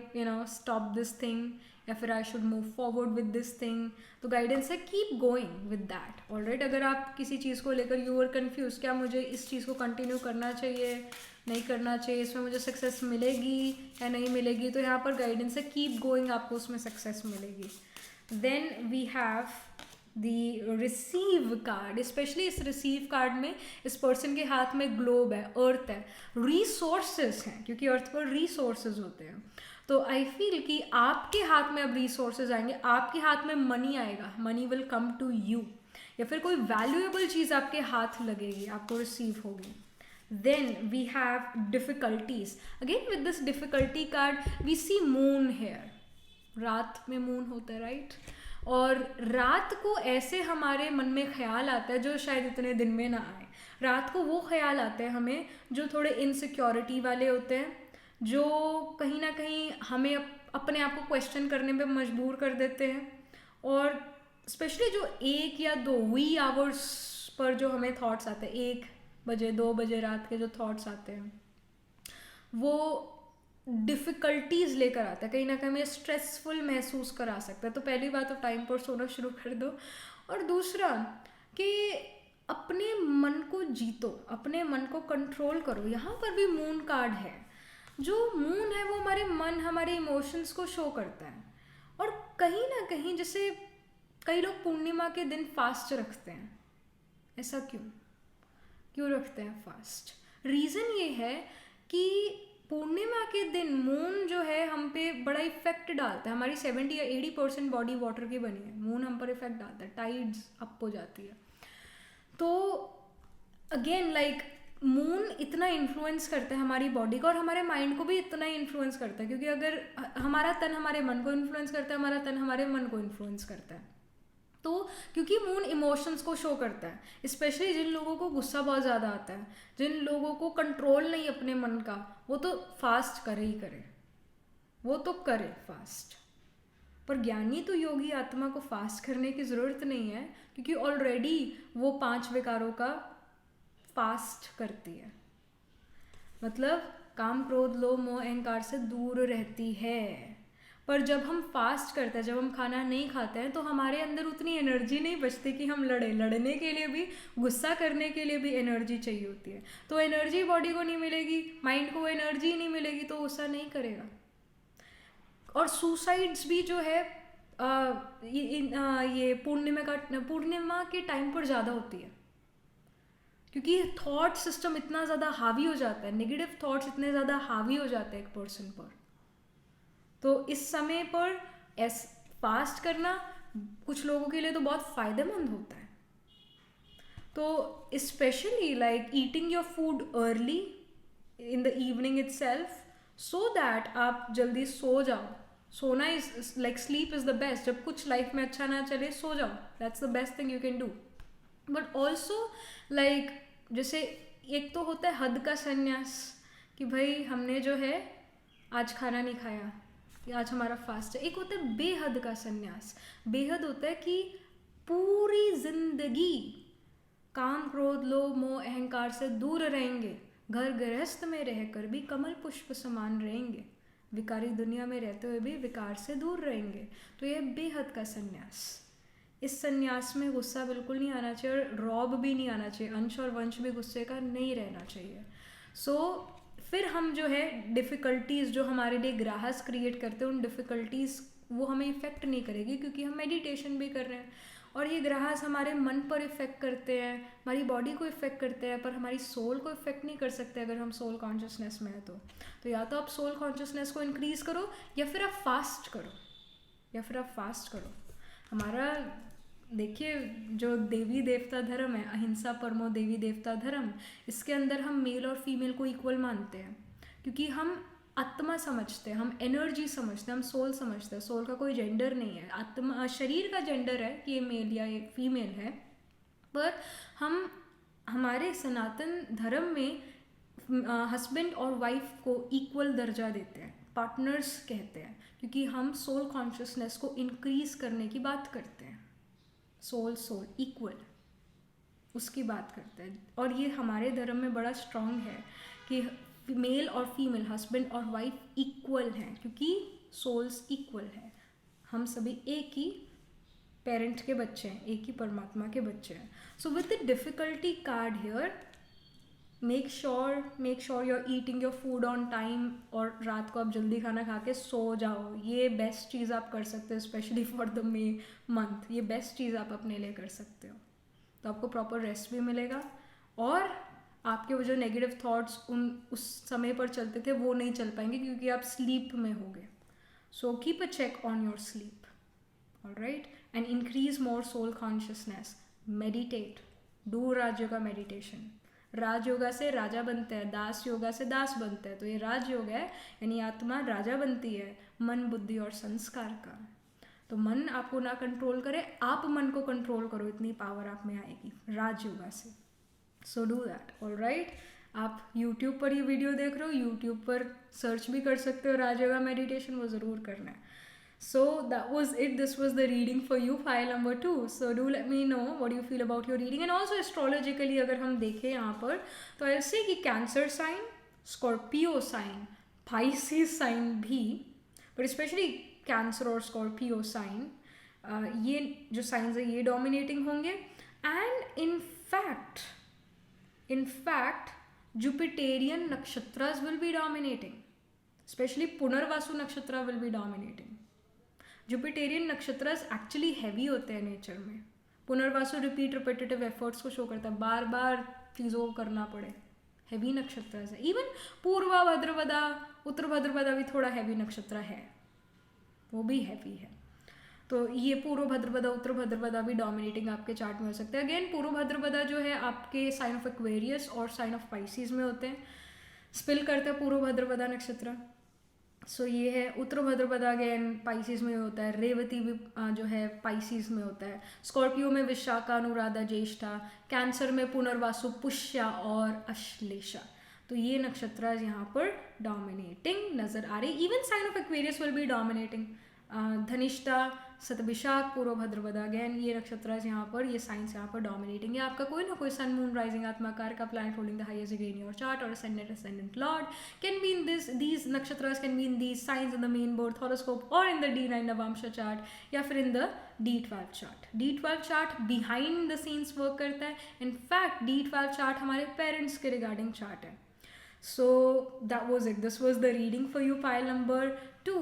stop this thing या फिर I should move forward with this thing, तो गाइडेंस है keep going with that. Alright, अगर आप किसी चीज़ को लेकर यू आर कन्फ्यूज, क्या मुझे इस चीज़ को कंटिन्यू करना चाहिए, नहीं करना चाहिए, इसमें मुझे सक्सेस मिलेगी या नहीं मिलेगी, तो यहाँ पर गाइडेंस है कीप गोइंग, आपको उसमें सक्सेस मिलेगी। Then we have the receive card. Specially इस रिसीव कार्ड में इस पर्सन के हाथ में ग्लोब है, अर्थ है, रिसोर्सेज हैं, क्योंकि अर्थ पर रिसोर्सेज होते हैं। तो आई फील कि आपके हाथ में अब रिसोर्सेज आएंगे, आपके हाथ में मनी आएगा, money will come to you, या फिर कोई वैल्यूएबल चीज़ आपके हाथ लगेगी, आपको रिसीव होगी। Then we have difficulties. Again with this difficulty card we see moon here, रात में मून होता है, राइट? और रात को ऐसे हमारे मन में ख्याल आता है जो शायद इतने दिन में ना आए। रात को वो ख्याल आते हैं हमें जो थोड़े इनसिक्योरिटी वाले होते हैं, जो कहीं ना कहीं हमें अपने आप को क्वेश्चन करने पे मजबूर कर देते हैं, और स्पेशली जो 1 या 2 वी आवर्स पर जो हमें थॉट्स आते हैं, 1 बजे 2 बजे रात के जो थॉट्स आते हैं, वो डिफ़िकल्टीज लेकर आता है, कहीं ना कहीं हमें स्ट्रेसफुल महसूस करा सकता है। तो पहली बात तो टाइम पर सोना शुरू कर दो, और दूसरा कि अपने मन को जीतो, अपने मन को कंट्रोल करो। यहाँ पर भी मून कार्ड है, जो मून है वो हमारे मन, हमारे इमोशंस को शो करता है। और कहीं ना कहीं जैसे कई लोग पूर्णिमा के दिन फास्ट रखते हैं, ऐसा क्यों रखते हैं फास्ट? रीज़न ये है कि पूर्णिमा के दिन मून जो है हम पे बड़ा इफेक्ट डालता है। हमारी 70 या 80% बॉडी वाटर की बनी है, मून हम पर इफेक्ट डालता है, टाइड्स अप हो जाती है। तो अगेन लाइक मून इतना इन्फ्लुएंस करता है हमारी बॉडी को, और हमारे माइंड को भी इतना ही इन्फ्लुएंस करता है, क्योंकि अगर हमारा तन हमारे मन को इन्फ्लुएंस करता है, हमारा तन हमारे मन को इन्फ्लुएंस करता है। तो क्योंकि मून इमोशंस को शो करता है, स्पेशली जिन लोगों को गुस्सा बहुत ज़्यादा आता है, जिन लोगों को कंट्रोल नहीं अपने मन का, वो तो फास्ट करे ही करे, वो तो करे फास्ट। पर ज्ञानी तो योगी आत्मा को फास्ट करने की ज़रूरत नहीं है, क्योंकि ऑलरेडी वो 5 विकारों का फास्ट करती है। मतलब काम क्रोध लोभ मोह अहंकार से दूर रहती है। पर जब हम फास्ट करते हैं, जब हम खाना नहीं खाते हैं, तो हमारे अंदर उतनी एनर्जी नहीं बचती कि हम लड़ने के लिए भी, गुस्सा करने के लिए भी एनर्जी चाहिए होती है। तो एनर्जी बॉडी को नहीं मिलेगी, माइंड को एनर्जी नहीं मिलेगी, तो गुस्सा नहीं करेगा। और सुसाइड्स भी जो है ये पूर्णिमा के टाइम पर ज़्यादा होती है, क्योंकि थॉट सिस्टम इतना ज़्यादा हावी हो जाता है, नेगेटिव थॉट्स इतने ज़्यादा हावी हो जाते हैं एक पर्सन पर। तो इस समय पर फास्ट करना कुछ लोगों के लिए तो बहुत फ़ायदेमंद होता है। तो specially like eating your food early in the evening itself, so that आप जल्दी सो जाओ। सोना is like sleep is the best. जब कुछ लाइफ में अच्छा ना चले, सो जाओ, that's the best thing you can do. But also like जैसे एक तो होता है हद का संन्यास, कि भाई हमने जो है आज खाना नहीं खाया, आज हमारा फास्ट है। एक होता है बेहद का संन्यास। बेहद होता है कि पूरी जिंदगी काम क्रोध लोभ मोह अहंकार से दूर रहेंगे, घर गृहस्थ में रहकर भी कमल पुष्प समान रहेंगे, विकारी दुनिया में रहते हुए भी विकार से दूर रहेंगे। तो यह बेहद का संन्यास। इस संन्यास में गुस्सा बिल्कुल नहीं आना चाहिए, और रौब भी नहीं आना चाहिए, अंश और वंश भी गुस्से का नहीं रहना चाहिए। सो फिर हम जो है डिफ़िकल्टीज़ जो हमारे लिए ग्राहस क्रिएट करते हैं, उन डिफ़िकल्टीज़ वो हमें इफ़ेक्ट नहीं करेगी, क्योंकि हम मेडिटेशन भी कर रहे हैं। और ये ग्राहस हमारे मन पर इफ़ेक्ट करते हैं, हमारी बॉडी को इफ़ेक्ट करते हैं, पर हमारी सोल को इफ़ेक्ट नहीं कर सकते अगर हम सोल कॉन्शियसनेस में है तो या तो आप सोल कॉन्शियसनेस को इंक्रीज़ करो, या फिर आप फास्ट करो। हमारा देखिए, जो देवी देवता धर्म है, अहिंसा परमो देवी देवता धर्म, इसके अंदर हम मेल और फीमेल को इक्वल मानते हैं, क्योंकि हम आत्मा समझते हैं, हम एनर्जी समझते हैं, हम सोल समझते हैं। सोल का कोई जेंडर नहीं है, आत्मा शरीर का जेंडर है कि ये मेल या ये फीमेल है। पर हम हमारे सनातन धर्म में हस्बैंड और वाइफ को इक्वल दर्जा देते हैं, पार्टनर्स कहते हैं, क्योंकि हम सोल कॉन्शियसनेस को इंक्रीज़ करने की बात करते हैं। सोल इक्वल, उसकी बात करते हैं। और ये हमारे धर्म में बड़ा स्ट्रांग है कि मेल और फीमेल, हस्बैंड और वाइफ इक्वल हैं, क्योंकि सोल्स इक्वल हैं। हम सभी एक ही पेरेंट के बच्चे हैं, एक ही परमात्मा के बच्चे हैं। So with the difficulty card here, make sure you are eating your food on time, और रात को आप जल्दी खाना खा के सो जाओ। ये बेस्ट चीज़ आप कर सकते हो, specially for the May month. ये बेस्ट चीज़ आप अपने लिए कर सकते हो, तो आपको प्रॉपर रेस्ट भी मिलेगा, और आपके वो जो नेगेटिव थॉट्स उस समय पर चलते थे वो नहीं चल पाएंगे, क्योंकि आप स्लीप में होगे। So keep a check on your sleep, alright, and increase more soul consciousness. Meditate, do Rajyoga meditation. Rajyoga से राजा बनते हैं, दास योगा से दास बनते हैं। तो ये राजयोग है, यानी आत्मा राजा बनती है मन बुद्धि और संस्कार का। तो मन आपको ना कंट्रोल करे, आप मन को कंट्रोल करो, इतनी पावर आप में आएगी राजयोगा से। So do that, alright. आप YouTube पर ये वीडियो देख रहे हो, YouTube पर सर्च भी कर सकते हो राजयोगा मेडिटेशन, वो ज़रूर करना है। So that was it. This was the reading for you, file number 2. So do let me know what you feel about your reading. And also astrologically अगर हम देखें यहाँ पर, तो I'll say कि Cancer sign, Scorpio sign, Pisces sign भी, but especially Cancer और Scorpio sign, ये जो signs है ये dominating होंगे। And in fact Jupiterian nakshatras will be dominating, especially Punarvasu nakshatra will be dominating. Jupiterian नक्षत्रस एक्चुअली हैवी होते हैं नेचर में। पुनर्वासु रिपीटेटिव एफर्ट्स को शो करता है, बार बार चीज़ों को करना पड़े, हैवी नक्षत्र है। इवन पूर्वा भद्रपदा, उत्तर भद्रपदा भी थोड़ा हैवी नक्षत्र है, वो भी हैवी है। तो ये पूर्व भद्रपदा उत्तर भद्रपदा भी डोमिनेटिंग आपके चार्ट में हो सकते हैं। अगेन पूर्व भद्रपदा जो है आपके साइन ऑफ एक्वेरियस और साइन ऑफ पाइसिस में होते हैं, स्पिल करते हैं पूर्व भद्रपदा नक्षत्र। सो ये है उत्तर भद्रपदा अगेन पाइसिस में होता है, रेवती भी जो है पाइसिस में होता है, स्कॉर्पियो में विशाखा अनुराधा ज्येष्ठा, कैंसर में पुनर्वासु पुष्या और अश्लेषा। तो ये नक्षत्र यहाँ पर डोमिनेटिंग नजर आ रही। Even sign of Aquarius will be dominating. Dhanishta, Shatabhishak, Purva Bhadrapada, again ये नक्षत्र यहाँ पर, ये साइंस यहाँ पर डोमिनेटिंग है। आपका कोई ना कोई सन मून राइजिंग आत्माकार का planet holding the highest degree in your chart और ascendant lord can be in these nakshatras can be in these signs in the main birth horoscope or in the D9 Navamsa chart या फिर in the D12 chart। D12 chart behind the scenes work करता है। in fact D12 chart हमारे parents के regarding chart है। So that was it, this was the reading for you, pile number 2,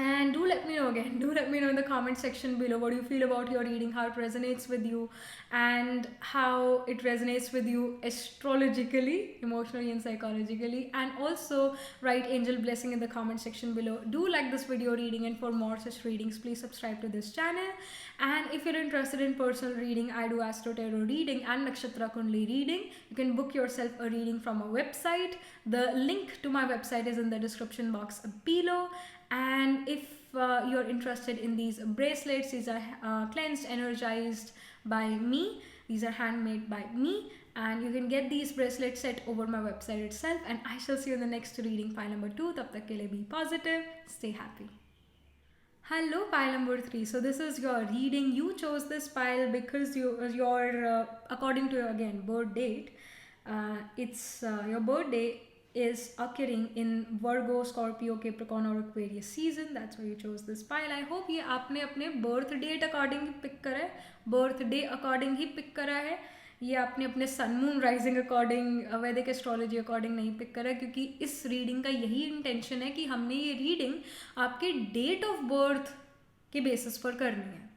and do let me know again, do let me know in the comment section below what you feel about your reading, how it resonates with you and how it resonates with you astrologically, emotionally and psychologically, and also write angel blessing in the comment section below. Do like this video reading, and for more such readings please subscribe to this channel. And if you're interested in personal reading, I do astro tarot reading and nakshatra kundli reading. You can book yourself a reading from a website. The link to my website is in the description box below. And if you're interested in these bracelets, these are cleansed, energized by me, these are handmade by me, and you can get these bracelet set over my website itself. And I shall see you in the next reading, pile number 2. Tab tak ke liye be positive, stay happy. Hello, pile number 3. So this is your reading. You chose this pile because your according to your again birth date, it's your birthday is occurring in Virgo, Scorpio, Capricorn और Aquarius season. That's why you chose this pile. I hope ये आपने अपने birth date according ही pick करा है, birth day according ही pick करा है, ये आपने अपने sun moon rising according, वैदिक एस्ट्रोलॉजी अकॉर्डिंग नहीं पिक करा, क्योंकि इस रीडिंग का यही इंटेंशन है कि हमने ये रीडिंग आपके डेट ऑफ बर्थ के बेसिस पर करनी है।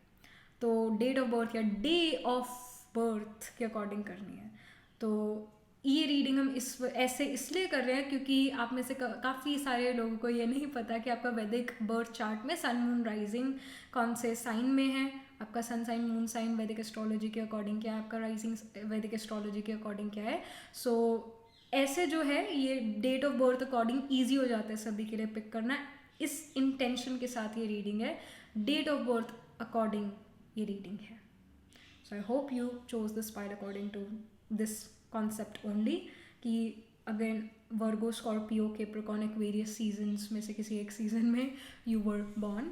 तो डेट ऑफ बर्थ या डे ऑफ बर्थ के अकॉर्डिंग करनी है। तो ये रीडिंग हम ऐसे इसलिए कर रहे हैं क्योंकि आप में से काफ़ी सारे लोगों को ये नहीं पता कि आपका वैदिक बर्थ चार्ट में सन मून राइजिंग कौन से साइन में है, आपका सन साइन मून साइन वैदिक एस्ट्रोलॉजी के अकॉर्डिंग क्या है, आपका राइजिंग वैदिक एस्ट्रोलॉजी के अकॉर्डिंग क्या है। सो ऐसे जो है ये date of birth according easy हो जाता है सभी के लिए पिक करना। इस इंटेंशन के साथ ये रीडिंग है, डेट ऑफ बर्थ अकॉर्डिंग ये रीडिंग है। So I hope you chose this pile according to this concept only कि again Virgo, Scorpio, Capricorn, Aquarius seasons में से किसी एक सीजन में you were born.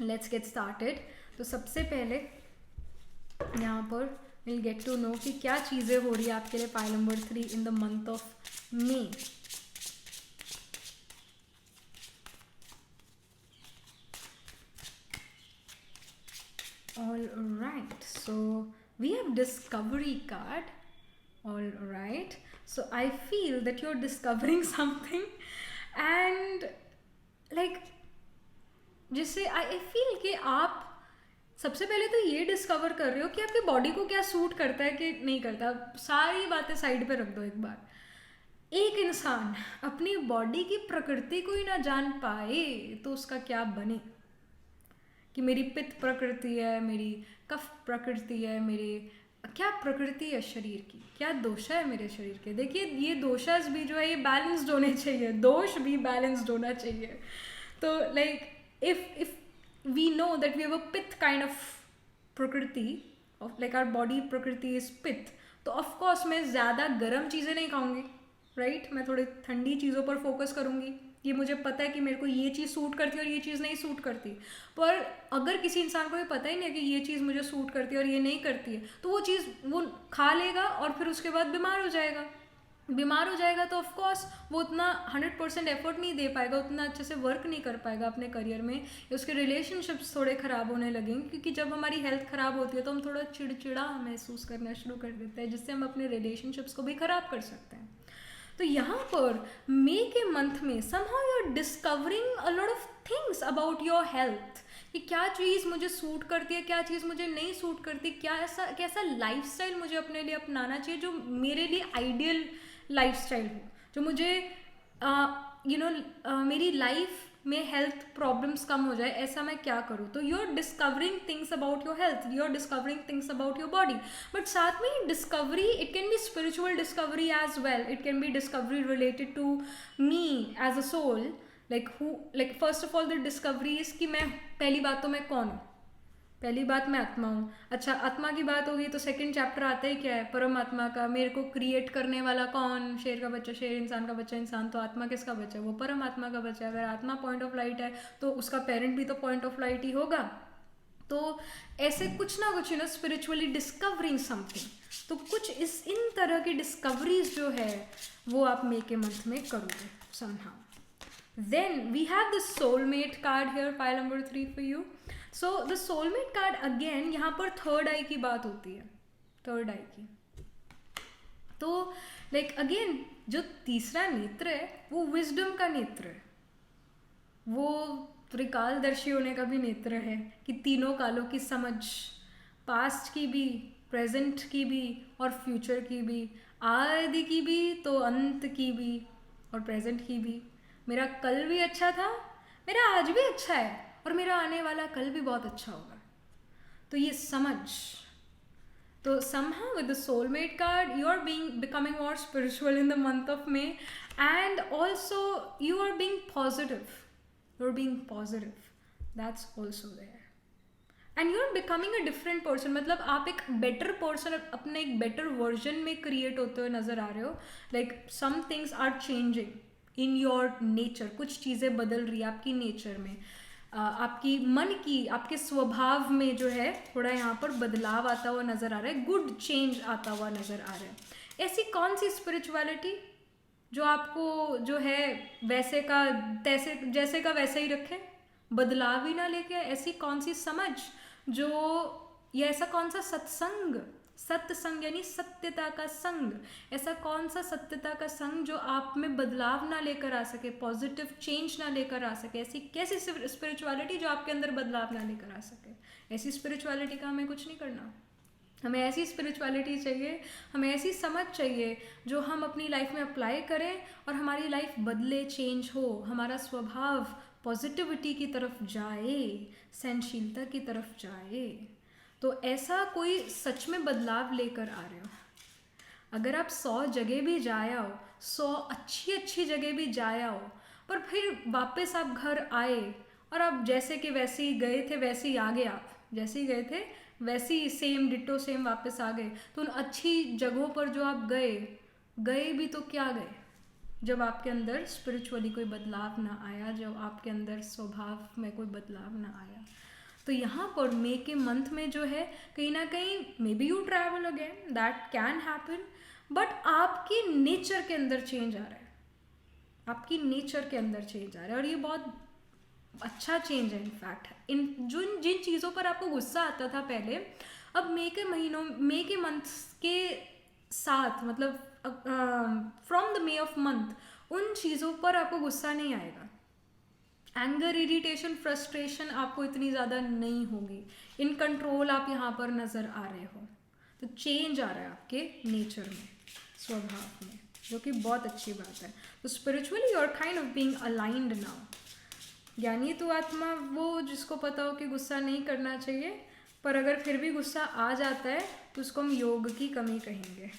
Let's get started. तो सबसे पहले यहाँ पर विल गेट टू नो कि क्या चीज़ें हो रही है आपके लिए pile number 3 in the month of May. All right, so we have discovery card. All right, so I feel that you're discovering something and like जिससे I feel कि आप सबसे पहले तो ये डिस्कवर कर रहे हो कि आपकी बॉडी को क्या सूट करता है कि नहीं करता। सारी बातें साइड पे रख दो एक बार। एक इंसान अपनी बॉडी की प्रकृति को ही ना जान पाए तो उसका क्या बने, कि मेरी पित्त प्रकृति है, मेरी कफ प्रकृति है, मेरी क्या प्रकृति है शरीर की, क्या दोषा है मेरे शरीर के। देखिए ये दोषास भी जो है ये बैलेंस्ड होने चाहिए, दोष भी बैलेंस्ड होना चाहिए। तो like if we know that we have a pitta kind of prakriti, like our body prakriti is pitta, तो ऑफकोर्स मैं ज़्यादा गर्म चीज़ें नहीं खाऊंगी, राइट। मैं थोड़ी ठंडी चीज़ों पर फोकस करूँगी। ये मुझे पता है कि मेरे को ये चीज़ सूट करती है और ये चीज़ नहीं सूट करती। पर अगर किसी इंसान को ये पता ही नहीं है कि ये चीज़ मुझे सूट करती है और ये नहीं करती है, तो वो चीज़ वो खा लेगा और फिर उसके बाद बीमार हो जाएगा। बीमार हो जाएगा तो ऑफकोर्स वो उतना 100% एफर्ट नहीं दे पाएगा, उतना अच्छे से वर्क नहीं कर पाएगा अपने करियर में, या उसके रिलेशनशिप्स थोड़े ख़राब होने लगेंगे। क्योंकि जब हमारी हेल्थ ख़राब होती है तो हम थोड़ा चिड़चिड़ा महसूस करना शुरू कर देते हैं, जिससे हम अपने रिलेशनशिप्स को भी ख़राब कर सकते हैं। तो यहाँ पर मई के मंथ में somehow you're discovering a lot of things about your health, कि क्या चीज़ मुझे सूट करती है, क्या चीज़ मुझे नहीं सूट करती, कैसा लाइफस्टाइल मुझे अपने लिए अपनाना चाहिए जो मेरे लिए आइडियल लाइफस्टाइल हो, जो मुझे मेरी लाइफ में हेल्थ प्रॉब्लम्स कम हो जाए, ऐसा मैं क्या करूँ। तो you are discovering things about your health, you are discovering things about your body. But साथ में discovery it can be spiritual discovery as well, it can be discovery related to me as a soul, like first of all the discovery is कि मैं पहली बात तो मैं कौन हूँ, पहली बात मैं आत्मा हूँ। अच्छा, आत्मा की बात होगी तो सेकंड चैप्टर आता ही क्या है, परमात्मा का। मेरे को क्रिएट करने वाला कौन? शेर का बच्चा शेर, इंसान का बच्चा इंसान। तो आत्मा किसका बच्चा है? वो परमात्मा का बच्चा है। अगर आत्मा पॉइंट ऑफ लाइट है तो उसका पेरेंट भी तो पॉइंट ऑफ लाइट ही होगा। तो ऐसे कुछ ना कुछ स्पिरिचुअली डिस्कवरिंग समथिंग, तो कुछ इन तरह की डिस्कवरीज जो है वो आप मे के मंथ में करोगे somehow. Then we have the soulmate card here, pile number 3 for you. So the soulmate card again, यहाँ पर थर्ड आई की बात होती है, थर्ड आई की। तो लाइक अगेन जो तीसरा नेत्र है वो विजडम का नेत्र है, वो त्रिकालदर्शी होने का भी नेत्र है कि तीनों कालों की समझ, पास्ट की भी, प्रेजेंट की भी और फ्यूचर की भी, आदि की भी तो अंत की भी और प्रेजेंट की भी। मेरा कल भी अच्छा था, मेरा आज भी अच्छा है और मेरा आने वाला कल भी बहुत अच्छा होगा। तो ये समझ, तो somehow with the soulmate card you are becoming more spiritual in the month of May, and also you are being positive, you're being positive, that's also there, and you're becoming a different person। मतलब आप एक better person, अपने एक better version में create होते हुए नज़र आ रहे हो। like some things are changing in your nature, कुछ चीज़ें बदल रही है आपकी नेचर में, आपकी मन की, आपके स्वभाव में जो है थोड़ा यहाँ पर बदलाव आता हुआ नज़र आ रहा है, गुड चेंज आता हुआ नज़र आ रहा है। ऐसी कौन सी स्पिरिचुअलिटी जो आपको जो है वैसे का तैसे, जैसे का वैसे ही रखे, बदलाव ही ना लेके? ऐसी कौन सी समझ जो, या ऐसा कौन सा सत्संग, सत्संग यानी सत्यता का संग, ऐसा कौन सा सत्यता का संग जो आप में बदलाव ना लेकर आ सके, पॉजिटिव चेंज ना लेकर आ सके? ऐसी कैसी स्पिरिचुअलिटी जो आपके अंदर बदलाव ना लेकर आ सके? ऐसी स्पिरिचुअलिटी का हमें कुछ नहीं करना। हमें ऐसी स्पिरिचुअलिटी चाहिए, हमें ऐसी समझ चाहिए जो हम अपनी लाइफ में अप्लाई करें और हमारी लाइफ बदले, चेंज हो, हमारा स्वभाव पॉजिटिविटी की तरफ जाए, सहनशीलता की तरफ जाए। तो ऐसा कोई सच में बदलाव लेकर आ रहे हो। अगर आप 100 जगह भी जाया हो, 100 अच्छी अच्छी जगह भी जाया हो, पर फिर वापस आप घर आए और आप जैसे कि वैसे ही गए थे वैसे ही आ गए, आप जैसे ही गए थे वैसे ही सेम डिट्टो सेम वापस आ गए, तो उन अच्छी जगहों पर जो आप गए, गए भी तो क्या गए जब आपके अंदर स्पिरिचुअली कोई बदलाव ना आया, जब आपके अंदर स्वभाव में कोई बदलाव ना आया। तो यहाँ पर मे के मंथ में जो है कहीं ना कहीं may be you travel again, that can happen, but आपकी नेचर के अंदर चेंज आ रहा है, आपकी नेचर के अंदर चेंज आ रहा है, और ये बहुत अच्छा चेंज है। इनफैक्ट जिन चीज़ों पर आपको गुस्सा आता था पहले, अब मे के महीनों, मे के मंथ के साथ, मतलब from the may of month उन चीज़ों पर आपको गुस्सा नहीं आएगा। एंगर, इरिटेशन, फ्रस्ट्रेशन आपको इतनी ज़्यादा नहीं होगी, इन कंट्रोल आप यहाँ पर नज़र आ रहे हो। तो चेंज आ रहा है आपके नेचर में, स्वभाव में, जो कि बहुत अच्छी बात है। तो spiritually you are kind of being aligned now. ज्ञानी तो आत्मा वो जिसको पता हो कि गुस्सा नहीं करना चाहिए, पर अगर फिर भी गुस्सा आ जाता है तो उसको हम योग की कमी कहेंगे,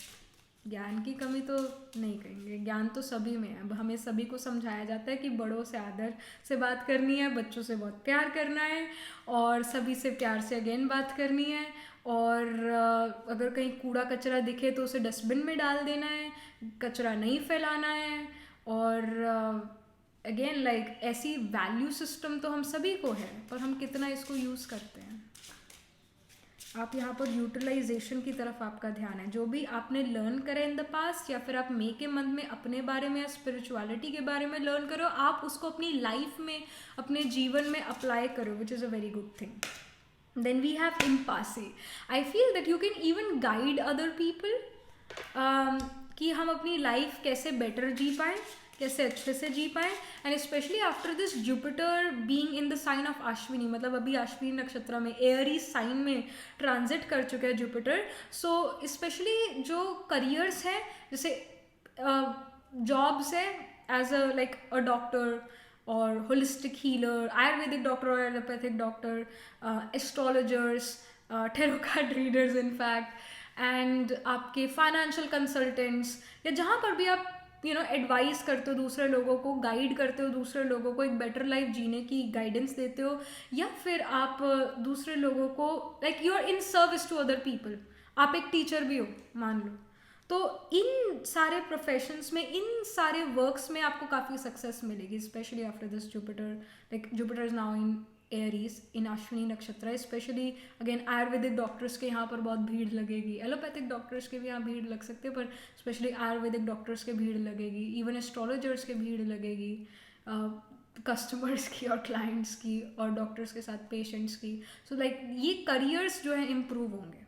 ज्ञान की कमी तो नहीं कहेंगे। ज्ञान तो सभी में है। अब हमें सभी को समझाया जाता है कि बड़ों से आदर से बात करनी है, बच्चों से बहुत प्यार करना है, और सभी से प्यार से अगेन बात करनी है, और अगर कहीं कूड़ा कचरा दिखे तो उसे डस्टबिन में डाल देना है, कचरा नहीं फैलाना है, और अगेन लाइक ऐसी वैल्यू सिस्टम तो हम सभी को है, पर हम कितना इसको यूज़ करते हैं। आप यहाँ पर यूटिलाइजेशन की तरफ आपका ध्यान है। जो भी आपने लर्न करे इन द पास्ट, या फिर आप मे के मंथ में अपने बारे में या स्पिरिचुअलिटी के बारे में लर्न करो, आप उसको अपनी लाइफ में, अपने जीवन में अप्लाई करो, which is a very good thing. Then we have empathy. I feel that you can even guide other people कि हम अपनी लाइफ कैसे बेटर जी पाएँ, कैसे अच्छे से जी पाएँ, and specially after this Jupiter being in the sign of Ashwini, मतलब अभी अश्विनी नक्षत्र में, एयरी साइन में ट्रांजिट कर चुका है जुपिटर। सो स्पेशली जो करियर्स हैं, जैसे जॉब्स है as a like a doctor और होलिस्टिक हीलर, आयुर्वेदिक डॉक्टर और allopathic doctor, astrologers, tarot card readers in fact, and आपके फाइनेंशियल कंसल्टेंट्स, या जहाँ पर भी आप एडवाइस करते हो दूसरे लोगों को, गाइड करते हो दूसरे लोगों को एक बेटर लाइफ जीने की गाइडेंस देते हो, या फिर आप दूसरे लोगों को like you are in service to other people, आप एक टीचर भी हो मान लो, तो इन सारे प्रोफेशंस में, इन सारे वर्क्स में आपको काफ़ी सक्सेस मिलेगी, specially after this Jupiter, like Jupiter is now in Aries in Ashwini nakshatra, specially again Ayurvedic doctors के यहाँ पर बहुत भीड़ लगेगी, एलोपैथिक डॉक्टर्स के भी यहाँ भीड़ लग सकते हैं, पर स्पेशली आयुर्वेदिक डॉक्टर्स के भीड़ लगेगी, इवन एस्ट्रोलॉजर्स के भीड़ लगेगी, कस्टमर्स की और क्लाइंट्स की, और डॉक्टर्स के साथ पेशेंट्स की। सो लाइक ये करियर्स जो है इम्प्रूव होंगे।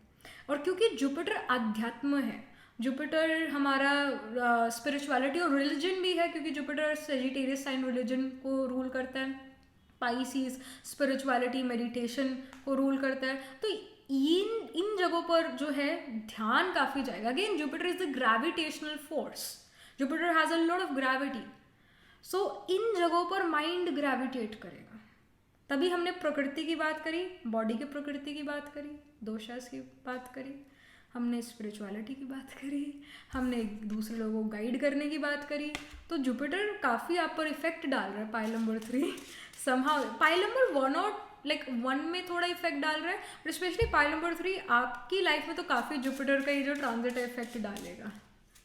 और क्योंकि जुपिटर अध्यात्म है, जुपिटर हमारा स्पिरिचुअलिटी और रिलीजन भी है, क्योंकि जुपिटर सेजिटेरियस साइन रिलीजन को रूल करता है, पाइसिस स्पिरिचुअलिटी मेडिटेशन को रूल करता है, तो इन जगहों पर जो है ध्यान काफ़ी जाएगा। Again Jupiter is the gravitational force, Jupiter has a lot of gravity, so इन जगहों पर माइंड ग्रेविटेट करेगा। तभी हमने प्रकृति की बात करी, बॉडी के प्रकृति की बात करी, दोषास की बात करी, हमने स्पिरिचुअलिटी की बात करी, हमने दूसरे लोगों को गाइड करने की बात करी। तो जुपिटर काफ़ी आप पर इफेक्ट डाल रहा है pile number 3 somehow. Pile number 1 और लाइक 1 में थोड़ा इफेक्ट डाल रहा है, बट स्पेशली पाइल नंबर 3 आपकी लाइफ में तो काफ़ी जुपिटर का ये जो ट्रांजिट है इफेक्ट डालेगा,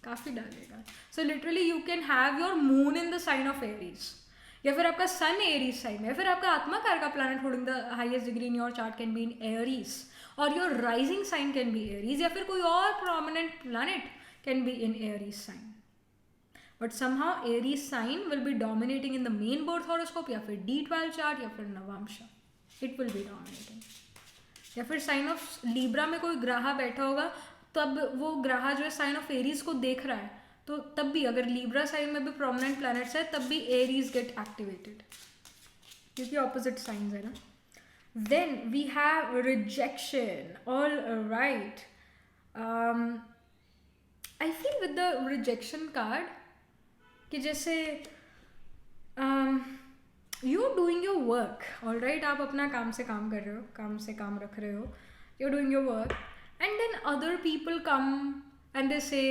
काफ़ी डालेगा। So literally you can have your moon in the sign of Aries, या फिर आपका सन एरीज साइन में, या फिर आपका आत्माकार का planet holding the highest degree in your chart can be in Aries, और your rising sign can be Aries, या फिर कोई और prominent planet can be in Aries sign. But somehow Aries sign will be dominating in the main birth horoscope, या फिर D12 चार्ट, या फिर navamsha, it will be dominating. या फिर साइन ऑफ लीब्रा में कोई ग्रह बैठा होगा, तब वो ग्रह जो है साइन ऑफ एरीज को देख रहा है, तो तब भी अगर लीब्रा साइन में भी प्रोमिनेंट प्लैनेट्स है, तब भी एरीज गेट एक्टिवेटेड, क्योंकि ऑपोजिट साइंस है ना। Then we have rejection. All right. I feel with the rejection card कि जैसे you're doing your work, all right, आप अपना काम से काम कर रहे हो, काम से काम रख रहे हो, you're doing your work, and then other people come and they say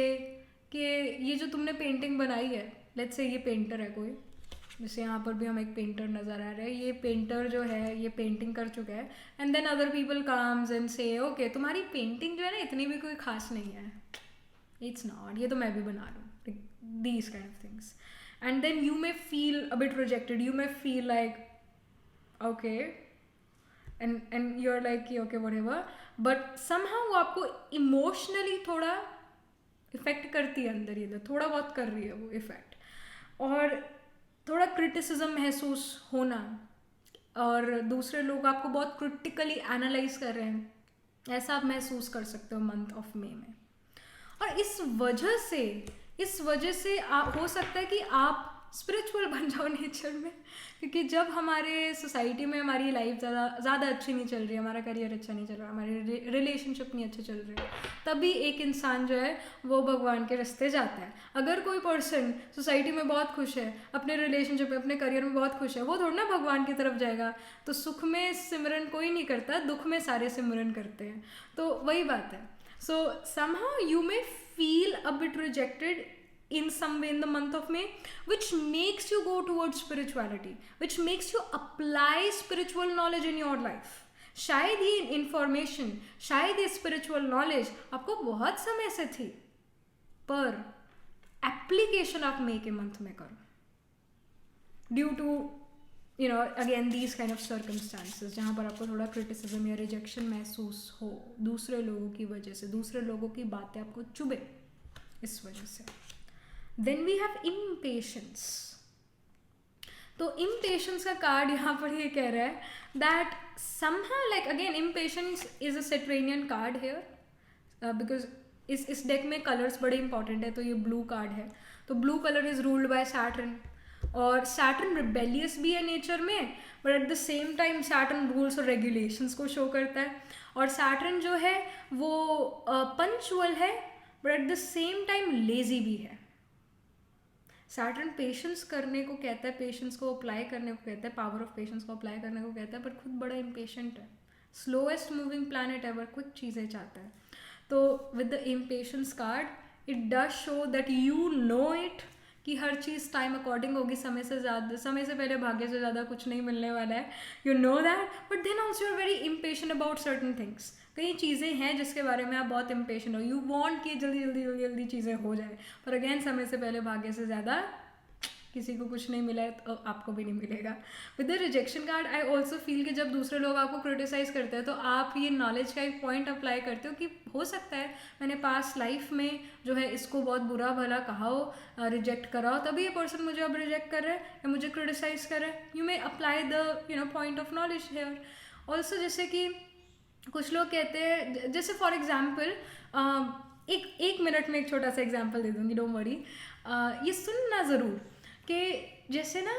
कि ये जो तुमने पेंटिंग बनाई है, let's say ये पेंटर है कोई, जैसे यहाँ पर भी हम एक पेंटर नज़र आ रहा है, ये पेंटर जो है ये पेंटिंग कर चुका है, and then other people comes and say okay तुम्हारी पेंटिंग जो है ना इतनी भी कोई खास नहीं है, इट्स नॉट, ये तो मैं भी बना लूँ, these kind of things, and then you may feel a bit rejected, you may feel like okay and you are like कि ओके व्हाटएवर, बट समहाउ वो आपको इमोशनली थोड़ा इफेक्ट करती है, अंदर इधर थोड़ा बहुत कर रही है वो इफेक्ट, और थोड़ा क्रिटिसिज्म महसूस होना, और दूसरे लोग आपको बहुत क्रिटिकली एनालाइज कर रहे हैं, ऐसा आप महसूस कर सकते हो मंथ ऑफ मे में। और इस वजह से हो सकता है कि आप स्पिरिचुअल बन जाओ नेचर में, क्योंकि जब हमारे सोसाइटी में हमारी लाइफ ज़्यादा अच्छी नहीं चल रही है, हमारा करियर अच्छा नहीं चल रहा, हमारे रिलेशनशिप नहीं अच्छे चल रहे, तभी एक इंसान जो है वो भगवान के रास्ते जाता है। अगर कोई पर्सन सोसाइटी में बहुत खुश है, अपने रिलेशनशिप में अपने करियर में बहुत खुश है, वो थोड़ा ना भगवान की तरफ जाएगा। तो सुख में सिमरन कोई नहीं करता, दुख में सारे सिमरन करते हैं, तो वही बात है। सो somehow you may feel a bit rejected in some way in the month of May, which makes you go towards spirituality, which makes you apply spiritual knowledge in your life. शायद ये इंफॉर्मेशन, शायद ये स्पिरिचुअल नॉलेज आपको बहुत समय से थी, पर एप्लीकेशन आप मे के मंथ में करो, due to you know again these kind of circumstances, जहाँ पर आपको थोड़ा क्रिटिसिज्म या रिजेक्शन महसूस हो दूसरे लोगों की वजह से, दूसरे लोगों की बातें आपको चुभे इस वजह से। Then we have impatience. तो impatience का कार्ड यहाँ पर ये कह रहा है that somehow like again impatience is a Saturnian card here, because इस डेक में कलर्स बड़े इंपॉर्टेंट है, तो ये ब्लू कार्ड है, तो blue colour is ruled by Saturn, और सैटर्न रिबेलियस भी है नेचर में, but at the same time Saturn rules और रेगुलेशंस को शो करता है, और सैटर्न जो है वो पंचुअल है, but at the same time lazy भी है। सैटर्न पेशेंस करने को कहता है, पेशेंस को अप्लाई करने को कहता है, पावर ऑफ पेशेंस को अप्लाई करने को कहता है, पर खुद बड़ा इम्पेशेंट है, स्लोएस्ट मूविंग प्लैनेट है, पर क्विक चीज़ें चाहता है। तो with the impatience card it does show that you know it, कि हर चीज़ टाइम अकॉर्डिंग होगी, समय से ज़्यादा, समय से पहले भाग्य से ज़्यादा कुछ नहीं मिलने वाला है, you know that, but then also you are very impatient about certain things. कई चीज़ें हैं जिसके बारे में आप बहुत इम्पेशेंट हो, यू वांट कि जल्दी जल्दी जल्दी जल्दी चीज़ें हो जाए, पर अगेन समय से पहले भाग्य से ज़्यादा किसी को कुछ नहीं मिला है तो आपको भी नहीं मिलेगा। With the rejection card I also feel कि जब दूसरे लोग आपको क्रिटिसाइज़ करते हैं तो आप ये नॉलेज का एक पॉइंट अप्लाई करते हो कि हो सकता है मैंने पास्ट लाइफ में जो है इसको बहुत बुरा भला कहा हो, रिजेक्ट करा हो, तभी ये पर्सन मुझे अब रिजेक्ट कर रहा है या मुझे क्रिटिसाइज़ कर रहा है। You may apply the point of knowledge here also. जैसे कि कुछ लोग कहते हैं, जैसे फॉर एग्जाम्पल एक मिनट में एक छोटा सा एग्जाम्पल दे दूँगी, डोंट वरी, ये सुनना ज़रूर कि जैसे ना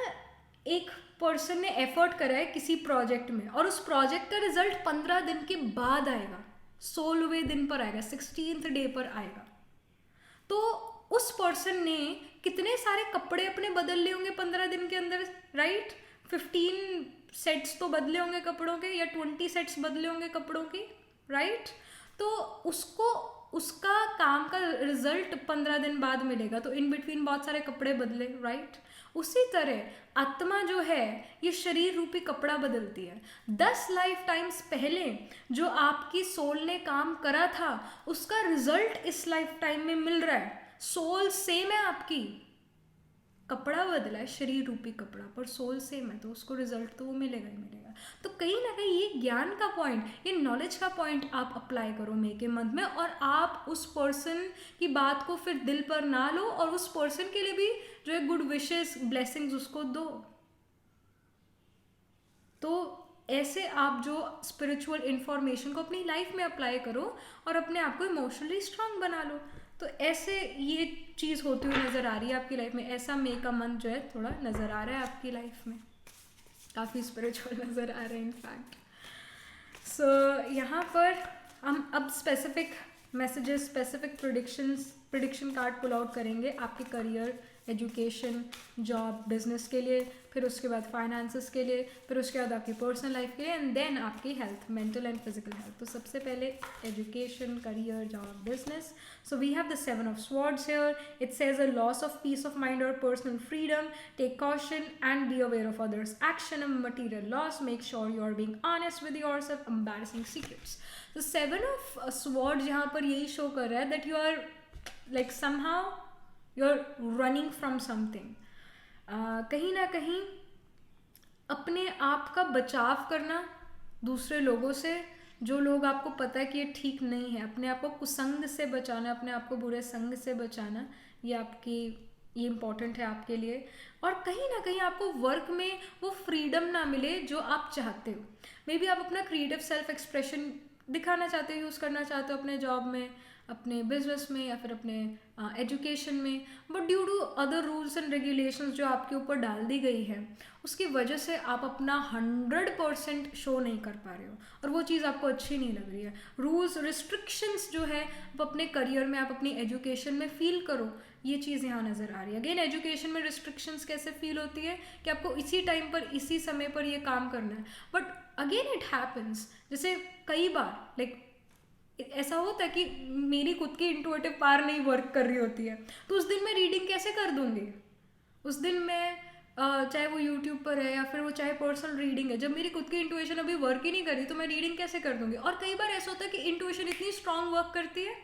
एक पर्सन ने एफर्ट करा है किसी प्रोजेक्ट में और उस प्रोजेक्ट का रिजल्ट 15 दिन के बाद आएगा, 16वें दिन पर आएगा, 16th डे पर आएगा, तो उस पर्सन ने कितने सारे कपड़े अपने बदल लिए होंगे 15 दिन के अंदर, राइट? 15 सेट्स तो बदले होंगे कपड़ों के, या 20 सेट्स बदले होंगे कपड़ों के, राइट? तो उसको उसका काम का रिजल्ट 15 दिन बाद मिलेगा, तो इन बिटवीन बहुत सारे कपड़े बदले, राइट? उसी तरह आत्मा जो है ये शरीर रूपी कपड़ा बदलती है। 10 लाइफ टाइम्स पहले जो आपकी सोल ने काम करा था उसका रिजल्ट इस लाइफ टाइम में मिल रहा है। सोल सेम है आपकी, कपड़ा बदला है शरीर रूपी कपड़ा, पर सोल सेम है, तो उसको रिजल्ट तो वो मिलेगा ही मिलेगा। तो कहीं ना कहीं ये ज्ञान का पॉइंट, ये नॉलेज का पॉइंट आप अप्लाई करो मे के मंथ में, और आप उस पर्सन की बात को फिर दिल पर ना लो और उस पर्सन के लिए भी जो है गुड विशेस ब्लेसिंग्स उसको दो। तो ऐसे आप जो स्पिरिचुअल इंफॉर्मेशन को अपनी लाइफ में अप्लाई करो और अपने आप को इमोशनली स्ट्रांग बना लो। तो ऐसे ये चीज़ होती हुई नज़र आ रही है आपकी लाइफ में, ऐसा मे का मंथ जो है थोड़ा नज़र आ रहा है आपकी लाइफ में, काफ़ी स्पिरिचुअल नज़र आ रहा है इनफैक्ट। सो यहाँ पर हम अब specific messages, specific prediction card pull out करेंगे आपके करियर, एजुकेशन, जॉब, बिजनेस के लिए, फिर उसके बाद फाइनेंसेस के लिए, फिर उसके बाद आपकी पर्सनल लाइफ के लिए, एंड देन आपकी health, mental and physical health. तो सबसे पहले education, career, job, business. So we have the 7 of swords here. It says a loss of peace of mind or personal freedom. Take caution and be aware of others' action and material loss. Make sure you are being honest with yourself. Embarrassing secrets. So 7 of swords यहाँ पर यही show कर रहा है that you are like somehow you're running from something. कहीं ना कहीं अपने आप का बचाव करना दूसरे लोगों से, जो लोग आपको पता है कि ये ठीक नहीं है, अपने आप को कुसंग से बचाना, अपने आप को बुरे संग से बचाना, ये इम्पॉर्टेंट है आपके लिए। और कहीं ना कहीं आपको वर्क में वो फ्रीडम ना मिले जो आप चाहते हो। मे बी आप अपना क्रिएटिव सेल्फ एक्सप्रेशन दिखाना चाहते हो, यूज़ करना चाहते हो अपने जॉब में, अपने बिजनेस में, या फिर अपने एजुकेशन में, but due to other rules and regulations जो आपके ऊपर डाल दी गई है, उसकी वजह से आप अपना 100% शो नहीं कर पा रहे हो और वो चीज़ आपको अच्छी नहीं लग रही है। रूल्स, रिस्ट्रिक्शंस जो है आप अपने करियर में, आप अपनी एजुकेशन में फील करो, ये चीज़ यहाँ नज़र आ रही है। अगेन एजुकेशन में रिस्ट्रिक्शंस कैसे फील होती है कि आपको इसी टाइम पर, इसी समय पर ये काम करना है, बट अगेन इट हैपन्स। जैसे कई बार लाइक ऐसा होता है कि मेरी खुद की इंट्यूटिव पावर नहीं वर्क कर रही होती है, तो उस दिन मैं रीडिंग कैसे कर दूँगी? उस दिन मैं चाहे वो यूट्यूब पर है या फिर वो चाहे पर्सनल रीडिंग है, जब मेरी खुद की इंट्यूशन अभी वर्क ही नहीं कर रही तो मैं रीडिंग कैसे कर दूँगी? और कई बार ऐसा होता है कि इंट्यूशन इतनी स्ट्रांग वर्क करती है,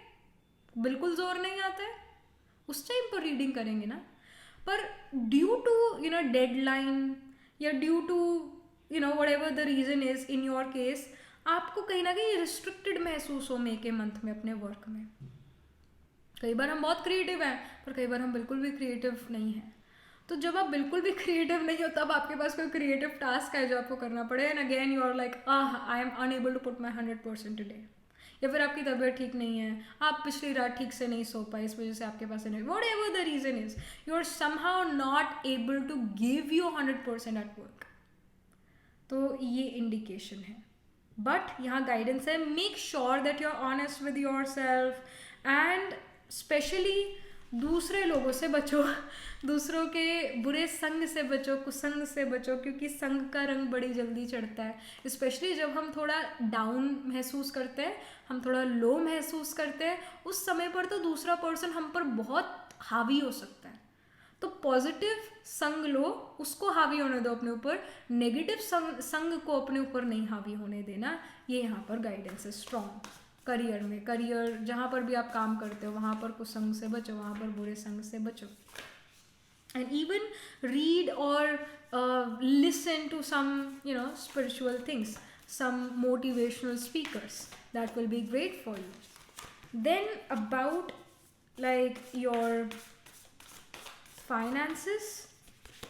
बिल्कुल जोर नहीं आता है, उस टाइम पर रीडिंग करेंगे ना, पर ड्यू टू डेडलाइन या due to whatever the reason is in your case, आपको कहीं ना कहीं रिस्ट्रिक्टेड महसूस हो मे के मंथ में अपने वर्क में। कई बार हम बहुत क्रिएटिव हैं पर कई बार हम बिल्कुल भी क्रिएटिव नहीं हैं। तो जब आप बिल्कुल भी क्रिएटिव नहीं हो तब आपके पास कोई क्रिएटिव टास्क है जो आपको करना पड़े, and again you are like I am unable to put my 100% today, या फिर आपकी तबीयत ठीक नहीं है, आप पिछली रात ठीक से नहीं सो पाए, इस वजह से आपके पास नहीं, whatever the reason is, you are somehow not able to give you 100% at work. तो ये इंडिकेशन है, बट यहाँ गाइडेंस है, make sure that you are honest with your self, and specially दूसरे लोगों से बचो, दूसरों के बुरे संग से बचो, कुसंग से बचो, क्योंकि संग का रंग बड़ी जल्दी चढ़ता है। स्पेशली जब हम थोड़ा डाउन महसूस करते हैं, हम थोड़ा लो महसूस करते हैं, उस समय पर तो दूसरा पर्सन हम पर बहुत हावी हो सकता है। तो पॉजिटिव संग लो, उसको हावी होने दो अपने ऊपर, नेगेटिव संग को अपने ऊपर नहीं हावी होने देना। ये यहाँ पर गाइडेंस है स्ट्रॉन्ग। करियर में, करियर जहाँ पर भी आप काम करते हो वहाँ पर कुछ संग से बचो, वहाँ पर बुरे संग से बचो। And even read or listen to some spiritual things, some motivational speakers, that will be great for you. Then about like your finances,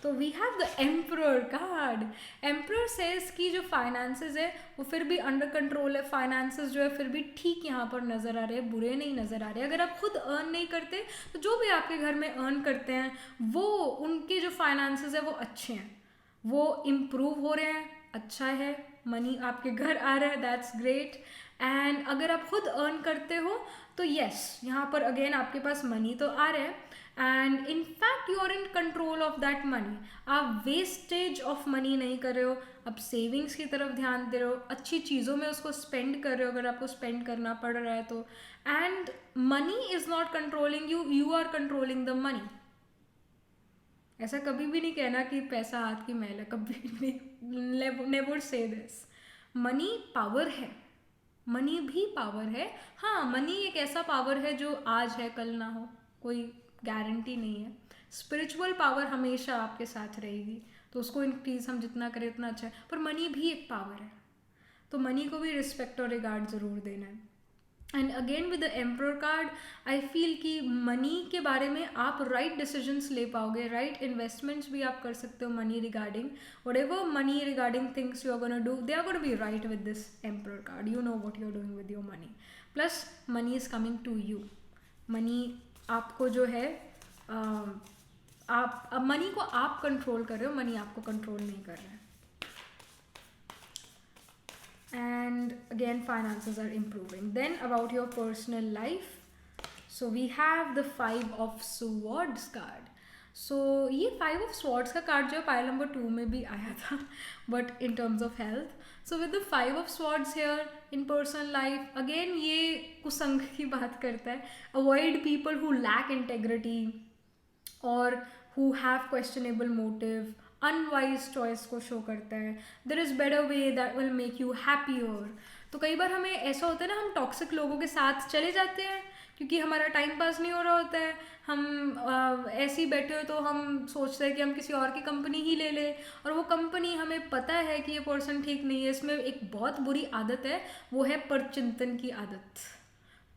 तो we have the emperor card. Emperor says कि जो फाइनेंसेस है वो फिर भी अंडर कंट्रोल है, फाइनेंसेस जो है फिर भी ठीक यहाँ पर नज़र आ रहे हैं, बुरे नहीं नज़र आ रहे हैं। अगर आप खुद अर्न नहीं करते तो जो भी आपके घर में अर्न करते हैं वो उनके जो फाइनेंसेस है वो अच्छे हैं, वो इम्प्रूव हो रहे हैं, अच्छा है, मनी आपके घर आ रहा है, दैट्स ग्रेट। एंड अगर आप खुद अर्न करते हो तो यस, यहाँ पर अगेन आपके पास मनी तो आ रहा है and in fact you are in control of that money. आप वेस्टेज ऑफ मनी नहीं कर रहे हो, आप सेविंग्स की तरफ ध्यान दे रहे हो, अच्छी चीज़ों में उसको स्पेंड कर रहे हो अगर आपको स्पेंड करना पड़ रहा है तो। And money is not controlling you, you are controlling the money. ऐसा कभी भी नहीं कहना कि पैसा हाथ की मैल है, कभी भी नहीं, never say this. Money power है, मनी भी पावर है। हाँ, मनी एक ऐसा पावर है जो आज है कल ना हो, कोई गारंटी नहीं है। स्पिरिचुअल पावर हमेशा आपके साथ रहेगी, तो उसको इंक्रीज हम जितना करें उतना अच्छा है, पर मनी भी एक पावर है, तो मनी को भी रिस्पेक्ट और रिगार्ड ज़रूर देना है। And again with the emperor card I feel कि मनी के बारे में आप राइट डिसीजंस ले पाओगे, राइट इन्वेस्टमेंट्स भी आप कर सकते हो money regarding, whatever money regarding things you are gonna do, they are gonna be right with this emperor card. You know what you are doing with your money, plus money is coming to you. Money आपको जो है आप मनी को आप कंट्रोल कर रहे हो, मनी आपको कंट्रोल नहीं कर रहा है। And again finances are improving. Then about your personal life, so we have the 5 of swords card. So ये 5 of swords का कार्ड जो है पाइल नंबर 2 में भी आया था, but in terms of health. So with the 5 of swords here in personal life, again ये कुसंग की बात करता है। Avoid people who lack integrity or who have questionable motive, unwise choice को शो करता है। There is better way that will make you happier. तो कई बार हमें ऐसा होता है ना, हम टॉक्सिक लोगों के साथ चले जाते हैं क्योंकि हमारा टाइम पास नहीं हो रहा होता है, हम ऐसे ही बैठे हो तो हम सोचते हैं कि हम किसी और की कंपनी ही ले लें, और वो कंपनी हमें पता है कि ये पर्सन ठीक नहीं है। इसमें एक बहुत बुरी आदत है, वो है परचिंतन की आदत।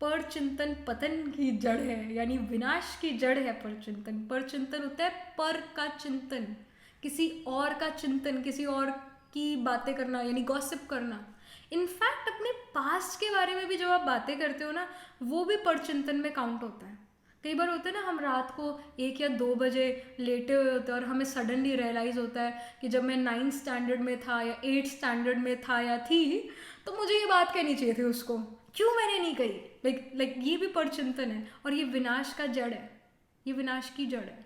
परचिंतन पतन की जड़ है, यानी विनाश की जड़ है परचिंतन। परचिंतन होता है पर का चिंतन, किसी और का चिंतन, किसी और की बातें करना, यानी गॉसिप करना। इनफैक्ट अपने पास्ट के बारे में भी जब आप बातें करते हो ना, वो भी परचिंतन में काउंट होता है। कई बार होता है ना, हम रात को 1 या 2 बजे लेटे हुए होते हैं और हमें सडनली रियलाइज़ होता है कि जब मैं 9th स्टैंडर्ड में था या 8th स्टैंडर्ड में था या थी, तो मुझे ये बात कहनी चाहिए थी उसको, क्यों मैंने नहीं कही। लाइक ये भी परचिंतन है, और ये विनाश का जड़ है, ये विनाश की जड़ है,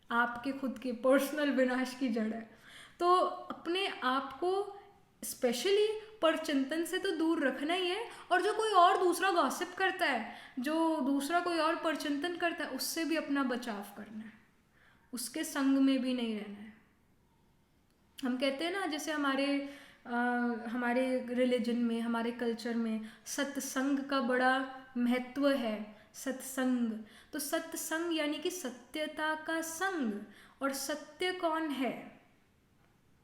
आपके खुद के पर्सनल विनाश की जड़ है। तो अपने आप को स्पेशली परचिंतन से तो दूर रखना ही है, और जो कोई और दूसरा गॉसिप करता है, जो दूसरा कोई और परचिंतन करता है, उससे भी अपना बचाव करना है, उसके संग में भी नहीं रहना है। हम कहते हैं ना, जैसे हमारे रिलीजन में, हमारे कल्चर में सत्संग का बड़ा महत्व है। सत्संग, तो सत्संग यानी कि सत्यता का संग, और सत्य कौन है?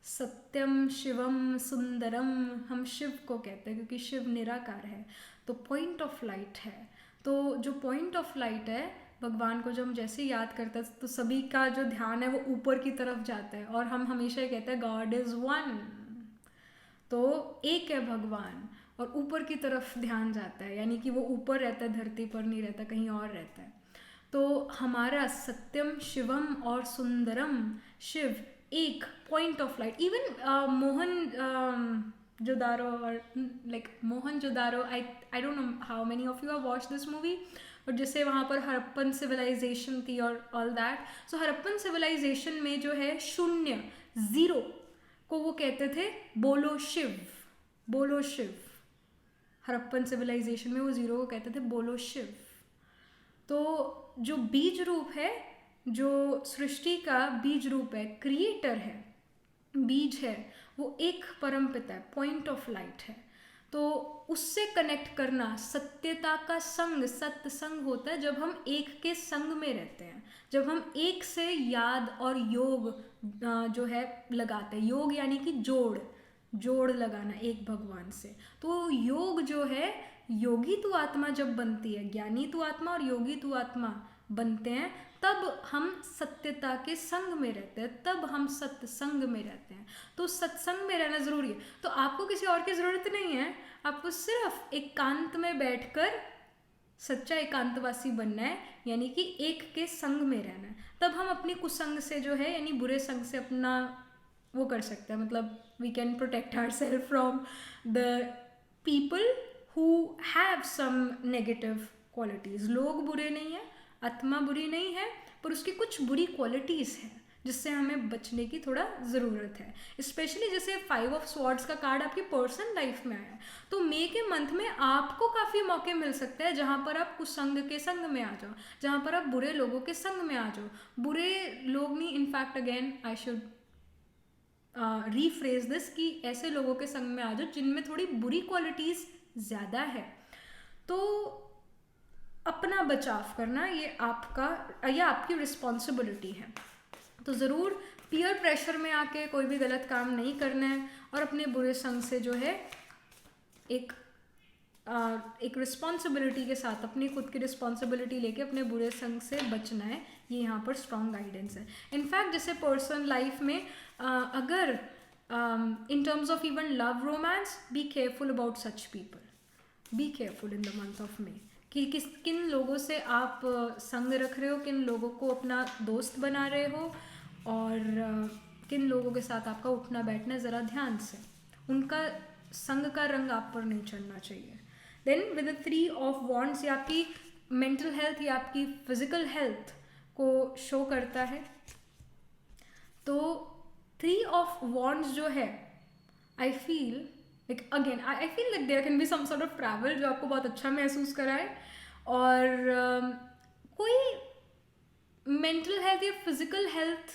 सत्यम शिवम सुंदरम, हम शिव को कहते हैं क्योंकि शिव निराकार है, तो पॉइंट ऑफ लाइट है। तो जो पॉइंट ऑफ लाइट है, भगवान को जब हम जैसे याद करते हैं तो सभी का जो ध्यान है वो ऊपर की तरफ जाता है, और हम हमेशा ये कहते हैं गॉड इज़ वन, तो एक है भगवान, और ऊपर की तरफ ध्यान जाता है, यानी कि वो ऊपर रहता है, धरती पर नहीं रहता, कहीं और रहता है। तो हमारा सत्यम शिवम और सुंदरम, शिव एक point of light. Even Mohenjodaro, और like Mohenjodaro, I don't know how many of you have watched this movie, और जिससे वहाँ पर हड़प्पन सिविलाइजेशन थी और all that. So Harappan civilization में जो है शून्य, ज़ीरो को वो कहते थे बोलो शिव, बोलो शिव। हड़प्पन सिविलाइजेशन में वो ज़ीरो को कहते थे बोलो शिव। तो जो बीज रूप है जो सृष्टि का बीज रूप है, क्रिएटर है, बीज है, वो एक परम पिता है, पॉइंट ऑफ लाइट है। तो उससे कनेक्ट करना, सत्यता का संग, सत्संग होता है जब हम एक के संग में रहते हैं, जब हम एक से याद और योग जो है लगाते हैं। योग यानी कि जोड़ लगाना एक भगवान से। तो योग जो है, योगी तू आत्मा जब बनती है, ज्ञानी तू आत्मा और योगी तू आत्मा बनते हैं, तब हम सत्यता के संग में रहते हैं, तब हम सत्संग में रहते हैं। तो सत्संग में रहना जरूरी है। तो आपको किसी और की जरूरत नहीं है, आपको सिर्फ एकांत में बैठकर सच्चा एकांतवासी बनना है, यानी कि एक के संग में रहना है। तब हम अपनी कुसंग से जो है, यानी बुरे संग से अपना वो कर सकते हैं, मतलब we can protect our self from the people who have some negative qualities. लोग बुरे नहीं है, आत्मा बुरी नहीं है, पर उसकी कुछ बुरी क्वालिटीज़ हैं जिससे हमें बचने की थोड़ा ज़रूरत है। स्पेशली जैसे 5 ऑफ स्वॉर्ड्स का कार्ड आपकी पर्सनल लाइफ में आया, तो मई के मंथ में आपको काफ़ी मौके मिल सकते हैं जहाँ पर आप कुसंग के संग में आ जाओ, जहाँ पर आप बुरे लोगों के संग में आ जाओ। बुरे लोग नहीं, in fact again I should rephrase this, कि ऐसे लोगों के संग में आ जाओ जिनमें थोड़ी बुरी क्वालिटीज़ ज़्यादा है। तो अपना बचाव करना ये आपकी रिस्पॉन्सिबिलिटी है। तो ज़रूर पीयर प्रेशर में आके कोई भी गलत काम नहीं करना है, और अपने बुरे संग से जो है एक रिस्पॉन्सिबिलिटी के साथ, अपनी खुद की रिस्पॉन्सिबिलिटी लेके अपने बुरे संग से बचना है। ये यहाँ पर स्ट्रॉन्ग गाइडेंस है। इनफैक्ट जैसे पर्सनल लाइफ में अगर in terms of even love romance, be careful about such people, be careful in the month of मे, कि किन लोगों से आप संग रख रहे हो, किन लोगों को अपना दोस्त बना रहे हो, और किन लोगों के साथ आपका उठना बैठना, ज़रा ध्यान से, उनका संग का रंग आप पर नहीं चढ़ना चाहिए। देन विद 3 ऑफ वॉन्ड्स, ये आपकी मेंटल हेल्थ या आपकी फिजिकल हेल्थ को शो करता है। तो 3 ऑफ वॉन्ड्स जो है, I feel like again I feel like there can be some sort of travel जो आपको बहुत अच्छा महसूस कराए, और कोई मेंटल हेल्थ या फिजिकल हेल्थ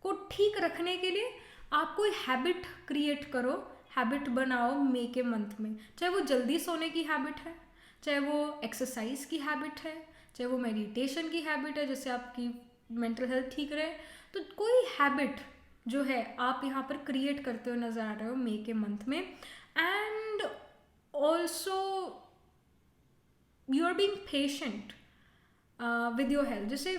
को ठीक रखने के लिए आप कोई हैबिट क्रिएट करो, हैबिट बनाओ मई के मंथ में। चाहे वो जल्दी सोने की हैबिट है, चाहे वो एक्सरसाइज की हैबिट है, चाहे वो मेडिटेशन की हैबिट है, जिससे आपकी मेंटल हेल्थ ठीक रहे। तो कोई हैबिट जो है आप यहाँ पर क्रिएट करते हुए नज़र आ रहे हो मई के मंथ में। And also you are being patient with your health. जैसे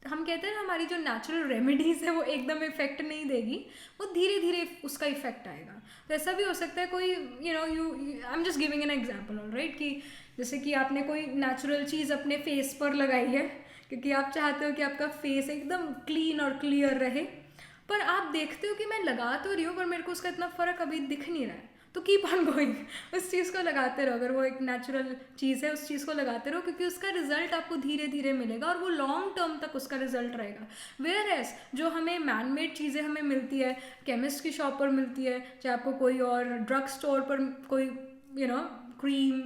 हम कहते हैं ना, हमारी जो नेचुरल रेमेडीज़ है वो एकदम इफेक्ट नहीं देगी, वो धीरे धीरे उसका इफेक्ट आएगा। तो ऐसा भी हो सकता है कोई I am just giving an example, alright, कि जैसे कि आपने कोई नेचुरल चीज़ अपने फेस पर लगाई है क्योंकि आप चाहते हो कि आपका फेस एकदम क्लीन और क्लियर रहे, पर आप देखते हो कि मैं लगा तो रही हूँ पर मेरे को उसका इतना फ़र्क अभी दिख नहीं रहा है, तो कीप ऑन गोइंग, उस चीज़ को लगाते रहो। अगर वो एक नेचुरल चीज़ है, उस चीज़ को लगाते रहो, क्योंकि उसका रिजल्ट आपको धीरे धीरे मिलेगा और वो लॉन्ग टर्म तक उसका रिजल्ट रहेगा। वेयर एज जो हमें मैन मेड चीज़ें हमें मिलती है, केमिस्ट की शॉप पर मिलती है, चाहे आपको कोई और ड्रग स्टोर पर कोई क्रीम,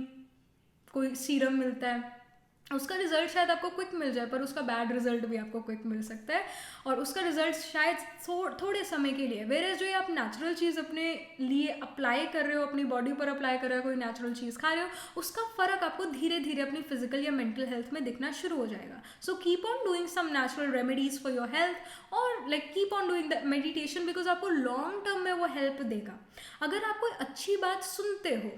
कोई सीरम मिलता है, उसका रिजल्ट शायद आपको क्विक मिल जाए, पर उसका बैड रिजल्ट भी आपको क्विक मिल सकता है, और उसका रिजल्ट शायद थोड़े समय के लिए। वेरेज जो ये आप नेचुरल चीज़ अपने लिए अप्लाई कर रहे हो, अपनी बॉडी पर अप्लाई कर रहे हो, कोई नेचुरल चीज़ खा रहे हो, उसका फ़र्क आपको धीरे धीरे अपनी फिजिकल या मेंटल हेल्थ में दिखना शुरू हो जाएगा। So keep on doing some natural remedies for your health, और like keep on doing the meditation, because आपको लॉन्ग टर्म में वो हेल्प देगा। अगर आप कोई अच्छी बात सुनते हो,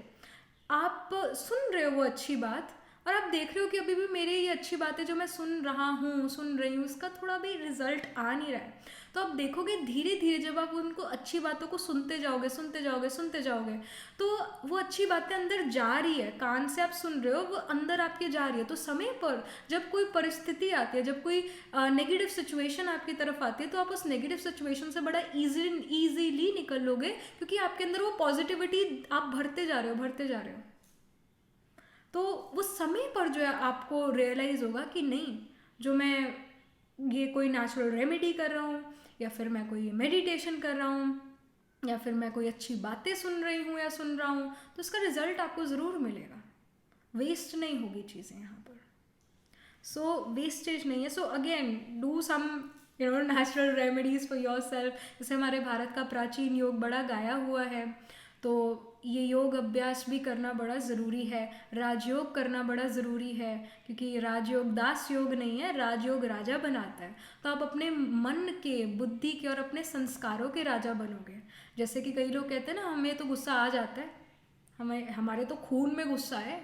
आप सुन रहे हो वो अच्छी बात, और आप देख रहे हो कि अभी भी मेरे ये अच्छी बातें जो मैं सुन रही हूँ इसका थोड़ा भी रिजल्ट आ नहीं रहा है, तो आप देखोगे धीरे धीरे जब आप उनको अच्छी बातों को सुनते जाओगे, तो वो अच्छी बातें अंदर जा रही है, कान से आप सुन रहे हो, वो अंदर आपके जा रही है। तो समय पर जब कोई परिस्थिति आती है, जब कोई नेगेटिव सिचुएशन आपकी तरफ आती है, तो आप उस नेगेटिव सिचुएशन से बड़ा ईजीली निकल लोगे, क्योंकि आपके अंदर वो पॉजिटिविटी आप भरते जा रहे हो। तो वो समय पर जो है आपको रियलाइज़ होगा कि नहीं, जो मैं ये कोई नेचुरल रेमेडी कर रहा हूँ, या फिर मैं कोई मेडिटेशन कर रहा हूँ, या फिर मैं कोई अच्छी बातें सुन रही हूँ या सुन रहा हूँ, तो उसका रिजल्ट आपको ज़रूर मिलेगा, वेस्ट नहीं होगी चीज़ें यहाँ पर। सो वेस्टेज नहीं है. So again do some natural remedies for your self. जैसे हमारे भारत का प्राचीन योग बड़ा गाया हुआ है, तो ये योग अभ्यास भी करना बड़ा ज़रूरी है. राजयोग करना बड़ा ज़रूरी है, क्योंकि राजयोग दास योग नहीं है, राजयोग राजा बनाता है. तो आप अपने मन के, बुद्धि के और अपने संस्कारों के राजा बनोगे. जैसे कि कई लोग कहते हैं ना, हमें तो गुस्सा आ जाता है, हमारे तो खून में गुस्सा है.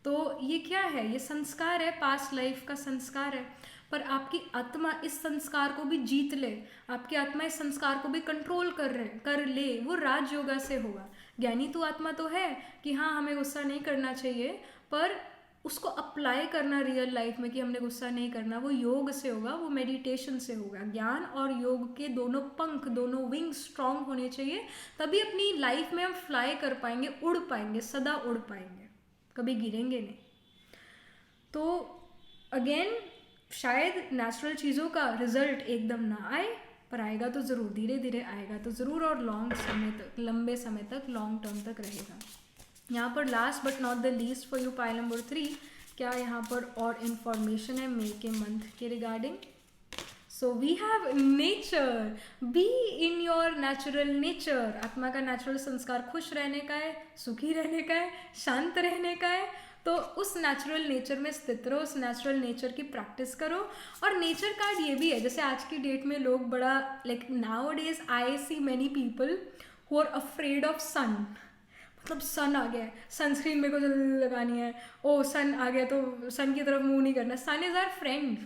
तो ये क्या है? ये संस्कार है, पास्ट लाइफ का संस्कार है. पर आपकी आत्मा इस संस्कार को भी जीत ले, आपकी आत्मा इस संस्कार को भी कंट्रोल कर ले, वो राजयोगा से होगा. ज्ञानी तो आत्मा तो है कि हाँ हमें गुस्सा नहीं करना चाहिए, पर उसको अप्लाई करना रियल लाइफ में कि हमने गुस्सा नहीं करना, वो योग से होगा, वो मेडिटेशन से होगा. ज्ञान और योग के दोनों पंख, दोनों विंग स्ट्रांग होने चाहिए, तभी अपनी लाइफ में हम फ्लाई कर पाएंगे, उड़ पाएंगे, सदा उड़ पाएंगे, कभी गिरेंगे नहीं. तो अगेन शायद नेचुरल चीज़ों का रिजल्ट एकदम ना आए, पर आएगा तो ज़रूर, धीरे धीरे आएगा तो ज़रूर, और लॉन्ग समय तक, लंबे समय तक, लॉन्ग टर्म तक रहेगा. यहाँ पर last but not the least for you, pile number 3, क्या यहाँ पर और इन्फॉर्मेशन है मे के मंथ के regarding. So we have nature. Be in your natural nature. आत्मा का नेचुरल संस्कार खुश रहने का है, सुखी रहने का है, शांत रहने का है. तो उस नेचुरल नेचर में स्थित रहो, उस नेचुरल नेचर की प्रैक्टिस करो. और नेचर कार्ड ये भी है, जैसे आज की डेट में लोग बड़ा like nowadays I see many people who are afraid of sun. मतलब सन आ गया है, सनस्क्रीन मेरे को जल्दी लगानी है, ओ सन आ गया तो सन की तरफ मुंह नहीं करना. Sun is our friend.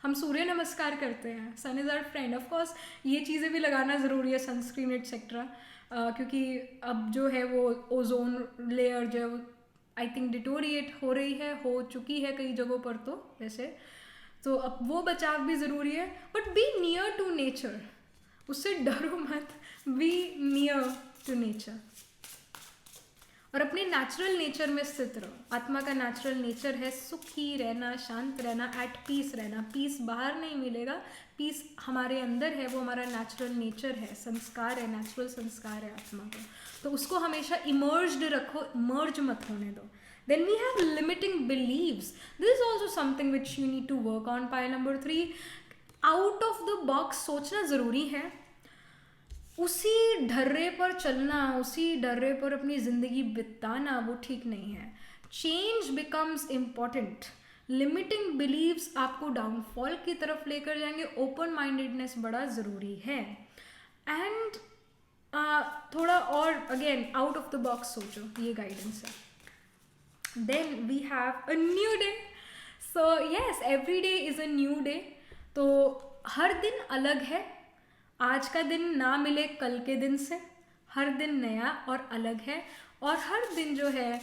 हम सूर्य नमस्कार करते हैं, sun is our friend. Of course ये चीज़ें भी लगाना ज़रूरी है, सनस्क्रीन एट्सेट्रा, क्योंकि अब जो है वो ओजोन लेयर जो है आई थिंक डिटोरिएट हो रही है, हो चुकी है कई जगहों पर. तो वैसे तो अब वो बचाव भी ज़रूरी है. But be near to nature, उससे डरो मत, बी नियर टू नेचर और अपने नेचुरल नेचर में स्थित रहो. आत्मा का नेचुरल नेचर है सुखी रहना, शांत रहना, एट पीस रहना. पीस बाहर नहीं मिलेगा, पीस हमारे अंदर है, वो हमारा नेचुरल नेचर है, संस्कार है, नेचुरल संस्कार है आत्मा का. तो उसको हमेशा इमर्ज्ड रखो, मर्ज मत होने दो. Then we have limiting beliefs. This is also something which you need to work on. Pile number 3, out of the box सोचना ज़रूरी है. उसी ढर्रे पर चलना, उसी ढर्रे पर अपनी ज़िंदगी बिताना, वो ठीक नहीं है. Change becomes important. Limiting believes आपको डाउनफॉल की तरफ लेकर जाएंगे. ओपन माइंडेडनेस बड़ा ज़रूरी है. एंड थोड़ा और again out of the box सोचो, ये गाइडेंस है. Then we have a new day. So yes, every day is a new day. तो हर दिन अलग है. आज का दिन ना मिले कल के दिन से, हर दिन नया और अलग है. और हर दिन जो है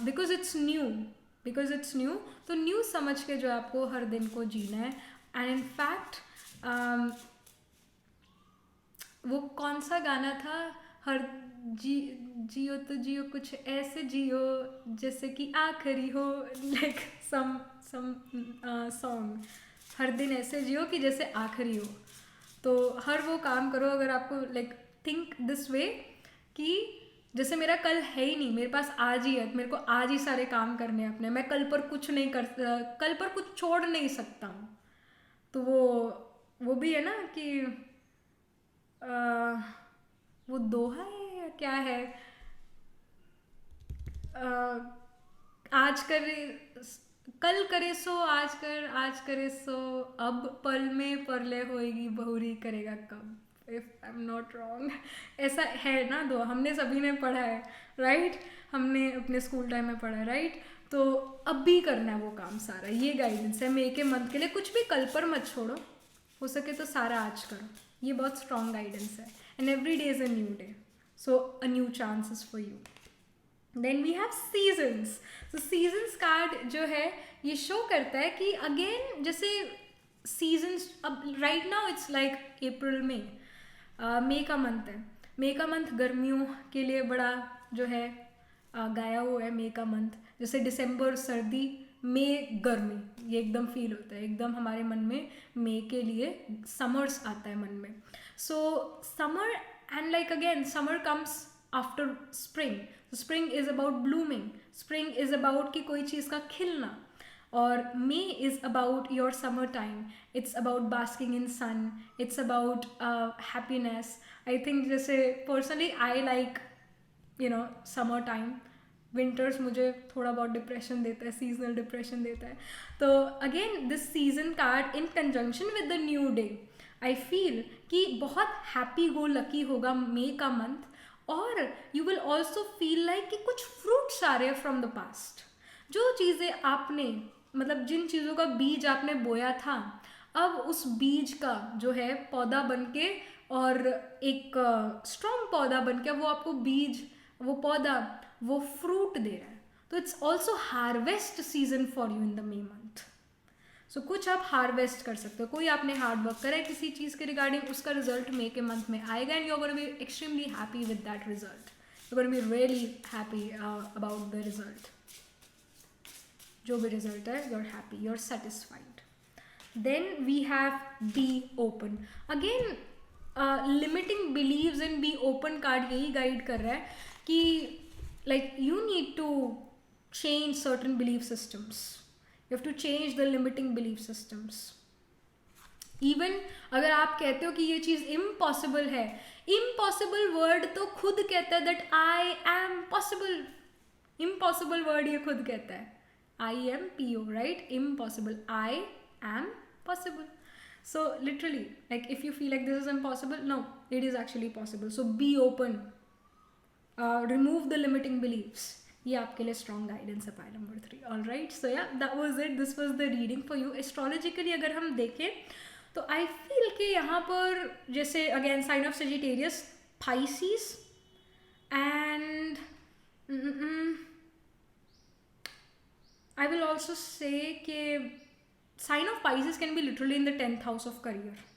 बिकॉज इट्स न्यू, तो न्यू समझ के जो आपको हर दिन को जीना है. एंड इन फैक्ट वो कौन सा गाना था, हर जियो तो जियो, कुछ ऐसे जियो जैसे कि आखिरी हो, लाइक सम सॉन्ग. हर दिन ऐसे जियो कि जैसे आखिरी हो. तो हर वो काम करो, अगर आपको लाइक थिंक दिस वे कि जैसे मेरा कल है ही नहीं, मेरे पास आज ही है, मेरे को आज ही सारे काम करने हैं अपने, मैं कल पर कुछ नहीं कर, कल पर कुछ छोड़ नहीं सकता हूँ. तो वो भी है ना कि वो दोहा है या क्या है, आज करे कल करे सो आज कर, आज करे सो अब, पल में परले होएगी बहुरी करेगा कब, if I am not wrong. ऐसा है ना, दो हमने सभी ने पढ़ा है, राइट. हमने अपने स्कूल टाइम में पढ़ा है, राइट. तो अब भी करना है वो काम सारा. ये गाइडेंस है मे के मंथ के लिए. कुछ भी कल पर मत छोड़ो, हो सके तो सारा आज करो. ये बहुत स्ट्रॉन्ग गाइडेंस है. And every day is a new day, so a new chances for you. Then we have seasons. तो सीजन्स कार्ड जो है ये शो करता है कि अगेन जैसे सीजन्स, अब राइट नाउ इट्स लाइक अप्रैल में, मई का मंथ है. मई का मंथ गर्मियों के लिए बड़ा जो है गाया हुआ है. मई का मंथ जैसे दिसंबर सर्दी, मई गर्मी, ये एकदम फील होता है, एकदम हमारे मन में मई के लिए समर्स आता है मन में. So summer and like again summer comes after spring. Spring is about blooming. Spring is about कि कोई चीज़ का खिलना. और May is about your summer time, it's about basking in sun, it's about happiness. I think जैसे personally I like summer time. Winters मुझे थोड़ा बहुत डिप्रेशन देता है, सीजनल डिप्रेशन देता है. तो again this season card in conjunction with the new day, I feel कि बहुत हैप्पी गो लकी होगा मे का मंथ. और you will also feel like कि कुछ फ्रूट्स आ रहे हैं फ्रॉम द पास्ट. जो चीज़ें आपने मतलब जिन चीज़ों का बीज आपने बोया था, अब उस बीज का जो है पौधा बन के और एक स्ट्रॉन्ग पौधा बन के वो आपको बीज, वो पौधा, वो फ्रूट दे रहा है. तो it's also harvest season for you in the May month. So कुछ आप हार्वेस्ट कर सकते हो. कोई आपने हार्ड वर्क करा है किसी चीज़ के रिगार्डिंग, उसका रिजल्ट मे के मंथ में आएगा and you are gonna be extremely happy with that result. You are gonna be really happy about the result. जो भी रिजल्ट है you are happy, you are satisfied. Then we have be open. Again limiting believes in be open card यही गाइड कर रहा है कि like you need to change certain belief systems. You have to change the limiting belief systems. Even अगर आप कहते हो कि ये चीज़ impossible है, impossible word तो खुद कहता है that I am possible. Impossible word ये खुद कहता है. I am PO, right? Impossible. I am possible. So literally, like if you feel like this is impossible, no, it is actually possible. So be open. Remove the limiting beliefs. ये आपके लिए स्ट्रॉन्ग गाइडेंस है पाइल नंबर 3. ऑल राइट, सो या that was it. This was the reading for you. Astrologically अगर हम देखें तो आई फील कि यहाँ पर जैसे again sign of Sagittarius, Pisces and I will also say कि sign of Pisces can be literally in the 10th house of career.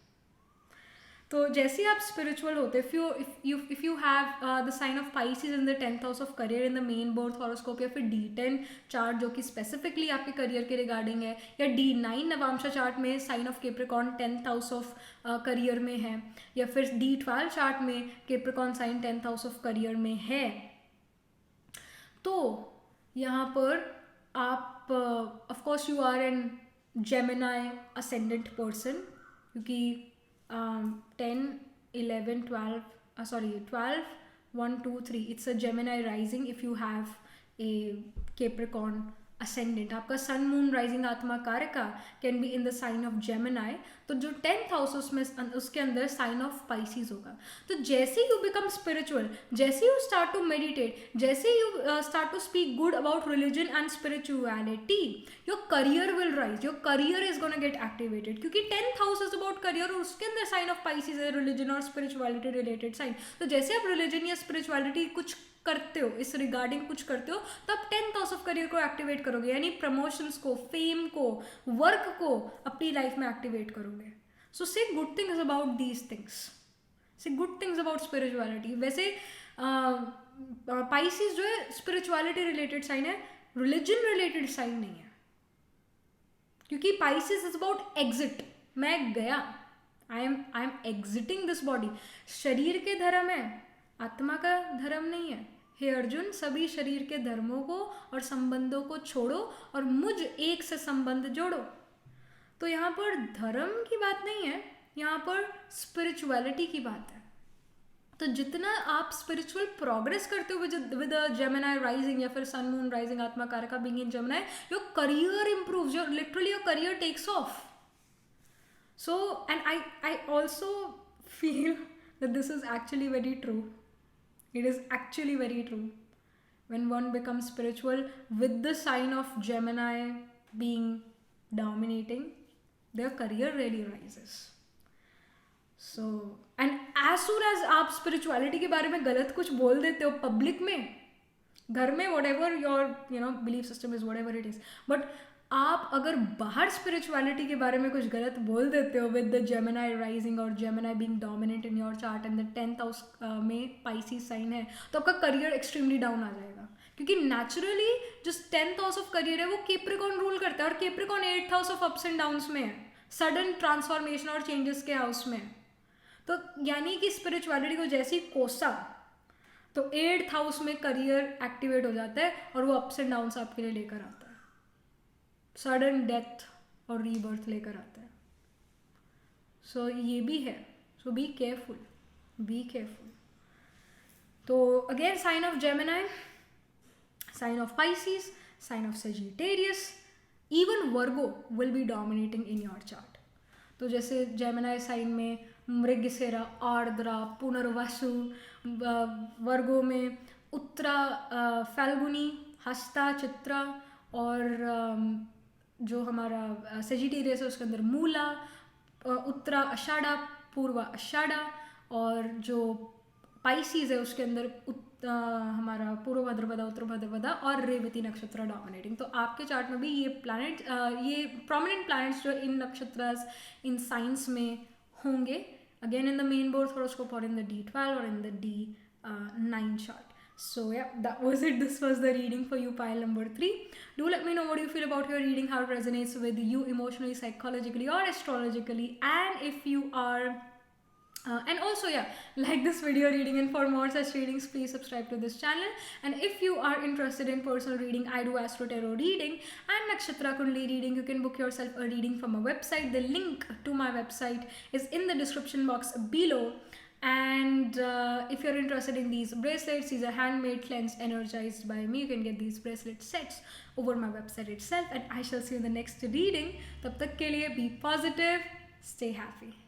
तो जैसे आप स्पिरिचुअल होते, if you have the sign of Pisces in the 10th house of career in the main birth horoscope, या फिर D10 चार्ट जो कि स्पेसिफिकली आपके करियर के रिगार्डिंग है, या D9 नवांशा चार्ट में sign of Capricorn 10th house of career में है, या फिर D12 चार्ट में Capricorn sign 10th house of career में है, तो यहाँ पर आप of course you are an Gemini ascendant person, क्योंकि 10, 11, 12, 12, 1, 2, 3, it's a Gemini rising if you have a Capricorn ascendant. आपका सन moon rising atmakaraka can be in the sign of Gemini. तो जो 10th हाउस उसमें उसके अंदर साइन ऑफ पाइसिस होगा. तो जैसे यू बिकम स्पिरिचुअल, जैसे यू स्टार्ट टू मेडिटेट, जैसे you start to speak good about religion and spirituality, your career will rise, your career is gonna get activated, क्योंकि 10th house is about career और उसके अंदर साइन ऑफ पाइसिस है रिलीजन और स्पिरिचुअलिटी रिलेटेड साइन. तो जैसे आप रिलीजन या स्पिरिचुअलिटी कुछ करते हो, इस रिगार्डिंग कुछ करते हो, तो आप 10th हाउस ऑफ करियर को एक्टिवेट करोगे, यानी प्रमोशंस को, फेम को, वर्क को अपनी लाइफ में एक्टिवेट करोगे. सो से good things about these things, से गुड थिंग्स अबाउट स्पिरिचुअलिटी. वैसे पाइसिस जो है स्पिरिचुअलिटी रिलेटेड साइन है, रिलीजन रिलेटेड साइन नहीं है, क्योंकि पाइसिस इज अबाउट एग्जिट. मैं गया, I am exiting this body. शरीर के धर्म है, आत्मा का धर्म नहीं है. हे अर्जुन, सभी शरीर के धर्मों को और संबंधों को छोड़ो और मुझ एक से संबंध जोड़ो. तो यहाँ पर धर्म की बात नहीं है, यहाँ पर स्पिरिचुअलिटी की बात है. तो जितना आप स्पिरिचुअल प्रोग्रेस करते हो विद जेमिनाई राइजिंग या फिर सन moon rising atmakaraka being in Gemini, your career improves, your literally your career takes off. So and I also feel that this is actually very true. It is actually very true. When one becomes spiritual with the sign of Gemini being dominating, their career really rises. So, and as soon as आप spirituality के बारे में गलत कुछ बोल देते हो पब्लिक में, घर में, whatever your belief system is, whatever it is, but आप अगर बाहर स्पिरिचुअलिटी के बारे में कुछ गलत बोल देते हो विद द जेमिनाई राइजिंग और Gemini being dominant in your chart and the 10th house में पाइसिस साइन है, तो आपका करियर एक्सट्रीमली डाउन आ जाएगा. क्योंकि नेचुरली जो 10th हाउस ऑफ करियर है वो केप्रिकॉन रूल करता है, और Capricorn 8th house of ups and downs में है, सडन ट्रांसफॉर्मेशन और चेंजेस के हाउस में. तो यानी कि स्पिरिचुअलिटी को जैसी कोसा, तो 8th हाउस में करियर एक्टिवेट हो जाता है और वो अप्स एंड डाउन्स आपके लिए लेकर आता है. सडन डेथ और रीबर्थ लेकर आता है. सो ये भी है. So be careful, be careful. तो again sign of Gemini, sign of Pisces, sign of Sagittarius, even Virgo will be dominating in your chart. तो जैसे जेमिनाई साइन में मृगशिरा, आर्द्रा, पुनर्वसु, वर्गो में उत्तरा, फाल्गुनी, हस्ता, चित्रा, और जो हमारा सेजिटेरियस है उसके अंदर मूला, उत्तरा आषाढ़ा, पूर्वा आषाढ़ा, और जो पाइसीज है उसके अंदर हमारा पूर्व भाद्रपदा, उत्तर भाद्रपदा और रेवती नक्षत्र डोमिनेटिंग. तो आपके चार्ट में भी ये प्लैनेट, ये प्रोमिनेंट प्लैनेट्स जो इन नक्षत्रस, इन साइंस में होंगे. Again in the main board horoscope और इन द D12 और इन the D9 chart. So yeah, that was it. This was the reading for you, pile number 3. Do let me know what you feel about your reading, how it resonates with you emotionally, psychologically, or astrologically, and if you are and also yeah, like this video reading, and for more such readings please subscribe to this channel. And if you are interested in personal reading, I do astro tarot reading and nakshatra kundli reading. You can book yourself a reading from my website. The link to my website is in the description box below. And if you're interested in these bracelets, these are handmade, cleansed, energized by me. You can get these bracelet sets over my website itself. And I shall see you in the next reading. Tab tak ke liye be positive, stay happy.